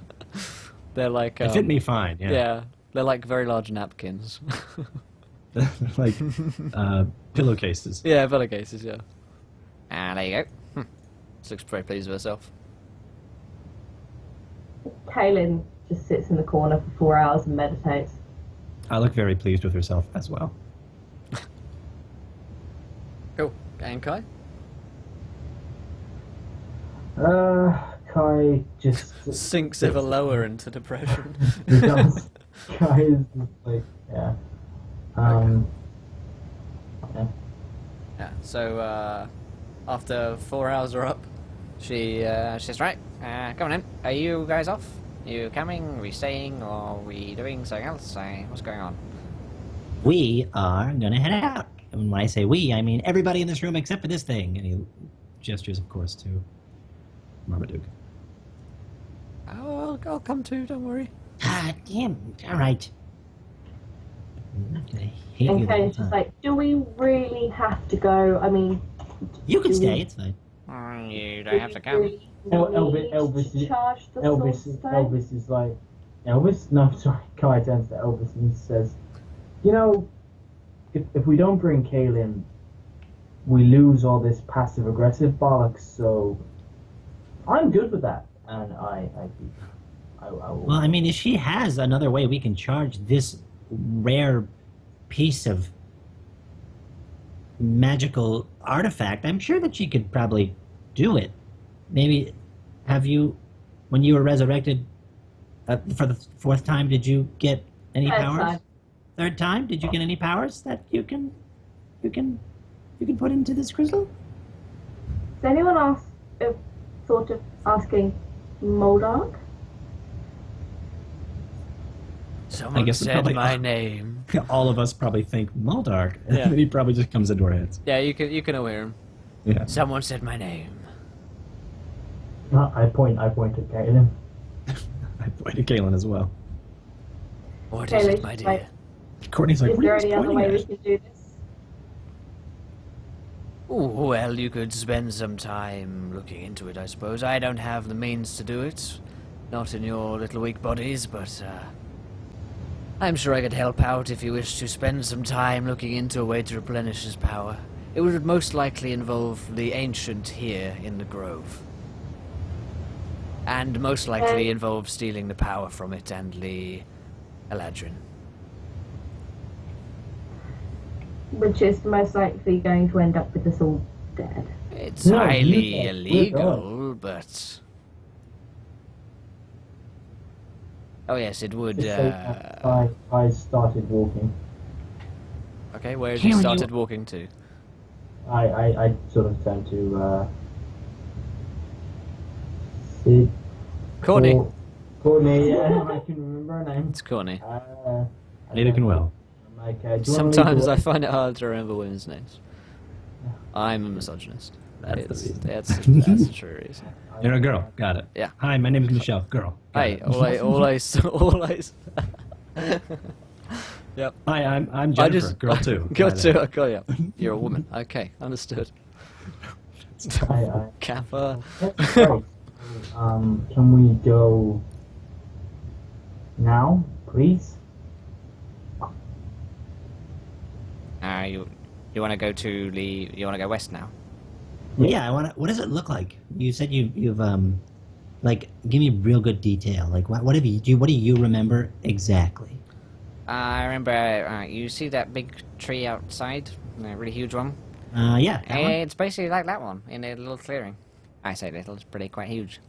They're like it fit me fine. Yeah. yeah, they're like very large napkins. like pillowcases. Yeah, pillowcases, yeah. Ah, there you go. She looks very pleased with herself. Kaylin just sits in the corner for 4 hours and meditates. I look very pleased with herself as well. Cool. And Kai? Kai just Sinks ever lower into depression. he does. Kai is just like, yeah. Yeah. Yeah, so after 4 hours are up, she says, right, come on in. Are you guys off? You coming? Are we staying? Or are we doing something else? What's going on? We are gonna head out. And when I say we, I mean everybody in this room except for this thing. And he gestures, of course, to Marmaduke. Oh, I'll come too, don't worry. Ah, damn. All right. I'm not gonna hate you And the whole Kaylin's just time. like, do we really have to go? I mean, You can do stay. we- It's fine. You do don't have we to come. really Elvis need Elvis to is- charge the source stone? Elvis is like, Elvis? No, sorry. Kai turns to Elvis and says, you know, if we don't bring Kaylin, we lose all this passive aggressive bollocks. So I'm good with that, and I will. Well, I mean, if she has another way we can charge this rare piece of magical artifact, I'm sure that she could probably do it. Maybe, have you, when you were resurrected for the 4th time, did you get any Third powers? time. 3rd time, did you get any powers that you can put into this crystal? Has anyone else thought of asking Moldark? Someone guess it said probably- my name. All of us probably think Moldark, and Yeah. then he probably just comes into our heads. Yeah, you can all hear him. Yeah. Someone said my name. I point at Kaylin. I pointed to Galen as well. What Okay, is it, let's my just, dear? Courtney's like, Is what are there you any other pointing way we at? can do this? Oh, well, you could spend some time looking into it, I suppose. I don't have the means to do it. Not in your little weak bodies, but I'm sure I could help out if you wish to spend some time looking into a way to replenish his power. It would most likely involve the Ancient here in the Grove. And most likely involve stealing the power from it and the Eladrin. Which is most likely going to end up with us all dead. It's No, highly you said we're illegal, but... Oh yes, it would, Just say that I started walking. Okay, where has he Cameron, started walking to? I sort of turned to Sid. Courtney. Courtney, yeah, I can remember her name. It's Courtney. Neither can Will. I'm like, do you wanna lead the Sometimes way? I find it hard to remember women's names. I'm a misogynist. That's the It's- reason. that's the true reason. You're a girl. Got it. Yeah. Hi, my name is Michelle. Girl. Got Hey, it. all I. Yep. Hi, I'm I Jennifer. just Girl too. Girl Got it. too. Okay, yeah. You're a woman. Okay, understood. I Kappa. that's right. Can we go now, please? You want to go to the? You want to go west now? Yeah, I want to. What does it look like? You said you've like, give me real good detail. Like, what have you do? What do you remember exactly? I remember. You see that big tree outside? A really huge one. Yeah, that one? It's basically like that one in a little clearing. I say little. It's pretty quite huge.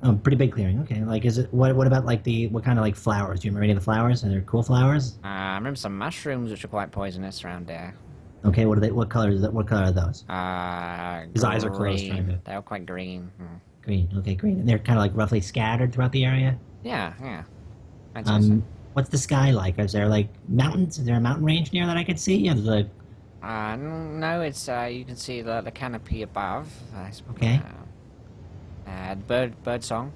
Oh, pretty big clearing. Okay, like, is it? What about like what kind of like flowers? Do you remember any of the flowers? Are there cool flowers? I remember some mushrooms which are quite poisonous around there. Okay, what are they? What color is that? What color are those? His eyes are closed, trying to- They're quite green. Green. Okay, green. And they're kind of like roughly scattered throughout the area. Yeah. I'd say so. What's the sky like? Is there like mountains? Is there a mountain range near that I could see? Yeah, there's like. No, it's you can see the canopy above. Okay. Bird song.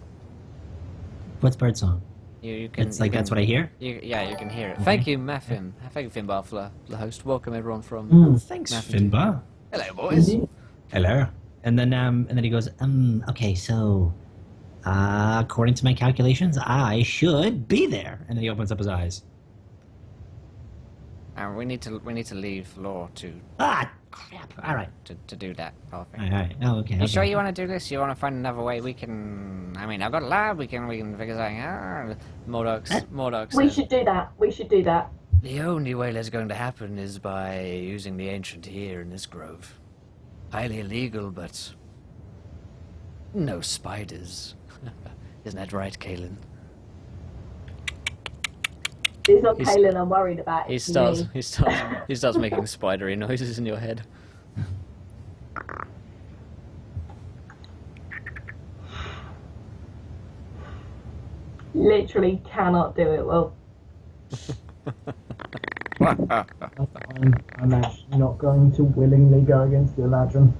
What's birdsong? You can. It's like that's what I hear. You can hear it. Thank you, Muffin. Thank you, Finbar, for the host. Welcome everyone from. Mm. Thanks. Nothing. Finbar. Hello, boys. Hello. And then he goes, okay, so, according to my calculations, I should be there. And then he opens up his eyes. And we need to leave Law to Ah, crap. All right. to do that whole thing. All right. Oh, okay. You okay. sure you want to do this? You want to find another way? We can. I mean, I've got a lab. We can figure something out. Mordok We said, should do that. We should do that. the only way that's going to happen is by using the ancient here in this grove. Highly illegal, but no spiders. Isn't that right, Kalen? It's not He's- Kaylin I'm worried about. He it's starts. me. He starts making spidery noises in your head. Literally cannot do it well. I'm actually not going to willingly go against the Eladrin.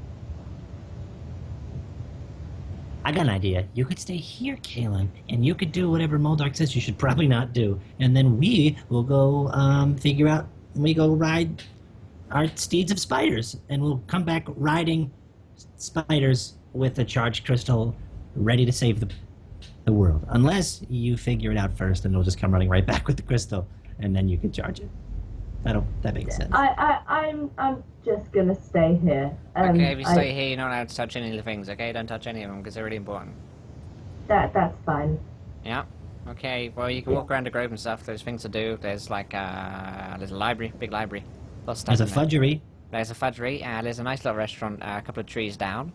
I got an idea. You could stay here, Kalen, and you could do whatever Moldark says you should probably not do. And then we will go figure out, we go ride our steeds of spiders. And we'll come back riding spiders with a charged crystal ready to save the world. Unless you figure it out first and we'll just come running right back with the crystal and then you can charge it. That makes sense. I'm just gonna stay here. Okay, if you stay here, you're not allowed to touch any of the things. Okay, don't touch any of them because they're really important. That's fine. Yeah. Okay. Well, you can walk around the grove and stuff. There's things to do. There's like there's a library, big library. Lots of stuff There's a in there. fudgery. There's a fudgery. There's a nice little restaurant a couple of trees down,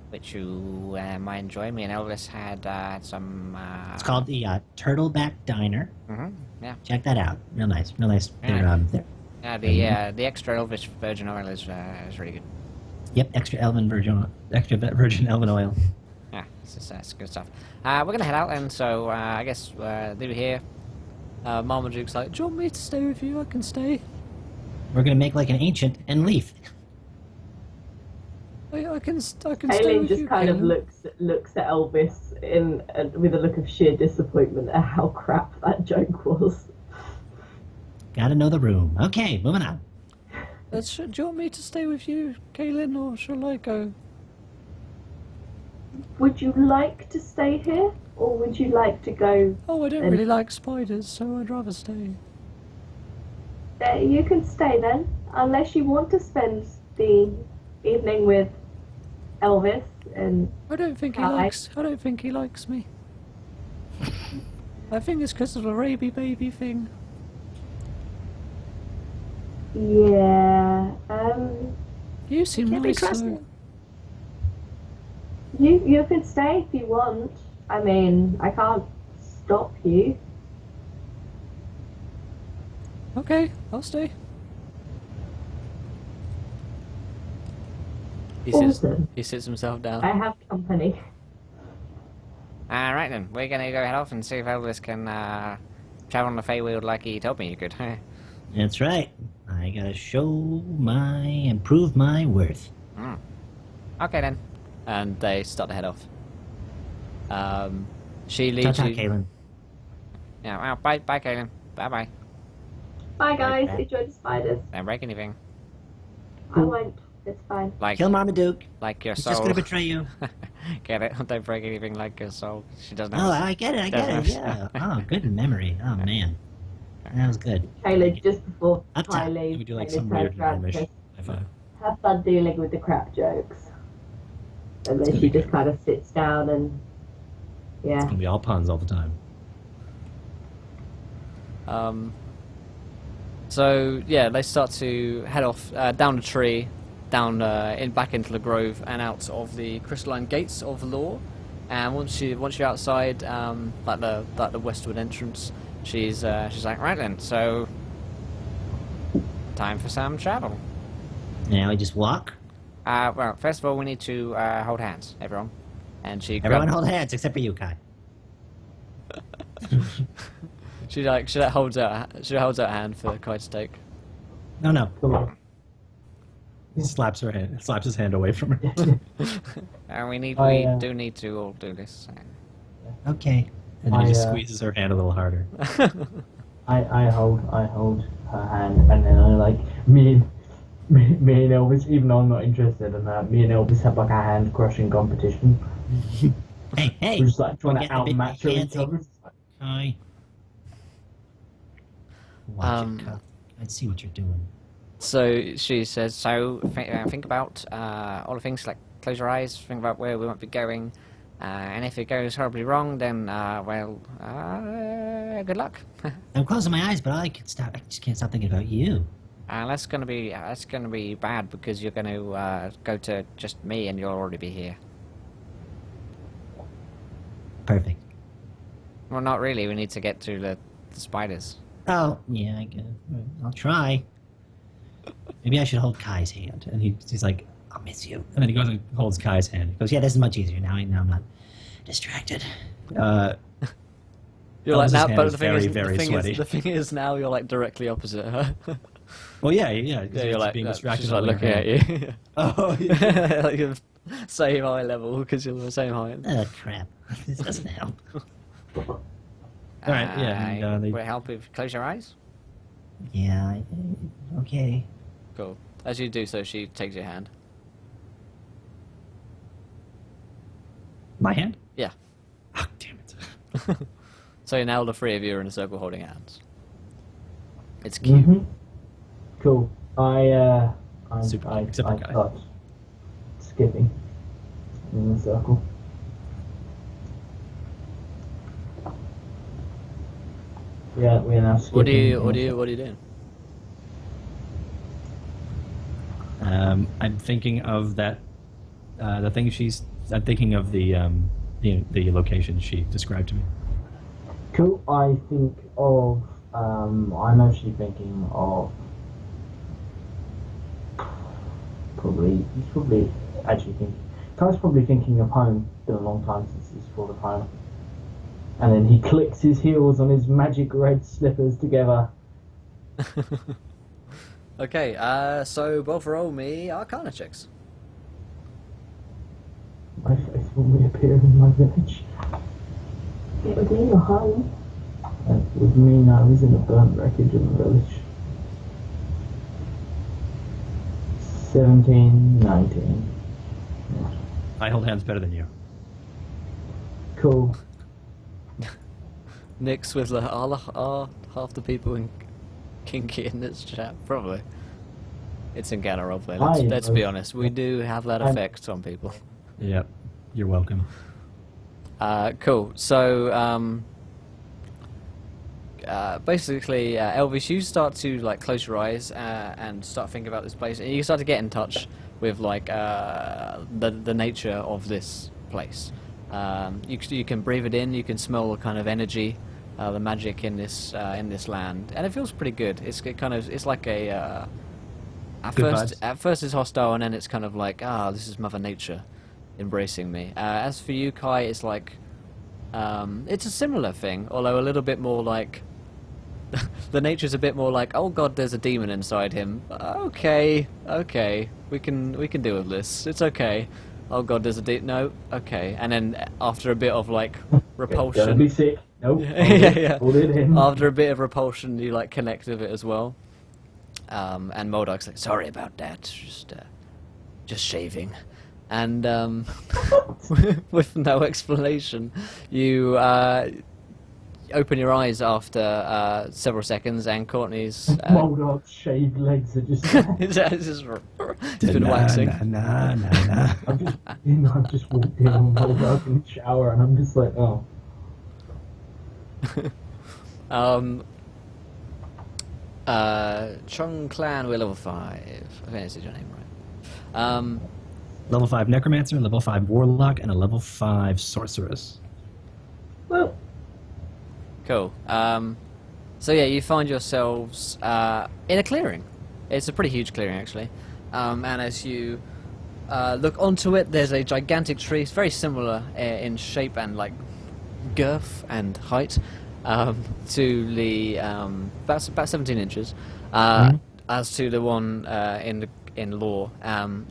which you might enjoy. Me and Elvis had some. It's called the Turtleback Diner. Yeah. Check that out. Real nice. Real nice. Yeah. There. The extra Elvis virgin oil is really good. Yep, extra virgin elven oil. Yeah, it's good stuff. We're gonna head out then. So I guess leave it here. Marmaduke's like, do you want me to stay with you? I can stay. We're gonna make like an ancient and leave. I can stay Kaylin with just you. kind of Kaylin. looks at Elvis with a look of sheer disappointment at how crap that joke was. Gotta know the room. Okay, moving on. Do you want me to stay with you, Kaylin, or shall I go? Would you like to stay here, or would you like to go? Oh, I don't really like spiders, so I'd rather stay. You can stay then, unless you want to spend the evening with Elvis and. I don't think he Hi. likes me. I think it's because of the raby baby thing. Yeah. You seem Can't be nice trusted. though. You can stay if you want. I mean, I can't stop you. Okay, I'll stay. Awesome. He sits himself down. I have company. Alright then, we're gonna go head off and see if Elvis can travel on the Feywild like he told me you could. That's right. I gotta and prove my worth. Okay then. And they start to head off. She leads Ta-ta, you. Kaylin. Yeah, well, bye, Kaylin. Bye. Bye guys, Okay. enjoy the spiders. Don't break anything. I won't. It's fine. Like Kill Marmaduke. your He's soul. just gonna betray you. Get it? Don't break anything like your soul. She doesn't Oh, have. I get it. Doesn't Yeah. Oh, good memory. Oh man, that was good. Kayla, just before Up I top. leave, We do like Kayla some turns weird around and Amish says, high five. have fun dealing with the crap jokes. And then gonna she be just kind of sits down and yeah. It's gonna be all puns all the time. So yeah, they start to head off down the tree, down back into the grove, and out of the crystalline gates of Law. And once you're outside, like the westward entrance, she's like, right then, so time for some travel. Now we just walk. Well, first of all, we need to hold hands, everyone. And she Everyone grabs- hold hands except for you, Kai. she holds out a hand for Kai to take. No. Come on. He slaps his hand away from her. And we I, do need to all do this. Okay. And then he just I, squeezes her hand a little harder. I hold her hand, and then I like me and Elvis. Even though I'm not interested in that, me and Elvis have like a hand crushing competition. Hey. We're just like trying Get to the big outmatch each hands. other. Kai. Watch Um, it, Kai. I see what you're doing. So she says, so think about all the things, like close your eyes, think about where we might be going, and if it goes horribly wrong, then, good luck. I'm closing my eyes, but I just can't stop thinking about you. That's gonna be bad, because you're gonna go to just me, and you'll already be here. Perfect. Well, not really. We need to get to the spiders. Oh, yeah, I guess. I'll try. Maybe I should hold Kai's hand. And he's like, I'll miss you. And then he goes and holds Kai's hand. He goes, yeah, this is much easier. Now I'm not distracted. You're Elvis's like now, hand but is very sweaty. the thing is now you're like directly opposite her. Well, yeah. Yeah, you're like being distracted. she's like by her looking hand. at you. Oh, yeah. Like you're same eye level because you're the same height. Oh, crap. This doesn't help. All right, yeah. And, Will it help if you close your eyes? Yeah, okay. Cool. As you do so, she takes your hand. My hand? Yeah. Oh, damn it. So now the three of you are in a circle holding hands. It's cute. Mm-hmm. Cool. I Super guy. start skipping in the circle. Yeah, we're now skipping. What do you do? I'm thinking of that. The thing I'm thinking of the location she described to me. Cool. I think of. I'm actually thinking of. He's probably actually thinking. Kai's probably thinking of home. It's been a long time since he's thought of home. And then he clicks his heels on his magic red slippers together. Okay, so both roll me Arcana checks. My face will reappear in my village. It would mean your home. That would mean I was in the burnt wreckage of the village. 17, 19. I hold hands better than you. Cool. Nick's with half the people in kinky in this chat, probably. It's in Ghana roleplay. Let's be honest, we do have that effect on people. Yep. You're welcome. Cool. So basically, Elvis, you start to like close your eyes and start thinking about this place, and you start to get in touch with like the nature of this place. You can breathe it in. You can smell the kind of energy, the magic in this land, and it feels pretty good. It's like a at first it's hostile, and then it's kind of like this is Mother Nature embracing me. As for you, Kai, it's like it's a similar thing, although a little bit more like the nature's a bit more like, oh god, there's a demon inside him. Okay, we can deal with this. It's okay. Oh god, there's a no, okay. And then after a bit of like repulsion, Don't be sick. Nope. yeah. Hold it in. After a bit of repulsion, you like connect with it as well. And Moldog's like, sorry about that, just shaving. And with no explanation, you open your eyes after several seconds, and Courtney's Moldog's shaved legs are just. it's been waxing. I've just walked in on Moldog in the shower, and I'm just like, oh. Chung Clan, we're level 5. I think I said your name right. Level 5 Necromancer, level 5 Warlock, and a level 5 Sorceress. Well. Cool. So yeah, you find yourselves in a clearing. It's a pretty huge clearing, actually. And as you look onto it, there's a gigantic tree. It's very similar in shape and like girth and height to the about 17 inches. As to the one in lore,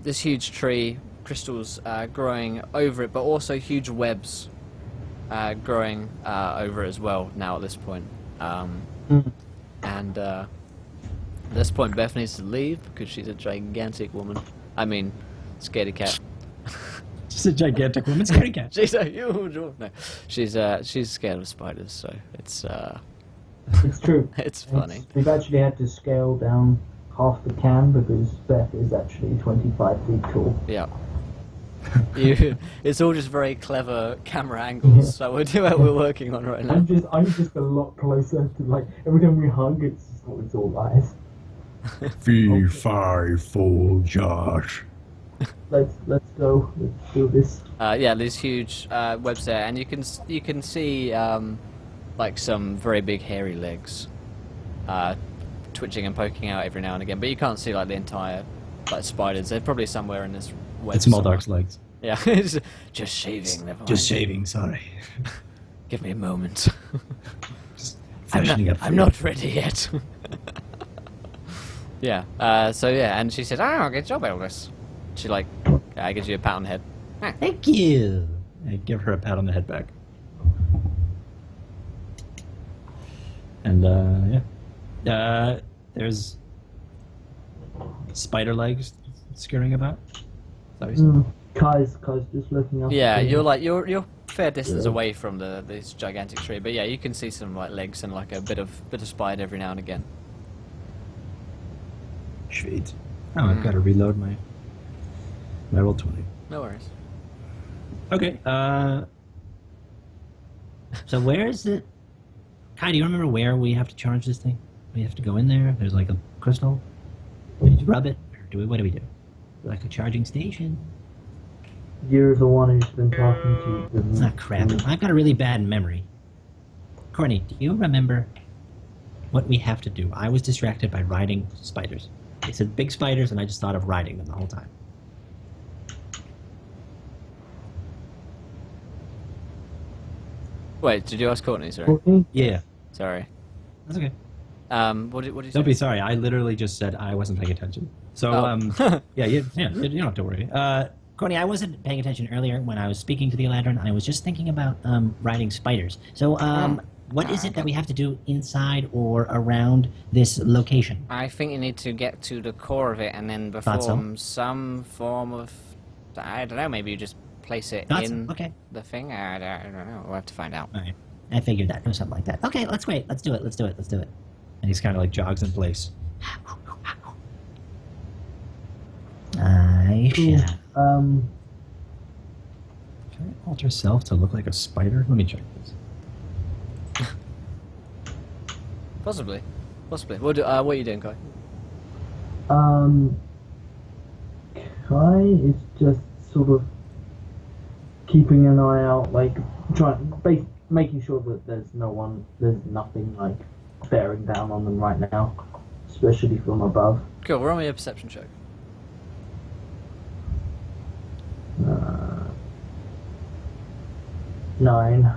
this huge tree, crystals growing over it, but also huge webs growing over it as well. Now at this point, and at this point, Beth needs to leave because she's a gigantic woman. I mean, scaredy cat. She's a gigantic woman, scaredy cat. She's a huge woman. No, she's scared of spiders, so it's It's true. It's funny. We've actually had to scale down half the cam because Beth is actually 25 feet tall. Yeah. It's all just very clever camera angles that we're working on right now. I'm just a lot closer to, like, every time we hug, it's all eyes. Fee, fi, fo, Josh. Let's go. Let's do this. Yeah, these huge webs there, and you can see like some very big hairy legs twitching and poking out every now and again, but you can't see like the entire like spiders. They're probably somewhere in this web. It's somewhere. Moldark's legs. Yeah, it's just shaving. Never mind. Just shaving, sorry. Give me a moment. Freshening up. I'm not ready yet. Yeah. So yeah, and she says, "Oh, good job, Elvis." She like gives you a pat on the head. Thank you. I give her a pat on the head back. And yeah, there's spider legs scurrying about. Is that what you said? Kai's just looking up. Yeah, you're fair distance away from this gigantic tree, but yeah, you can see some like legs and like a bit of spider every now and again. Sweet. Oh, I've got to reload my roll 20. No worries. Okay. So where is it? Kai, do you remember where we have to charge this thing? We have to go in there. There's like a crystal. Do we rub it, or what do we do? Like a charging station? You're the one who's been talking to them. It's not crap. I've got a really bad memory. Courtney, do you remember what we have to do? I was distracted by riding spiders. They said big spiders, and I just thought of riding them the whole time. Wait, did you ask Courtney? Sorry. Courtney? Yeah. Sorry. That's okay. What did you say? Don't be sorry. I literally just said I wasn't paying attention. So, Oh. yeah, you don't have to worry. Courtney, I wasn't paying attention earlier when I was speaking to the Eladrin. I was just thinking about riding spiders. So, what is it that we have to do inside or around this location? I think you need to get to the core of it and then Thought so. perform some form of... I don't know, maybe you just place it Thought so. in Okay. the thing? I don't know, we'll have to find out. All right. I figured that. Or something like that. Okay, let's wait. Let's do it. Let's do it. Let's do it. and he's kind of like jogs in place. I shall. Um, Can I alter self to look like a spider? Let me check this. Possibly. What are you doing, Kai? Kai is just sort of keeping an eye out, like making sure that there's nothing like bearing down on them right now, especially from above. Cool, roll me a perception check. Uh, 9.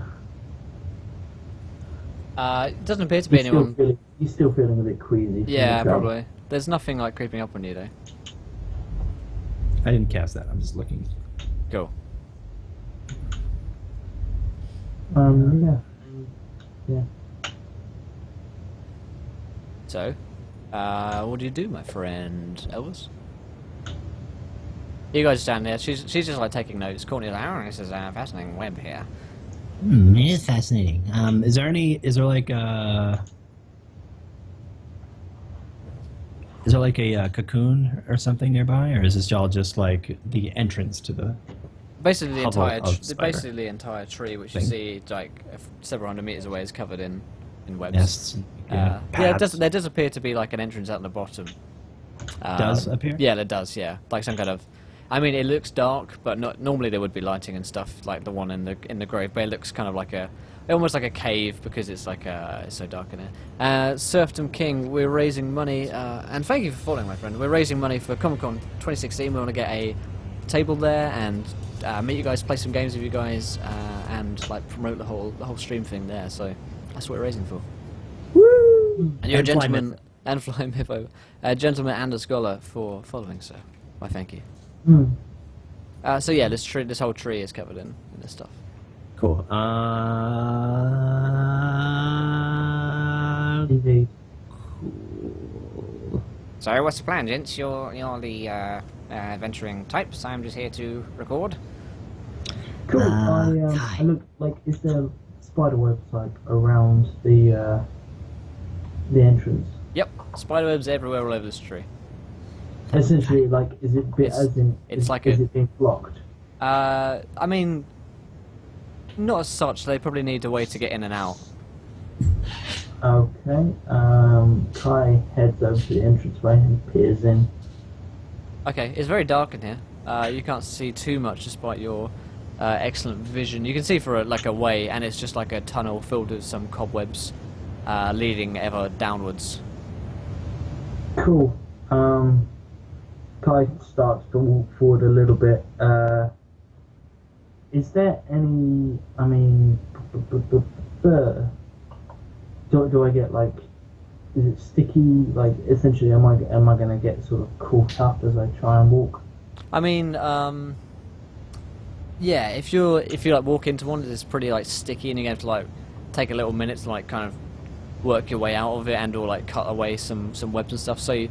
It doesn't appear to be anyone. He's still feeling a bit queasy. from Yeah, the job. probably. There's nothing like creeping up on you though. I didn't cast that. I'm just looking. Cool. Yeah. So, what do you do, my friend Elvis? You guys stand there. She's just like taking notes. Courtney's like, oh, this is a fascinating web here. It is fascinating. Is there like a cocoon or something nearby, or is this all just like the entrance to the? Basically, the Hovel entire of spider. the entire tree, which Thing. you see like several hundred meters away, is covered in webs. Nests? Yeah, paths? there does appear to be like an entrance out the bottom. Does appear? Yeah, there does. Yeah, like some kind of. I mean, it looks dark, but not normally there would be lighting and stuff like the one in the grove. But it looks kind of like almost like a cave because it's like it's so dark in there. Serfdom King, we're raising money, and thank you for following, my friend. We're raising money for Comic Con 2016. We want to get a table there and meet you guys, play some games with you guys, and like promote the whole stream thing there. So that's what we're raising for. Woo! And you're a And Fly gentleman Myth. and Fly Mytho, a gentleman and a scholar for following. So, why thank you. So yeah, this whole tree is covered in this stuff. Cool. Indeed. Cool. So what's the plan, gents? You're the adventuring types. I'm just here to record. Cool. Kai. I look like, is there spider webs like around the the entrance? Yep, spiderwebs everywhere all over this tree. Essentially, like, is it It's- as in? it's like is a- it being blocked? I mean, not as such. They probably need a way to get in and out. Okay. Kai heads over to the entranceway and peers in. Okay, it's very dark in here. You can't see too much despite your excellent vision. You can see for like a way, and it's just like a tunnel filled with some cobwebs leading ever downwards. Cool. Kai starts to walk forward a little bit. Is there any? I mean, do I get like? Is it sticky? Like, essentially, am I gonna get sort of caught up as I try and walk? I mean, yeah. If you like walk into one, it's pretty like sticky, and you have to like take a little minute to like kind of work your way out of it, and or like cut away some webs and stuff. So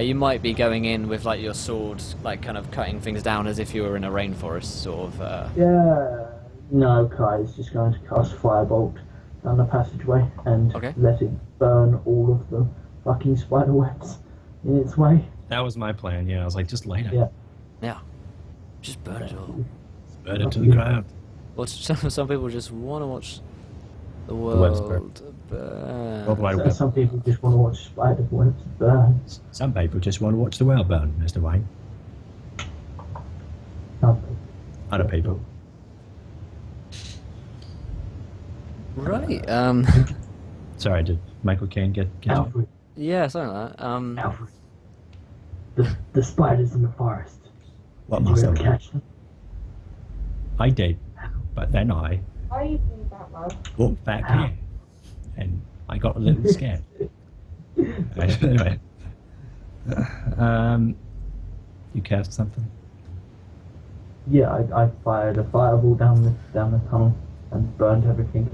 you might be going in with like your sword, like kind of cutting things down as if you were in a rainforest, sort of. Yeah. No, Kai is just going to cast Firebolt down the passageway and Okay. let it burn all of the fucking spider webs in its way. That was my plan. Yeah, I was like, just light it. Yeah. Yeah. Just burn it all. Burn it to the ground. Well, some people just want to watch the webs world burn. World Wide So Web. some people just want to watch spider webs burn. Some people just want to watch the world burn, Mr. Wayne. Some Other people. Right. Sorry, did Michael Caine get you? Alfred, Yeah, something like that. Alfred. The spiders in the forest. What Did must you I ever do? catch them? I did, but then I Why are you doing that, man? walked back here, and I got a little scared. Anyway. You cast something? Yeah, I fired a fireball down the tunnel and burned everything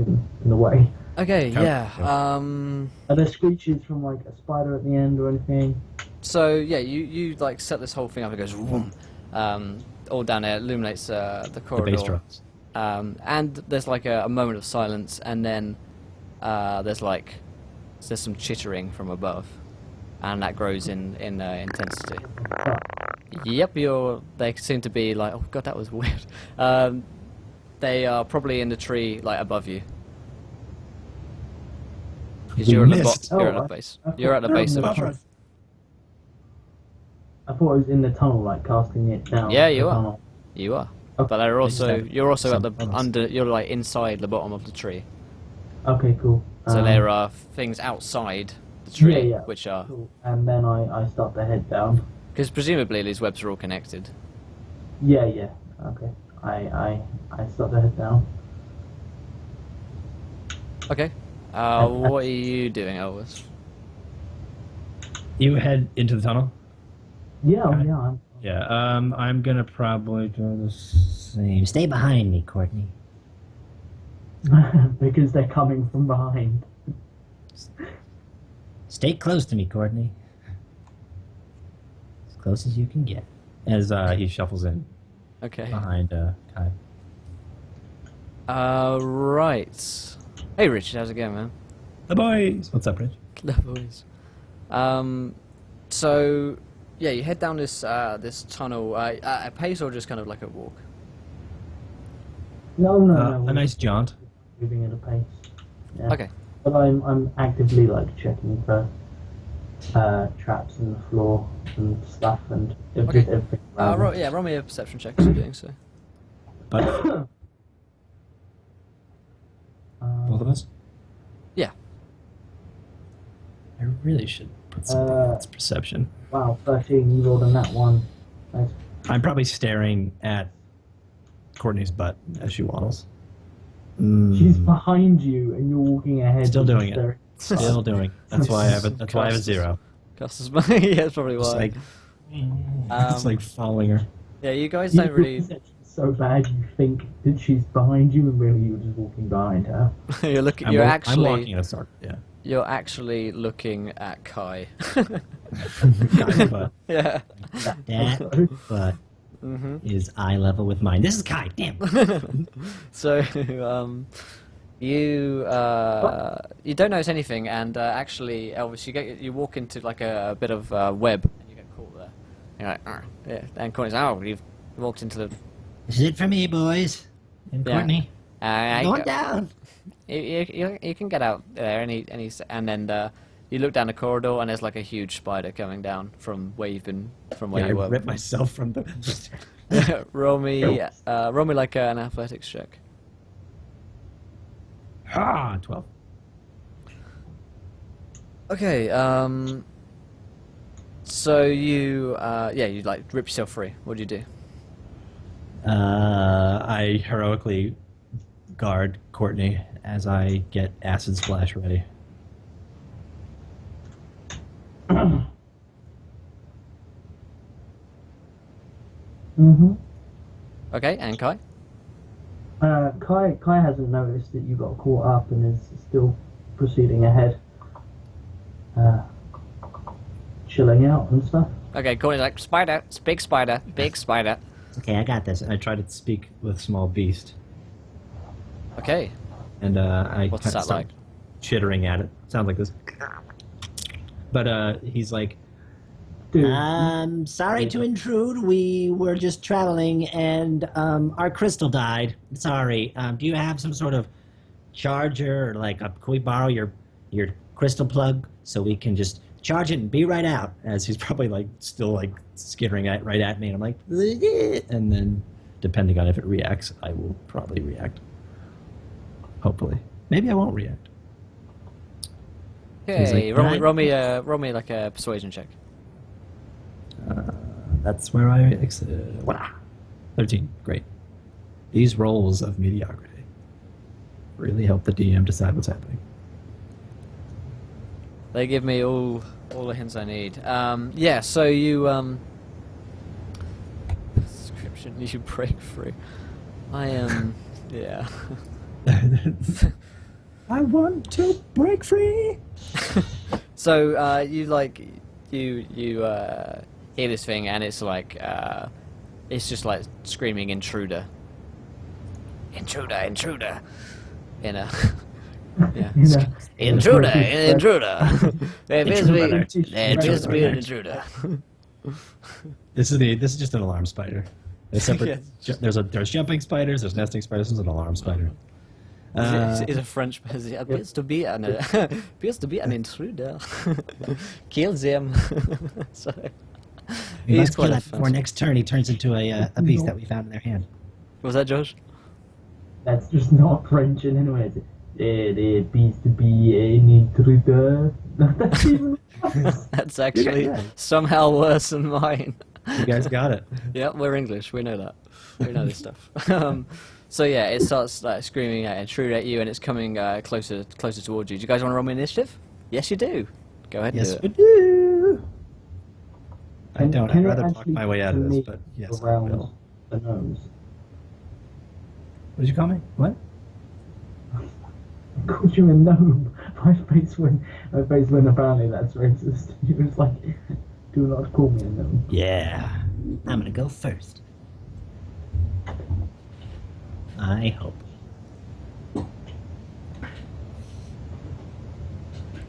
in the way. Okay, Oh, yeah. Are there screeches from like a spider at the end or anything? So yeah, you like set this whole thing up. It goes whoom, all down there, illuminates the The corridor. bass drums. And there's like a moment of silence, and then there's some chittering from above, and that grows in intensity. Yep, they seem to be like, oh god, that was weird. They are probably in the tree like above you. Because We you're at the missed. you're at Oh, the base. You're at the base of That's it. right. I thought it was in the tunnel, like casting it down. Yeah, the you are. tunnel. You are. Okay. But they're also have you're also at the some others. under you're like inside the bottom of the tree. Okay, cool. So there are things outside the tree yeah. which are Cool. And then I start to head down. because presumably these webs are all connected. Yeah. Okay. I start to head down. Okay. What are you doing, Elvis? You head into the tunnel? Yeah, Okay. yeah. Yeah, I'm gonna probably do the same. Stay behind me, Courtney. Because they're coming from behind. Stay close to me, Courtney. As close as you can get. As he shuffles in Okay. behind Kai. Right. Hey, Richard, how's it going, man? The boys! What's up, Rich? The boys. So yeah, you head down this this tunnel at a pace or just kind of like a walk. No. A nice jaunt. Moving at a pace. Yeah. Okay. But I'm actively like checking for traps in the floor and stuff and Okay. everything. around me. Roll me a perception check as you're doing so. But both of us? Yeah. I really should put something on its perception. Wow, 13. You rolled on that one. Nice. I'm probably staring at Courtney's butt as she waddles. She's behind you, and you're walking ahead. Still with doing it. hysteric- Still doing. That's why I have a. That's why I have a 0. Customers money. Yeah, that's probably It's why. like it's like following her. Yeah, you guys Your don't really. perception's so bad, you think that she's behind you, and really you're just walking behind her. You're looking. I'm You're I'm actually. walking in a circle. Yeah. You're actually looking at Kai. Kai's butt. Yeah. That butt is eye level with mine. This is So, you you don't notice anything, and actually, Elvis, you walk into like a bit of web, and you get caught there. You're like, "Arr." Yeah, and Courtney's, oh, you've walked into the. This is it for me, boys. And Yeah. Courtney, going You, down. you can get out there, and then you look down the corridor, and there's like a huge spider coming down from where you've been, from where I you were. ripped myself from the. roll me like an athletics check. 12. Okay, so you like rip yourself free. What do you do? I heroically guard Courtney as I get acid splash ready. Mm-hmm. Okay, and Kai? Kai hasn't noticed that you got caught up and is still proceeding ahead. Chilling out and stuff. Okay, Courtney's like, spider, it's big spider, big spider. Okay, I got this. I try to speak with small beast, Okay, and I what's kinda that start like? chittering at it. Sounds like this. But he's like, Dude, Sorry to intrude. We were just traveling, and our crystal died. Sorry. Do you have some sort of charger, or like, can we borrow your crystal plug so we can just charge it and be right out? as he's probably like still like skittering right at me, and I'm like, and then depending on if it reacts, I will probably react. Hopefully, maybe I won't react. He's Okay, like, roll me like a persuasion check. That's where I 13. Great. These rolls of mediocrity really help the DM decide what's happening. They give me all the hints I need. Yeah, so you description, you break free. I am yeah. I want to break free. So you like you hear this thing, and it's like it's just like screaming intruder, intruder, intruder, in a yeah. you know, Intruder, intruder. There appears to be an intruder. This is just an alarm spider. There's separate. Yes. There's jumping spiders. There's nesting spiders. This is an alarm spider. It's a French. It appears to be an intruder. Kill them. Sorry. We He's must quite kill a it before next turn he turns into a beast that we found in their hand. Was that Josh? that's just not French in any way. There appears to be an intruder. That's even worse. That's actually Yeah. somehow worse than mine. You guys got it. Yeah, we're English. We know that. We know this stuff. So yeah, it starts like screaming at intruder at you, and it's coming closer towards you. Do you guys want to roll me initiative? Yes, you do. Go ahead and Yes, do we it. do. I Can- don't. can I'd it rather talk actually my way out of this, make but yes, I around will. the nose? What did you call me? What? I called you a gnome. My face when apparently that's racist. He was like, do not call me a gnome. Yeah. I'm gonna go first. I hope.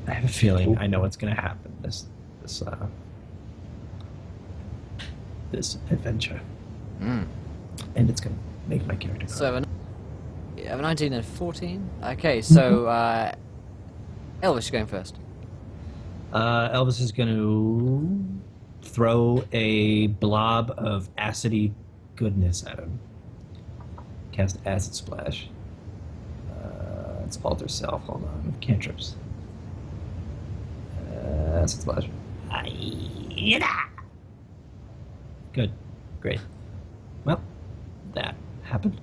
I have a feeling I know what's going to happen this adventure, Mm. and it's going to make my character cry. So you have a 19 and 14. Okay, so Elvis, you're going first. Elvis is going to throw a blob of acidy goodness at him. Cast acid splash. It's alter self. Hold on, cantrips. Acid splash. Good, great. Well, that happened.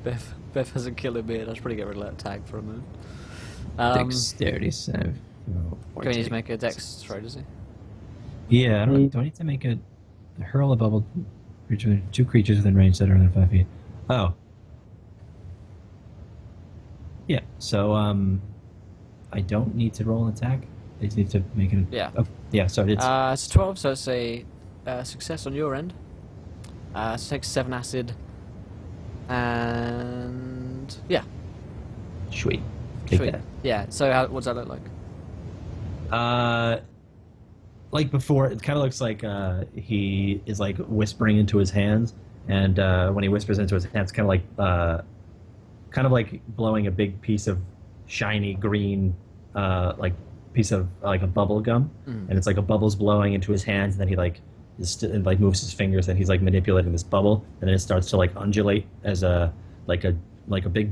Beth has a killer beard. I should probably get rid of that tag for a minute. Dexterity save. Do we need to make a dex throw, does he? Yeah, do I need to make a hurl a bubble between two creatures within range that are within 5 feet? Oh. Yeah, so I don't need to roll an attack. I just need to make it. Yeah. Oh, yeah. So it's It's 12, so it's a success on your end. So take 7 acid, and yeah. sweet. Take Sweet. that. Yeah. So what does that look like? Like before, it kind of looks like he is like whispering into his hands, and when he whispers into his hands, kind of like blowing a big piece of shiny green, like piece of like a bubble gum, and it's like a bubble's blowing into his hands, and then he like moves his fingers, and he's like manipulating this bubble, and then it starts to like undulate as a big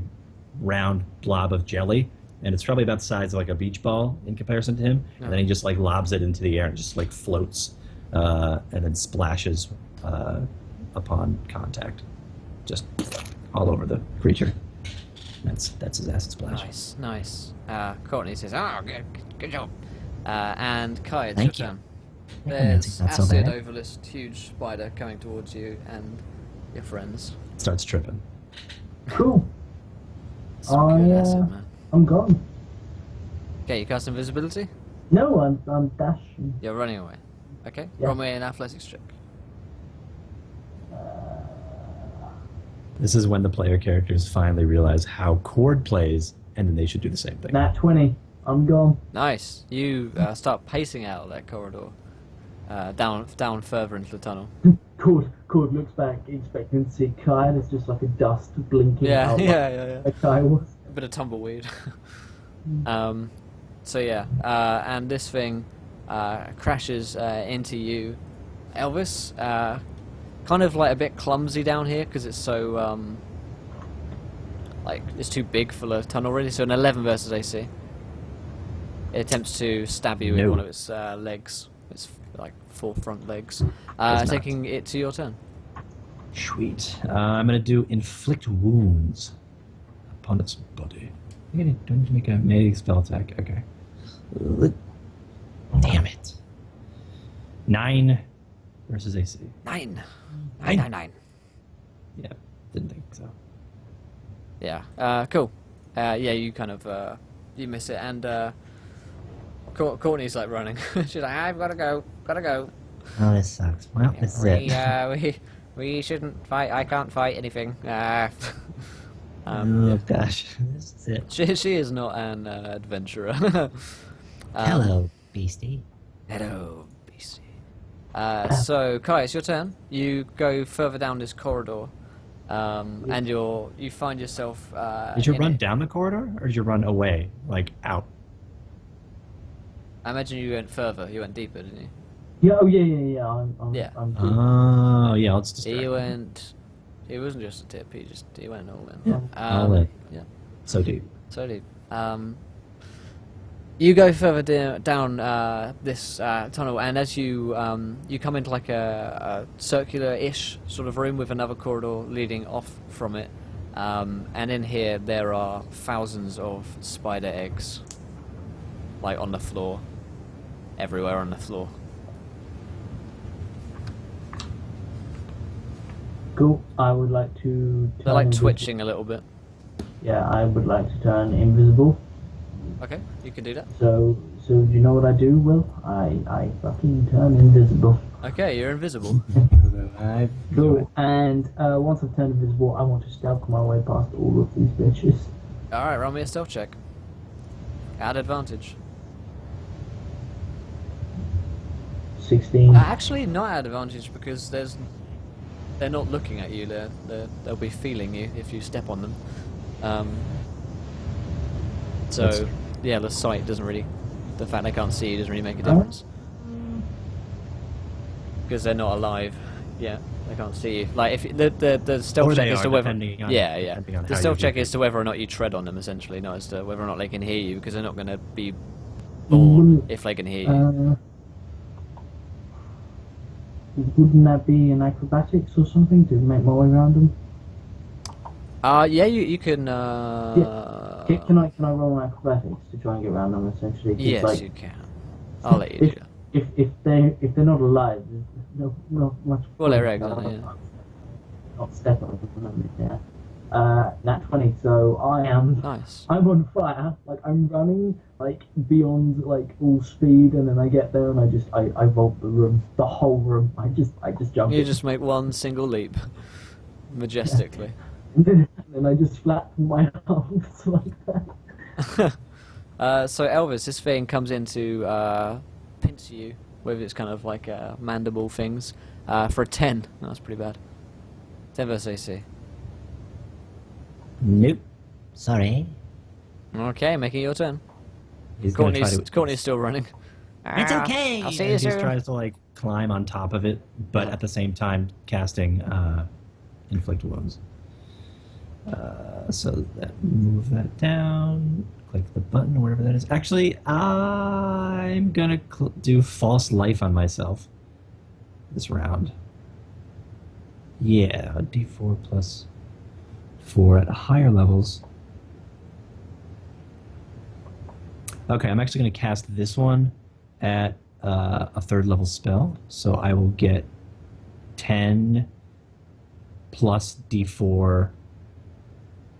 round blob of jelly. And it's probably about the size of like a beach ball in comparison to him. And then he just like lobs it into the air and just like floats, and then splashes upon contact, just all over the creature. That's his acid splash. Nice. Courtney says, "Oh, good job." And Kai, it's Thank your you. turn. Yeah, There's that's not so acid bad. over this huge spider coming towards you and your friends. Starts tripping. Cool. Some good acid, man. I'm gone. Okay, you cast invisibility. No, I'm dashing. You're running away. Okay. Yeah. Roll me an athletics check. This is when the player characters finally realize how Cord plays, and then they should do the same thing. Nat 20. I'm gone. Nice. You start pacing out of that corridor, down further into the tunnel. Cord looks back, expecting to see Kai. There's just like a dust blinking Yeah, out yeah. like Kai was. A bit of tumbleweed. So yeah, and this thing crashes into you, Elvis. Kind of like a bit clumsy down here because it's so like it's too big for the tunnel really. So an 11 versus AC. It attempts to stab you with No. one of its legs. Its like four front legs. Does not. Taking it to your turn. Sweet. I'm gonna do inflict wounds upon its body. Do I need to make a melee spell attack? Okay. Damn it. 9 versus AC. 9. Nine. 9. Yeah, didn't think so. Yeah. Cool. Yeah, you kind of you miss it, and Courtney's like running. She's like, I've gotta go. Oh, this sucks. Well, this is it. We shouldn't fight. I can't fight anything. Oh gosh, this is it. She is not an adventurer. Hello, beastie. Hello, BC. So Kai, it's your turn. You go further down this corridor, and you find yourself. Did you in run it. down the corridor, or did you run away, like out? I imagine you went further. You went deeper, didn't you? Yeah, oh yeah. I'm Yeah. I'm good. Oh, yeah, let's just. He went. It wasn't just a tip. He went all in. Yeah. All in. Yeah. So deep. So deep. You go further down this tunnel, and as you come into like a circular-ish sort of room with another corridor leading off from it, and in here there are thousands of spider eggs, like on the floor, everywhere on the floor. Cool. I would like to. They're like invisible. twitching a little bit. Yeah, I would like to turn invisible. Okay, you can do that. So do you know what I do, Will? I fucking turn invisible. Okay, you're invisible. Cool. And once I've turned invisible, I want to stealth my way past all of these bitches. All right, roll me a stealth check. Add advantage. 16. Actually, not at advantage because they're not looking at you. They'll be feeling you if you step on them. So That's- yeah, the sight doesn't really. The fact they can't see you doesn't really make a difference because they're not alive. Yeah, they can't see you. Like if the stealth Or check they is are, to whether depending on- yeah. depending on The how stealth you check do is to whether or not you tread on them essentially, not as to whether or not they can hear you because they're not going to be Wouldn't- born if they can hear you. Wouldn't that be an acrobatics or something to make my way around them? Yeah, you can. Can I roll an acrobatics to try and get around them essentially? 'Cause, Yes, like, you can. I'll let you do that. if they're not alive, there's no much. Well, they're point. eggs, aren't they? Yeah. Not step on them, yeah. Nat 20, so I'm Nice. on fire. Like I'm running like beyond like all speed, and then I get there and I vault the room, the whole room. I just jump. You in. just make one single leap, majestically. And then I just flap my arms like that. So Elvis, this thing comes in to pinch you with its kind of like mandible things for a 10. That's pretty bad. 10 versus AC. Nope. Sorry. Okay, making your turn. He's gonna try Courtney's, to. Courtney's still running. It's okay. I'll see He you just soon. tries to like climb on top of it, but at the same time casting inflict wounds. So move that down. Click the button or whatever that is. Actually, I'm gonna do false life on myself this round. Yeah, a D4 plus 4 at higher levels. Okay, I'm actually going to cast this one at a 3rd level spell, so I will get 10 plus D4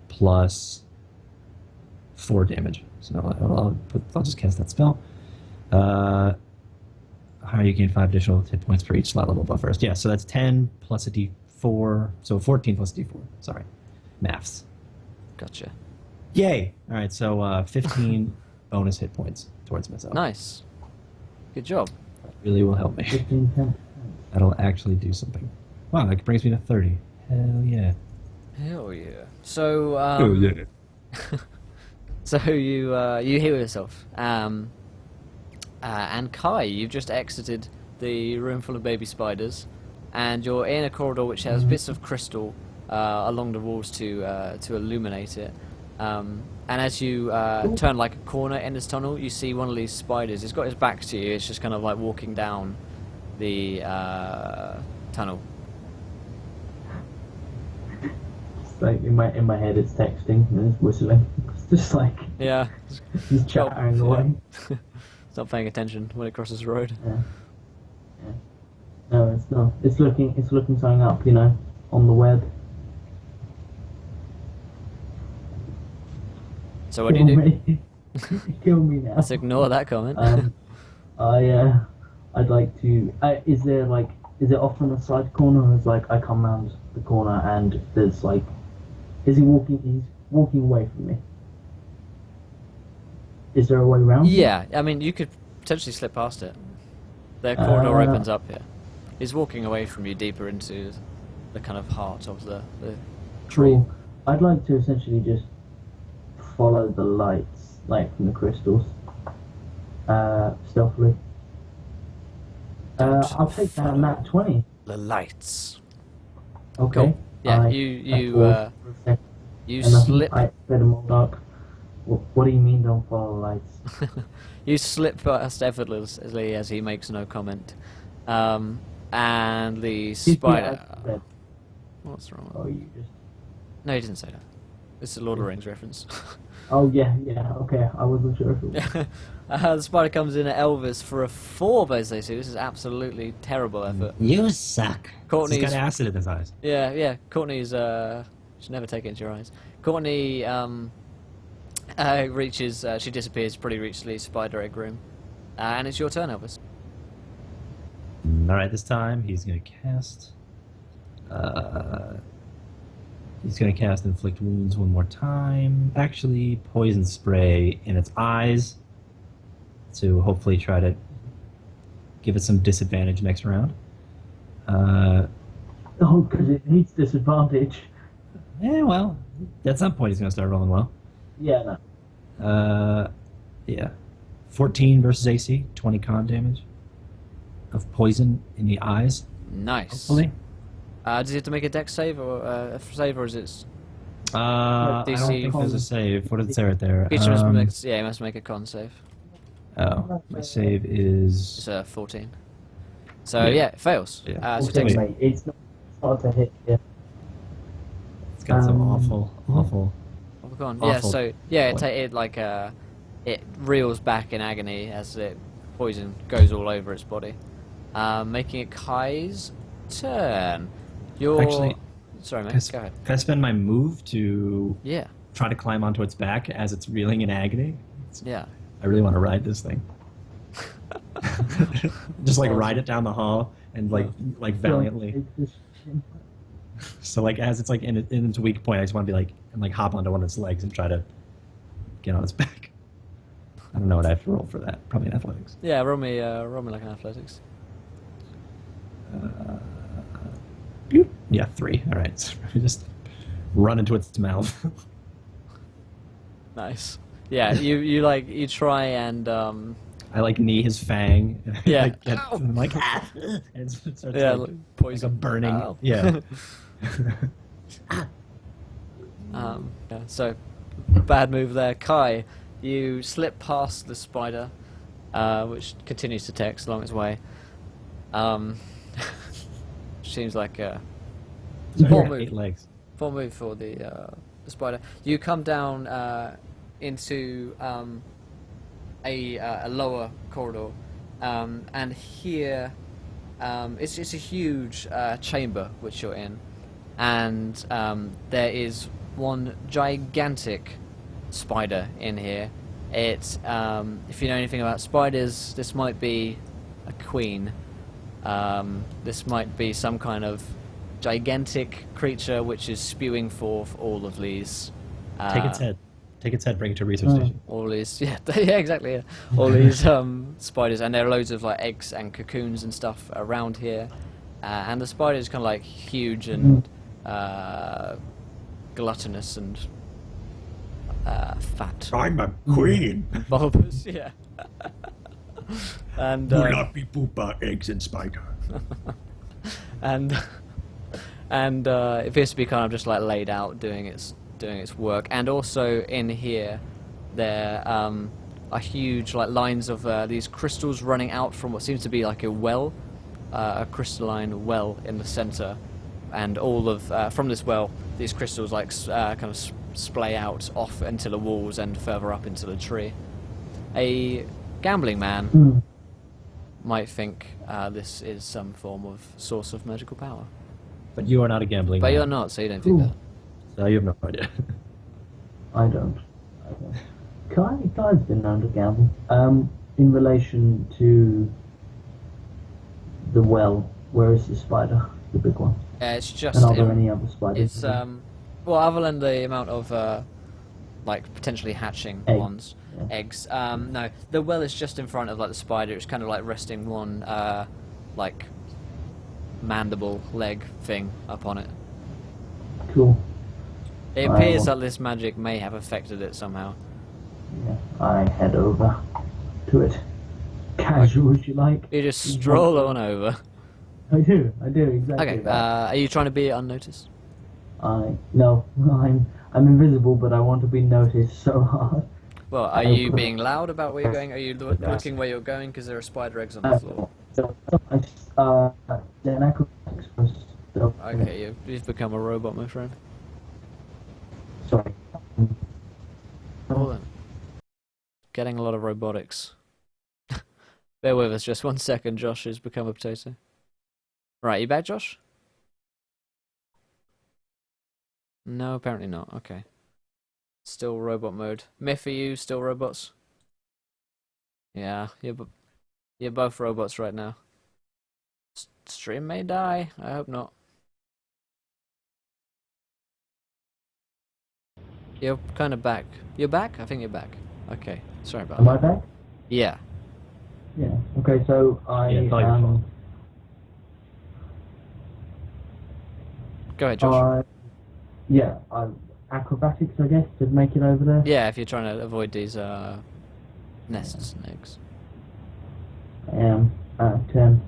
plus 4 damage. So I'll just cast that spell. Higher, you gain 5 additional hit points for each slot level above first. Yeah, so that's 10 plus a D4, so 14 plus D4. Sorry, maths. Gotcha. Yay! All right, so 15 bonus hit points towards myself. Nice. Good job. That really will help me. 15, 10. That'll actually do something. Wow, that brings me to 30. Hell yeah. Hell yeah. So yeah. so you heal yourself. And Kai, you've just exited the room full of baby spiders, and you're in a corridor which has bits of crystal along the walls to illuminate it. And as you turn like a corner in this tunnel, you see one of these spiders. It's got its back to you. It's just kind of like walking down the tunnel. It's like in my head, it's texting and it's whistling. It's just like Yeah. he's chattering Yeah. away. It's not paying attention when it crosses the road. Yeah. Yeah. No, it's not. It's looking something up, on the web. So what do you do? Me. Kill me now. Let's ignore that comment. I'd like to. Is it off on the side corner, or is I come round the corner and there's is he walking? He's walking away from me. Is there a way around? Yeah, I mean, you could potentially slip past it. The corridor opens up here. He's walking away from you deeper into the kind of heart of the tree. Cool. I'd like to essentially just follow the lights, from the crystals, stealthily. I'll take that nat 20. The lights. Okay. Cool. Yeah, I you pause for a second, and slip. I said more dark. What do you mean don't follow the lights? You slip past effortlessly as he makes no comment. And the spider. What's wrong? Oh, you just. No, he didn't say that. It's a Lord of the Rings reference. Oh yeah. Okay, I wasn't sure if it was. The spider comes in at Elvis for a 4 base AC. This is absolutely terrible effort. You suck. Courtney's. He's got acid in his eyes. Yeah. Courtney's. Should never take it into your eyes. Courtney reaches. She disappears pretty reachly. Spider egg room, and it's your turn, Elvis. All right, this time he's going to cast. He's going to cast Inflict Wounds one more time. Actually, Poison Spray in its eyes to hopefully try to give it some disadvantage next round. Oh, because it needs disadvantage. Yeah, well, at some point he's going to start rolling well. Yeah. No. Yeah. 14 versus AC, 20 con damage of poison in the eyes. Nice. Hopefully. Does he have to make a dex save or or is it? I don't DC. think there's a save. What did it say right there? Each must make, he must make a con save. Oh, my save is... It's 14. So Yeah. it fails. Yeah. So Also, takes, mate, it's not hard to hit. Yeah. It's got some awful... oh, con. Yeah. awful So it reels back in agony as the poison goes all over its body, making it Kai's turn. You're Actually, sorry, mate. Go ahead. Can I spend my move to Yeah. try to climb onto its back as it's reeling in agony? Yeah. I really want to ride this thing. Just ride it down the hall and valiantly. So as it's in its weak point, I just want to be and hop onto one of its legs and try to get on its back. I don't know what I have to roll for that. Probably in athletics. Yeah, roll me like an athletics. Yeah, 3. All right. So just run into its mouth. Nice. Yeah, you try and I like knee his fang. Yeah. I'm like, ah! And it starts yeah, like, poison. like a burning. Ow. Yeah. Yeah, so bad move there. Kai, you slip past the spider, which continues to text along its way. Seems like a poor move. 8 legs. Poor move for the spider. You come down into a lower corridor, and here it's a huge chamber which you're in, and there is one gigantic spider in here. It, if you know anything about spiders, this might be a queen. This might be some kind of gigantic creature which is spewing forth all of these. Take its head. Take its head, bring it to a research station. All these, yeah, yeah, exactly. Yeah. All these spiders, and there are loads of like eggs and cocoons and stuff around here. And the spider is kind of like huge and gluttonous and fat. I'm a queen. Bulbous, yeah. And Ulapi poopa eggs and spider. and it appears to be kind of just like laid out doing its work. And also in here there are huge like lines of these crystals running out from what seems to be like a well, a crystalline well in the center, and all of from this well these crystals like kind of splay out off into the walls and further up into the tree. A gambling man might think this is some form of source of magical power. But you are not a gambling But man. you're not, so you don't think that. So you have no idea. I don't. Kai's been known to gamble. In relation to the well, where is the spider? The big one. It's just And are there any other spiders? it's well, other than the amount of like potentially hatching Egg. ones, Yeah. eggs. No, the well is just in front of like the spider. It's kind of like resting one like mandible leg thing up on it. Cool. It I appears will- that this magic may have affected it somehow. Yeah, I head over to it. Casual, as you like. You just stroll on over. I do exactly. Okay, that. are you trying to be unnoticed? No, I'm invisible, but I want to be noticed so hard. Well, are you being loud about where you're going? Are you looking where you're going because there are spider eggs on the floor? Then acrobatics first. So, Okay, you've become a robot, my friend. Sorry. Hold on. Getting a lot of robotics. Bear with us just 1 second. Josh has become a potato. Right, you back, Josh? No, apparently not. Okay. Still robot mode. Myth, are you still robots? Yeah, you're both robots right now. Stream may die. I hope not. You're kind of back. You're back? I think you're back. Okay. Sorry about Am that. I back? Yeah. Yeah. Okay, so I Yeah, it's not your fault. Go ahead, Josh. Acrobatics, I guess, to make it over there. Yeah, if you're trying to avoid these nests and eggs. I am 10.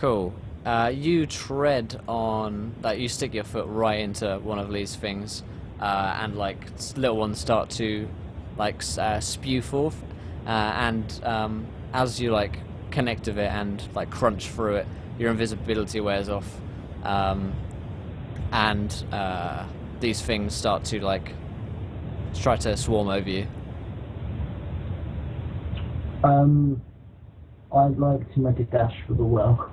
Cool. You tread on, like, you stick your foot right into one of these things, and like little ones start to like spew forth, and as you like connect with it and like crunch through it, your invisibility wears off, and these things start to like try to swarm over you. I'd like to make a dash for the well.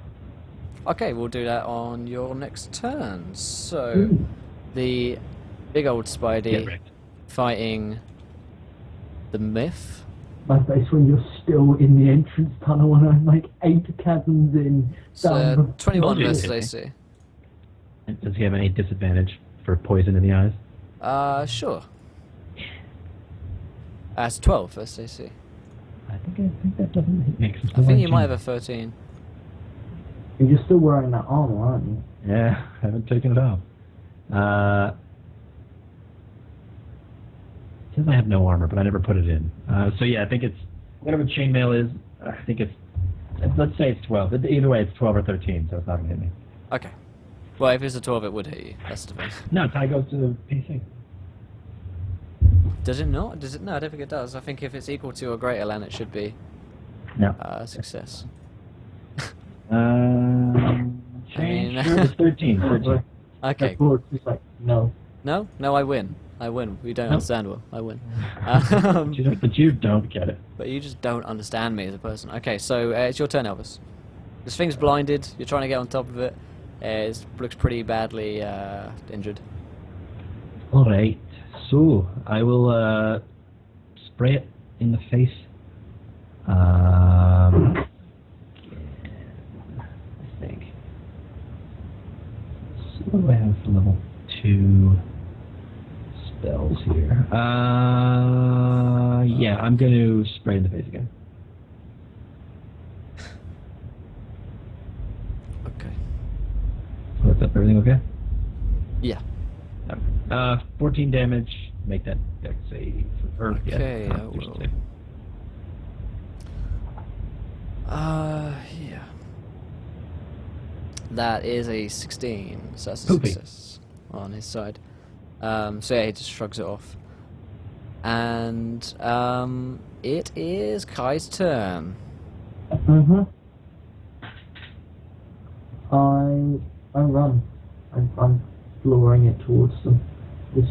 Okay, we'll do that on your next turn. So, the big old Get Spidey wrecked. fighting the Myth. My face when you're still in the entrance tunnel and I'm like 8 chasms in. So, down. 21 Told you. versus AC. Does he have any disadvantage for poison in the eyes? Sure. It's 12 first AC. I think that doesn't hit me. 'cause it's I think you orange. might have a 13. You're still wearing that armor, aren't you? Yeah, I haven't taken it off. It says I have no armor, but I never put it in. So yeah, I think it's whatever chainmail is. I think it's. Let's say it's 12. Either way, it's 12 or 13, so it's not gonna hit me. Okay. Well, if it's a 12, it would hit you. That's the thing. No, tie goes to the PC. Does it not? Does it? No, I don't think it does. I think if it's equal to or greater than, it should be No. a success. Change. mean- Sure, it's 13. 13. Okay. It's just like, no. No? No, I win. I win. We don't Nope. understand well. I win. But you don't get it. But you just don't understand me as a person. Okay, so it's your turn, Elvis. This thing's blinded. You're trying to get on top of it. It looks pretty badly injured. All right. So I will spray it in the face. I think. So what do I have for level 2 spells here? Yeah, I'm going to spray in the face again. Okay. What's up? Everything okay? Yeah. 14 damage. Make that dex save. Okay, I Constitution will. save. Yeah. That is a 16, so that's a Poopy. success on his side. So yeah, he just shrugs it off. And it is Kai's turn. Mm-hmm. I run. I'm luring it towards them. This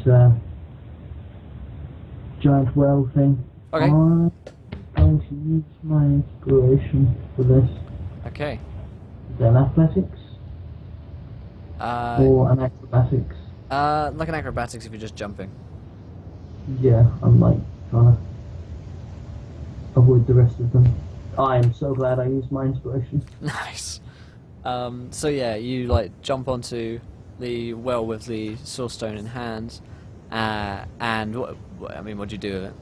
giant whale thing. Okay. I'm going to use my inspiration for this. Okay. Then athletics or an acrobatics. Like an acrobatics if you're just jumping. Yeah, I'm like trying to avoid the rest of them. I am so glad I used my inspiration. Nice. So yeah, you like jump onto the well with the source stone in hand, and what do you do with it?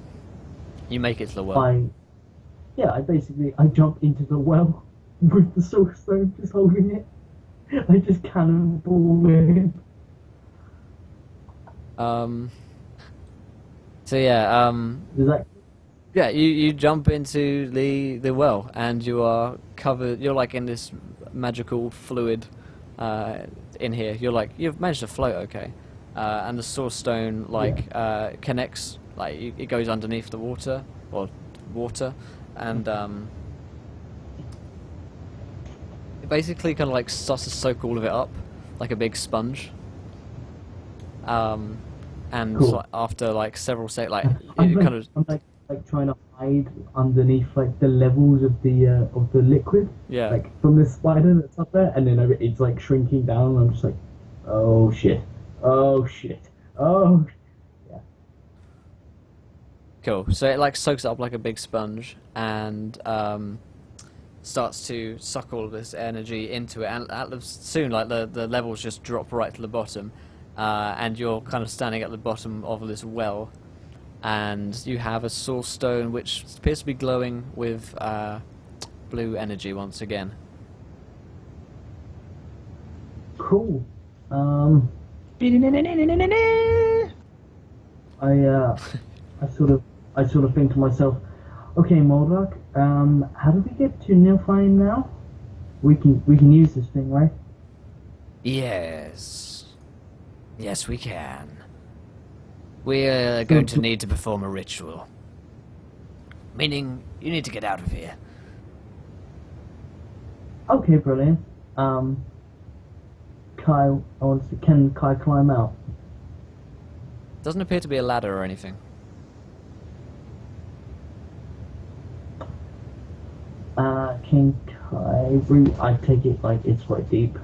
You make it to the well. I jump into the well with the source stone, just holding it. I just cannonball in. So yeah, Is that yeah, you jump into the well, and you are covered. You're like in this magical fluid in here. You've managed to float okay, and the source stone connects. Like it goes underneath the water and it basically kind of like starts to soak all of it up like a big sponge. And Cool. like, after like several seconds, I'm it kind of I'm like trying to hide underneath like the levels of the liquid, yeah. like from this spider that's up there, and then it's like shrinking down. And I'm just like, oh shit, oh shit, oh. Cool. So it like soaks it up like a big sponge and starts to suck all of this energy into it. And soon, like the levels just drop right to the bottom, and you're kind of standing at the bottom of this well, and you have a source stone which appears to be glowing with blue energy once again. Cool. I sort of think to myself, okay, Moldok, how do we get to Nilfheim now? We can use this thing, right? Yes. Yes, we can. We're going to need to perform a ritual. Meaning, you need to get out of here. Okay, brilliant. Can Kai climb out? Doesn't appear to be a ladder or anything. Can Kai I take it like it's quite deep.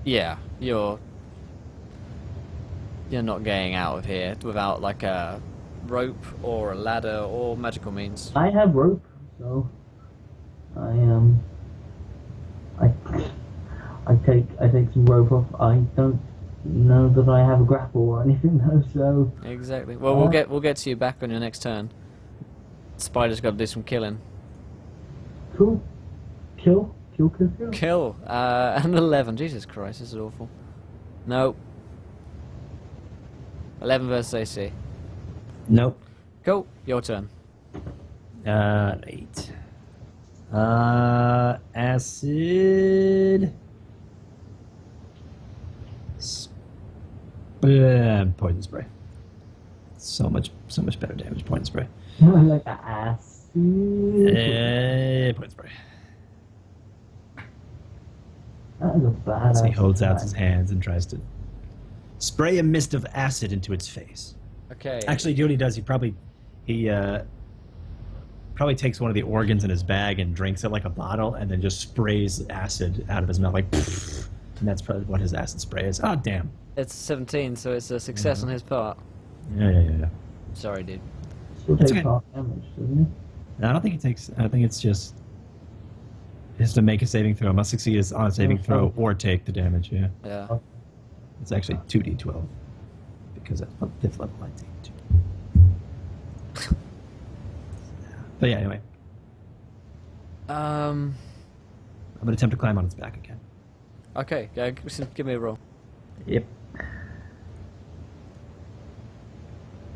Yeah, you're not getting out of here without like a rope or a ladder or magical means. I have rope, so I take some rope off. I don't know that I have a grapple or anything though, so Exactly. Well, we'll get to you back on your next turn. Spider's got to do some killing. cool. Kill. Kill. An 11. Jesus Christ, this is awful. No. 11 versus AC. Nope. Cool. Your turn. 8. Acid. Poison spray. So much better damage. Poison spray. Like an ass. Poison spray. That is a badass. So he holds out attack. his hands and tries to spray a mist of acid into its face. Okay. Actually, you know what he does? He probably takes one of the organs in his bag and drinks it like a bottle, and then just sprays acid out of his mouth, like, pfft, and that's probably what his acid spray is. Oh, damn. It's 17, so it's a success on his part. Yeah. Sorry, dude. Still It's takes okay. half damage, doesn't he? No, I don't think it takes. I think it's just. He has to make a saving throw. Must succeed on a saving throw or take the damage. Yeah, Yeah. it's actually 2d12 because at 5th level I take 2. But yeah, anyway, I'm gonna attempt to climb on its back again. Okay, give me a roll. Yep.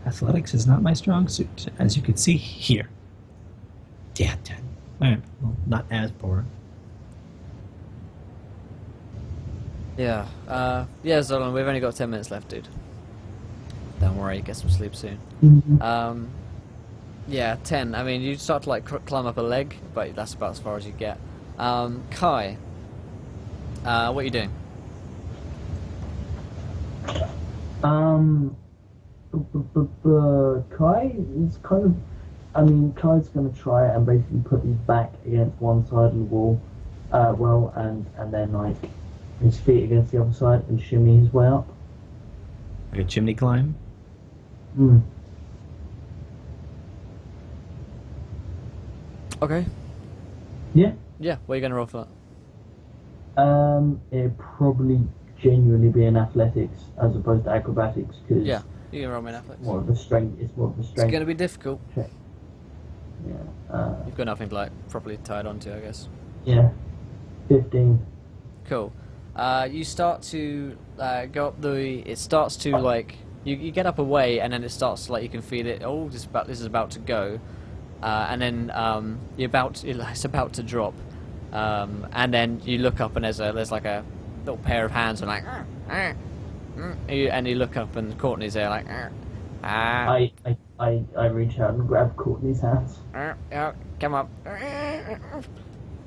Athletics is not my strong suit, as you can see here. Yeah, 10. Alright, well, not as poor. Yeah. Zolan, we've only got 10 minutes left, dude. Don't worry, get some sleep soon. Yeah, 10. I mean, you start to like climb up a leg, but that's about as far as you get. Kai, what are you doing? Kai is kind of. I mean, Kai's going to try and basically put his back against one side of the wall, and then like his feet against the other side and shimmy his way up. Like a chimney climb? Okay. Yeah. Yeah, what are you going to roll for that? It'd probably genuinely be in athletics as opposed to acrobatics because Yeah, you can roll me an athletics. more of a strength. It's more of a It's strength. going to be difficult. check. Yeah. You've got nothing like properly tied onto, I guess. Yeah. 15. Cool. You start to go up the. It starts to like you get up a way, and then it starts to, like you can feel it. Oh, this is about to go, and then it's about to drop, and then you look up and there's like a little pair of hands and like, and you look up and Courtney's there like, I reach out and grab Courtney's hands. come up.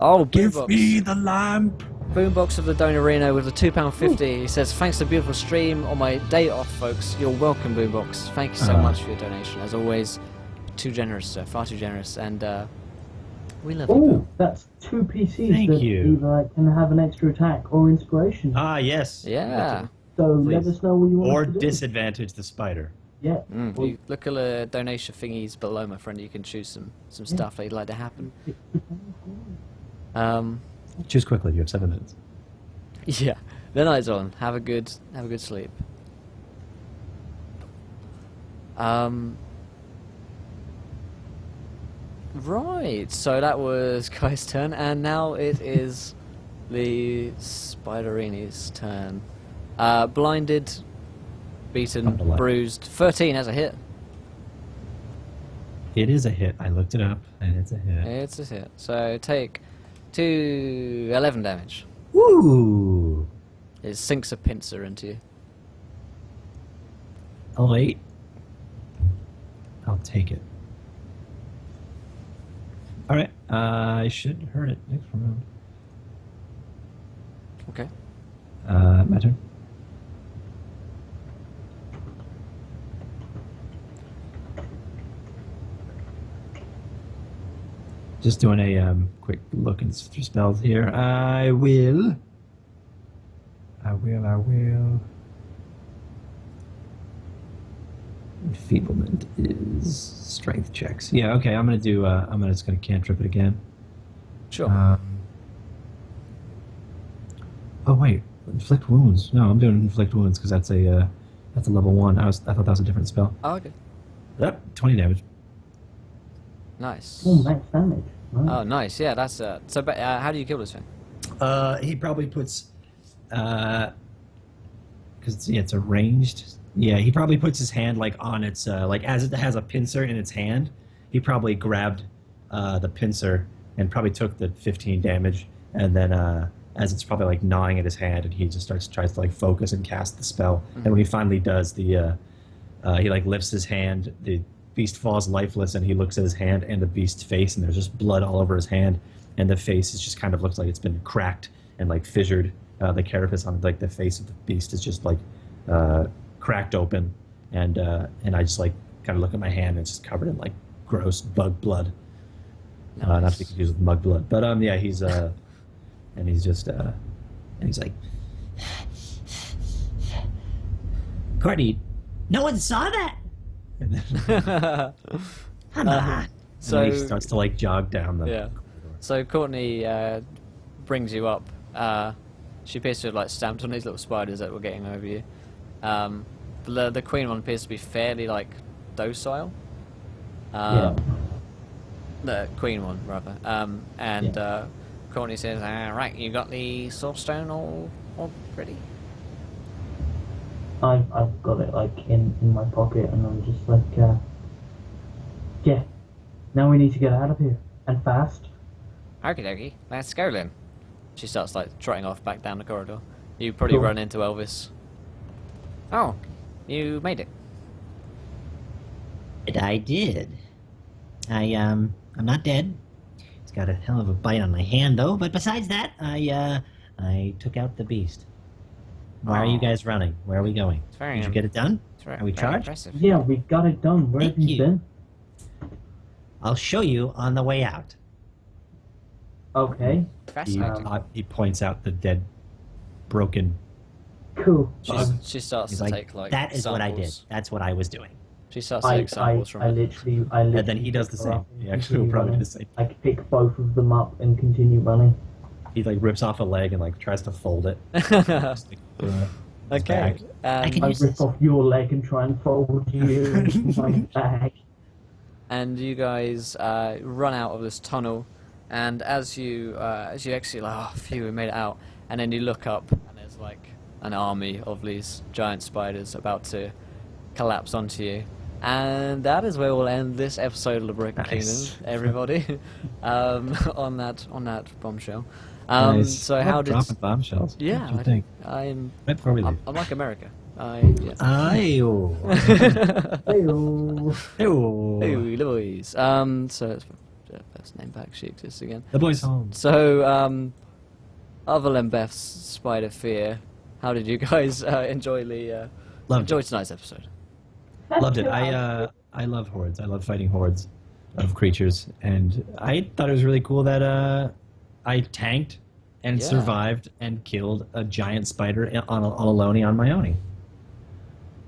Oh, Give Boombox. me the lamp. Boombox of the Donarino with a £2.50. He says, thanks to the beautiful stream on my day off, folks. You're welcome, Boombox. Thank you so much for your donation. As always, too generous, sir. Far too generous. And we love you. Oh, that's 2 PCs Thank that you. either can have an extra attack or inspiration. Ah, yes. Yeah. So let please. us know what you want Or us to do. disadvantage the spider. Yeah. You look at the donation thingies below, my friend. You can choose some stuff that you'd like to happen. Choose quickly. You have 7 minutes. Yeah. The night's on. Have a good sleep. Right. So that was Kai's turn, and now it is the Spiderini's turn. Blinded, beaten, Underline. bruised. 13 as a hit. It is a hit. I looked it up, and it's a hit. It's a hit. So take 11 damage. Woo! It sinks a pincer into you. I'll 8. I'll take it. Alright, I should hurt it next round. Okay. My turn. Just doing a quick look at through spells here. I will. Enfeeblement is strength checks. Yeah, okay. I'm just gonna cantrip it again. Sure. Oh wait, Inflict wounds. No, I'm doing inflict wounds because that's a level 1. I thought that was a different spell. Oh, okay. Yep, 20 damage. Nice. Oh, max damage. Nice. Oh, nice. Yeah, that's so. How do you kill this thing? He probably puts because it's a ranged. Yeah, he probably puts his hand like on its like as it has a pincer in its hand. He probably grabbed the pincer and probably took the 15 damage, and then as it's probably like gnawing at his hand, and he just tries to like focus and cast the spell. And when he finally does, he like lifts his hand. The beast falls lifeless, and he looks at his hand and the beast's face, and there's just blood all over his hand, and the face is just kind of looks like it's been cracked and like fissured. The carapace on like the face of the beast is just like cracked open, and I just like kind of look at my hand, and it's just covered in like gross bug blood. Not to be confused with mug blood, but yeah, he's and he's just and he's like, Courtney, no one saw that. and then, Come on. So and then he starts to like jog down the yeah. So Courtney brings you up. She appears to have like stamped on these little spiders that were getting over you. The queen one appears to be fairly like docile. Yeah. The queen one rather. And Courtney says, "Right, you got the soul stone all ready." I've got it like in my pocket, and I'm just like, yeah. Now we need to get out of here and fast. Okie dokie, let's go then. She starts like trotting off back down the corridor. You probably Cool. run into Elvis. Oh, you made it. I did. I'm not dead. It's got a hell of a bite on my hand, though. But besides that, I took out the beast. Why are you guys running? Where are we going? It's very, Did you get it done? it's very, Are we very charged? impressive. Yeah, we got it done. Where Thank have you you. been? I'll show you on the way out. Okay, he, Fascinating. he points out the dead, broken. cool. She starts He's to like, take like that is what I did. samples. That's what I was doing. She starts to take samples from I it. literally And then he does the pick her same. up and He actually will continue probably do running. the same. I pick both of them up and continue running. He like rips off a leg and like tries to fold it. Just, like, put it in his Okay. I can I use rip this. off your leg and try and fold you in my bag. And you guys run out of this tunnel, and as you exit, you're like, oh, phew, we made it out. And then you look up, and there's like an army of these giant spiders about to collapse onto you. And that is where we'll end this episode of the Broken Nice. Kingdom, everybody. on that bombshell. Nice. So how did? dropping bombshells? Yeah, What do you think? I'm Right before we leave. I'm like America. Yeah. Ayo. Heyo. Ew. Hey, the boys. So it's first name back. She exists again. The boys home. So, other than Beth's spider fear, how did you guys enjoy Loved it. tonight's episode? Loved it. I love hordes. I love fighting hordes of creatures, and I thought it was really cool that I tanked and Yeah. survived and killed a giant spider on alone on my own.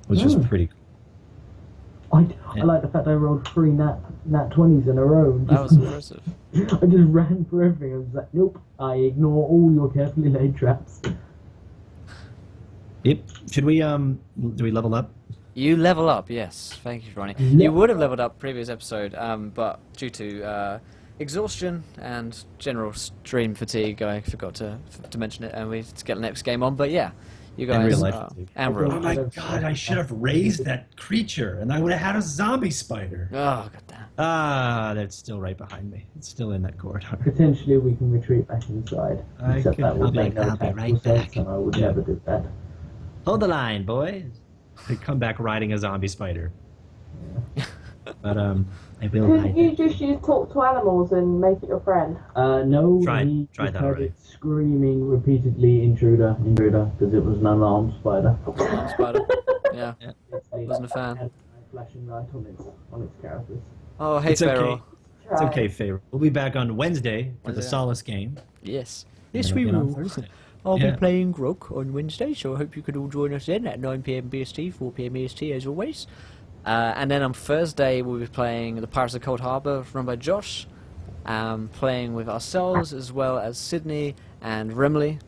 Which was pretty cool. I like the fact I rolled 3 nat 20s in a row. That was impressive. I just ran for everything. I was like, nope, I ignore all your carefully laid traps. Yep. Should we do we level up? You level up, yes. Thank you, Ronnie. You Level would have leveled up previous episode, but due to exhaustion and general stream fatigue, I forgot to mention it, and we had to get the next game on. But yeah, you guys And real life fatigue. and real Oh life. my god, I should have raised that creature, and I would have had a zombie spider. Oh goddamn. Ah, that's still right behind me. It's still in that corridor. Potentially we can retreat back inside. I Except can- that would I'll make be no right tactical back. sense, and I would Yeah. never do that. Hold the line, boys. They come back riding a zombie spider. But I will Couldn't hide you that. just use talk to animals and make it your friend? No, Tried he that just heard already. it screaming repeatedly, intruder, because it was an unarmed spider. Spider. Yeah. Literally, Wasn't a fan. had a flashing light on its carapace. Oh hey It's okay. Feral. It's okay, Favor. We'll be back on Wednesday for the Wednesday. Solace game. Yes. and Yes then we again on will. Thursday. I'll Yeah. be playing Grok on Wednesday, so I hope you could all join us then at 9 PM BST, 4 PM EST as always. And then on Thursday we'll be playing the Pirates of Cold Harbour, run by Josh, playing with ourselves as well as Sydney and Rimley.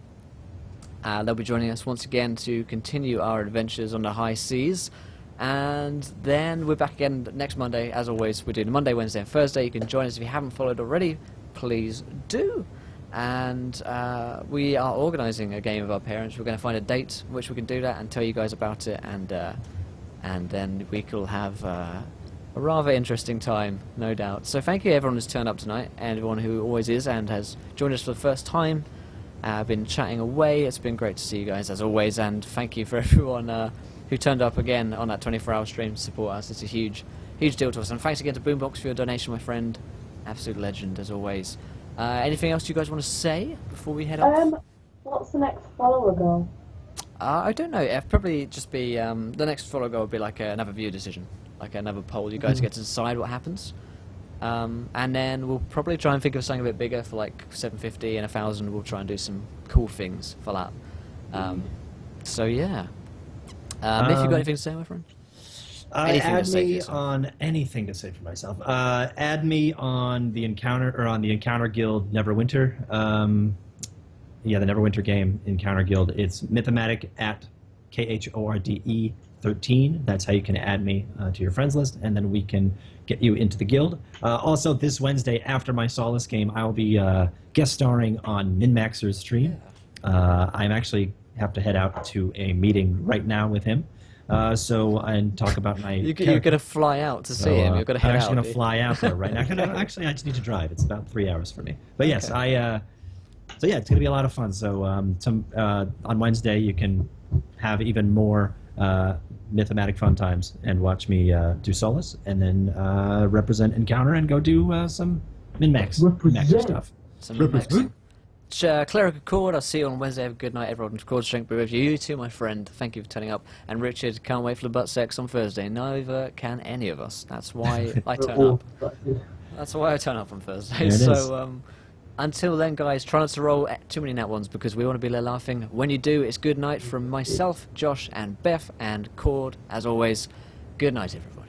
They'll be joining us once again to continue our adventures on the high seas. And then we're back again next Monday. As always, we're doing Monday, Wednesday, and Thursday. You can join us if you haven't followed already. Please do. And we are organising a game of our parents. We're going to find a date in which we can do that and tell you guys about it. And then we will have a rather interesting time, no doubt. So thank you everyone who's turned up tonight, and everyone who always is and has joined us for the first time. Been chatting away. It's been great to see you guys as always, and thank you for everyone who turned up again on that 24-hour stream to support us. It's a huge deal to us. And thanks again to Boombox for your donation, my friend. Absolute legend as always. Anything else you guys want to say before we head off? What's the next follower goal? I don't know. It'll probably just be the next follow goal will be like another viewer decision, like another poll. You guys get to decide what happens, and then we'll probably try and think of something a bit bigger for like 750 and 1,000. We'll try and do some cool things for that. So yeah, if you've got anything to say, my friend. Anything to Add say for me yourself. on anything to say for myself. Add me on the Encounter Guild Neverwinter. The Neverwinter game Encounter Guild. It's Mythomatic at KHORDE 13. That's how you can add me to your friends list, and then we can get you into the guild. Also, this Wednesday after my Solace game, I'll be guest starring on MinMaxer's stream. I'm actually have to head out to a meeting right now with him. And talk about my. You're going to fly out to see him. You're going to head I'm out. actually going to fly out there right now. Actually, I just need to drive. It's about 3 hours for me. But yes, Okay. So yeah, it's going to be a lot of fun. So on Wednesday you can have even more Mythomatic fun times and watch me do Solace, and then represent Encounter and go do some Min-Maxer stuff. Some mixing. Cleric Cord, I'll see you on Wednesday. Have a good night, everyone. Cord strength be with you. You too, my friend. Thank you for turning up. And Richard, can't wait for the butt sex on Thursday. Neither can any of us. That's why I turn up. That's why I turn up on Thursday. So, until then, guys, try not to roll too many nat ones because we want to be there laughing. When you do, it's good night from myself, Josh, and Beth, and Cord. As always, good night, everybody.